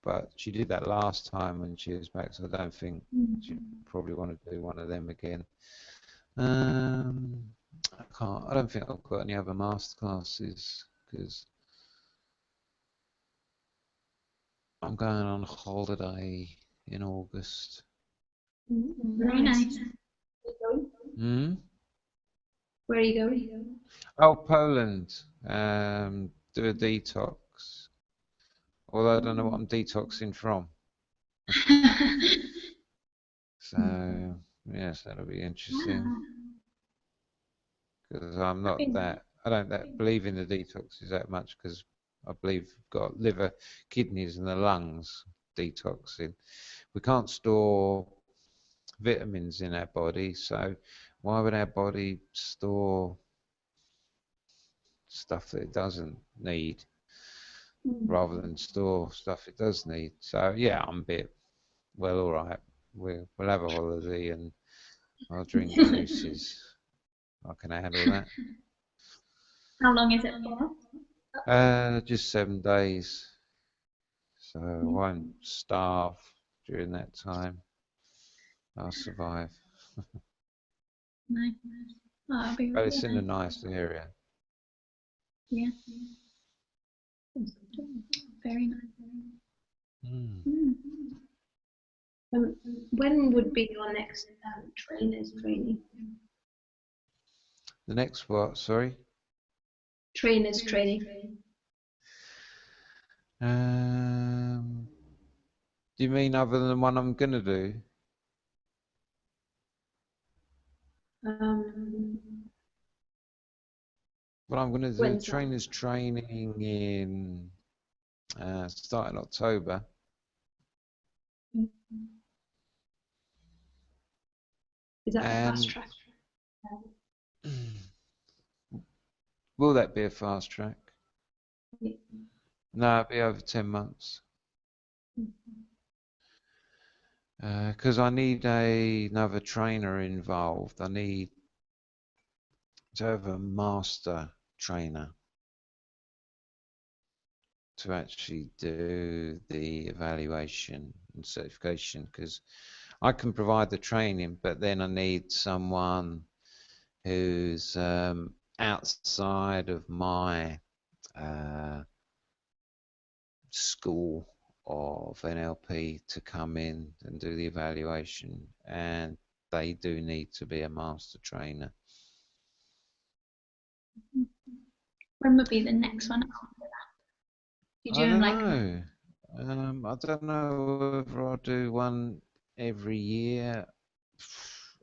but she did that last time when she was back, so I don't think she'd probably want to do one of them again. I don't think I've got any other masterclasses because I'm going on holiday in August. Very nice. Where are you going? Oh, Poland. Do a detox. Although I don't know what I'm detoxing from. So, yes, that'll be interesting. Because I'm not that, I don't believe in the detoxes that much because I believe we've got liver, kidneys and the lungs detoxing. We can't store vitamins in our body, so why would our body store stuff that it doesn't need rather than store stuff it does need? So yeah, I'm a bit, well, all right, we'll have a holiday and I'll drink juices. I can handle that. How long is it for? Just 7 days, so I won't starve during that time. I'll survive. Nice. Oh, that'll be But it's really in a nice. nice area. Yeah. Very nice. When would be your next trainers training? The next what? Sorry. Trainers training. Do you mean other than the one I'm gonna do? Well, I'm gonna do trainers training in starting October. Is that a fast track? Will that be a fast track? Yeah. No, it'll be over 10 months. Because I need another trainer involved. I need to have a master trainer to actually do the evaluation and certification, because I can provide the training, but then I need someone who's outside of my school of NLP to come in and do the evaluation, and they do need to be a master trainer. When would be the next one after that? I don't know. I don't know whether I'll do one every year.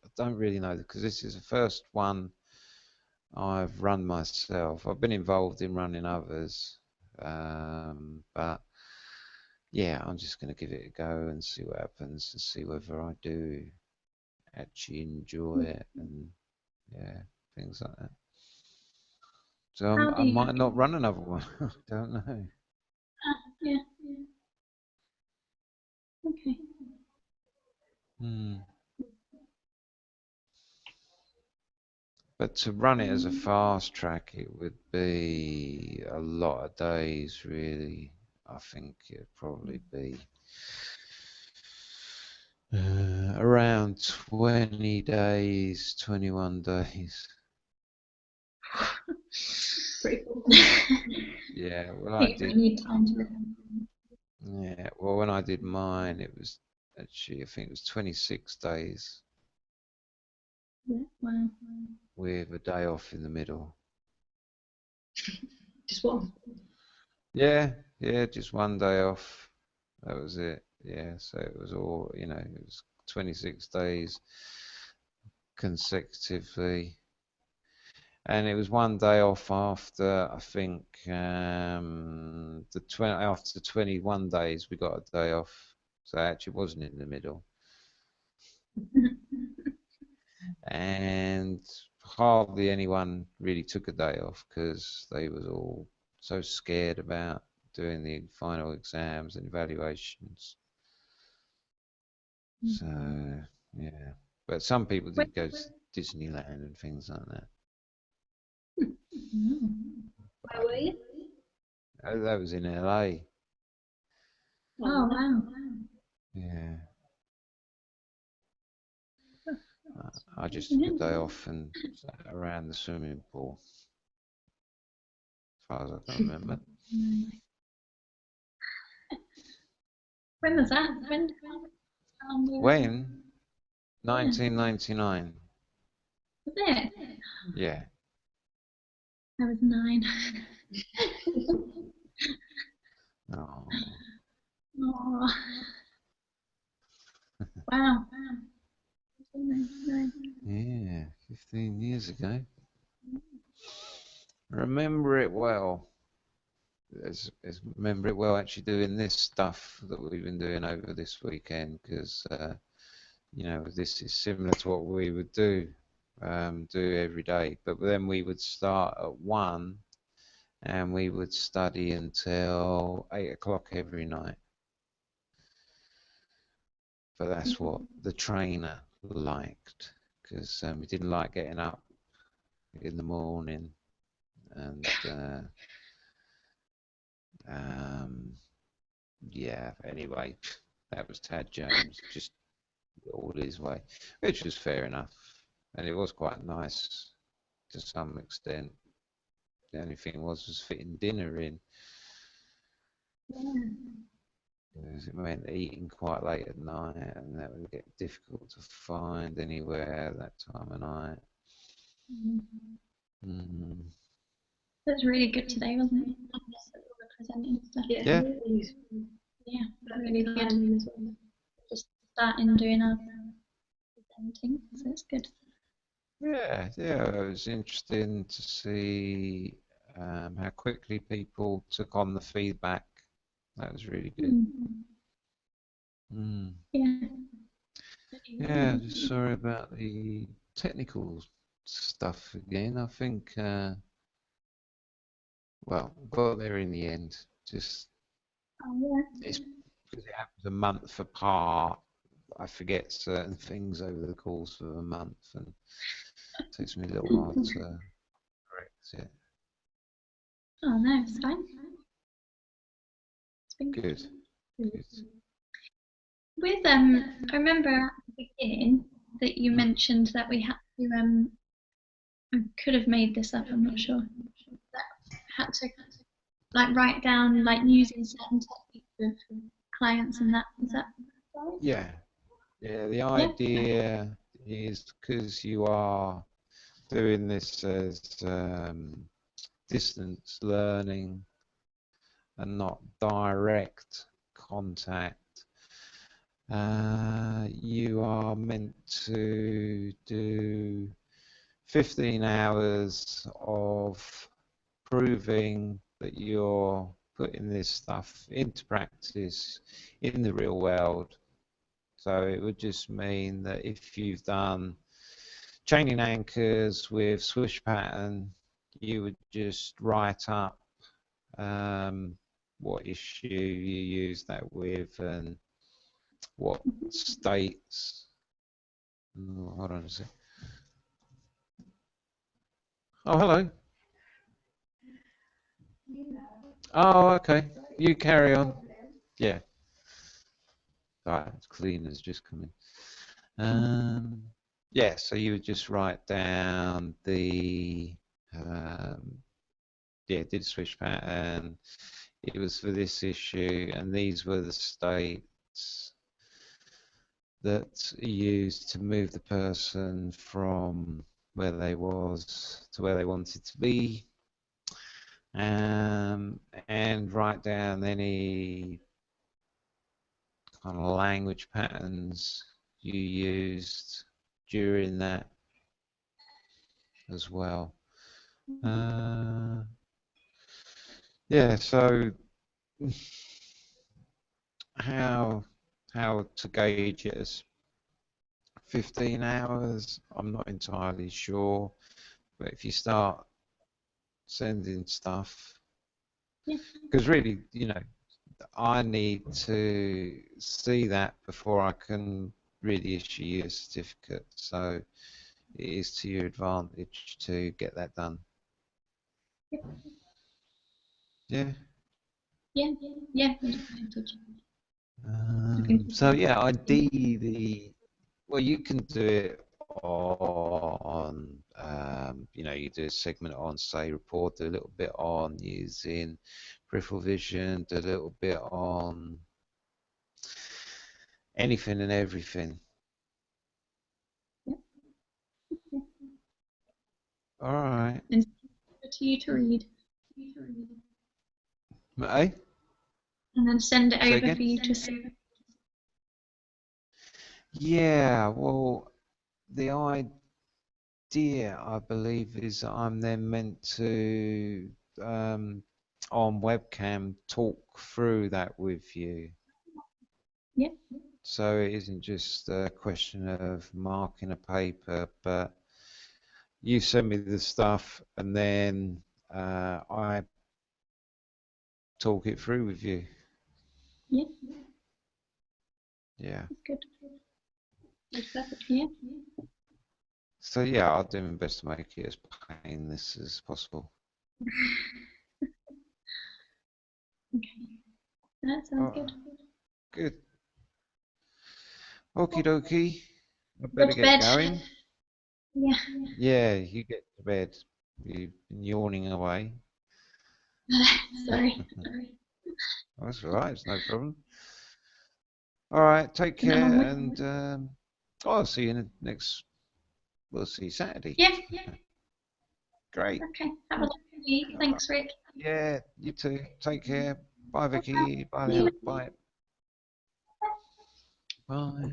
I don't really know because this is the first one I've run myself. I've been involved in running others, but yeah, I'm just going to give it a go and see what happens and see whether I do actually enjoy it and yeah, things like that. So How I do you? might not run another one. I don't know. Yeah. Okay. Hmm. But to run it as a fast track, it would be a lot of days, really. I think it'd probably be around 20 days, 21 days. Pretty cool. Yeah, well, I I think we did. need time to. Yeah, well, when I did mine, it was actually, I think it was 26 days Yeah. Wow. with a day off in the middle. Just one. Yeah, yeah, just one day off. That was it. Yeah, so it was all, it was 26 days consecutively. And it was one day off after, I think, after 21 days, we got a day off. So it actually wasn't in the middle. And hardly anyone really took a day off because they was all so scared about doing the final exams and evaluations. So, yeah. But some people did go to Disneyland and things like that. Where were you? That was in LA. Oh wow. Yeah. I just took a day off and sat around the swimming pool, as far as I can remember. When was that? When? When? 1999. Was it? Yeah. I was 9. Oh. Oh. Wow. Yeah, 15 years ago. Remember it well. Remember it well actually doing this stuff that we've been doing over this weekend because, this is similar to what we would do every day. But then we would start at 1 and we would study until 8 o'clock every night. But that's what the trainer liked because he didn't like getting up in the morning and yeah, anyway, that was Tad Jones, just all his way, which was fair enough, and it was quite nice to some extent. The only thing was fitting dinner in, because it meant eating quite late at night, and that would get difficult to find anywhere that time of night. Mm. That was really good today, wasn't it? Presenting stuff. Yeah. Yeah, really good. Just starting doing our presenting, so it's good. Yeah, it was interesting to see how quickly people took on the feedback. That was really good. Yeah. Yeah, just sorry about the technical stuff again. I think, well, got there in the end. Just it's because it happens a month apart. I forget certain things over the course of a month, and it takes me a little while to correct it. Oh no, it's fine. It's been Good. With I remember at the beginning that you mentioned that we had to I could have made this up, I'm not sure. That had to like write down like using certain techniques with clients and that. Is that right? Yeah. The idea is because you are doing this as distance learning and not direct contact. You are meant to do 15 hours of proving that you're putting this stuff into practice in the real world. So it would just mean that if you've done chaining anchors with swish pattern, you would just write up what issue you use that with and what states. Oh, hold on a sec. Oh, hello. Oh, okay. You carry on. Yeah. Right, cleaner's just come in. Yeah, so you would just write down the did switch pattern. It was for this issue, and these were the states that are used to move the person from where they was to where they wanted to be, and write down any kind of language patterns you used during that as well. Yeah, so how to gauge it as 15 hours, I'm not entirely sure, but if you start sending stuff, because really, you know, I need to see that before I can really issue you a certificate, so it is to your advantage to get that done. Yeah. Yeah. So yeah, ideally, well, you can do it on, you know, you do a segment on, say, report, do a little bit on using peripheral vision, do a little bit on anything and everything. All right. And to you to read. Eh? And then send it Say over again? for you to see. Yeah, well, the idea, I believe, is that I'm then meant to, on webcam, talk through that with you. Yeah. So it isn't just a question of marking a paper, but you send me the stuff and then I talk it through with you. Yeah. Yeah. That's good. That's perfect. Yeah. So yeah, I'll do my best to make it as painless as possible. Okay. That sounds good. Good. Okie dokie. I Go better to get bed. going. Yeah. Yeah, you get to bed. You've been yawning away. Sorry. That's all right. It's no problem. All right. Take care, and I'll see you next. We'll see you Saturday. Yeah. Great. Okay. Have a lovely week. Thanks, Rick. Yeah. You too. Take care. Bye, Vicky. Bye See you now. later. Bye. Bye.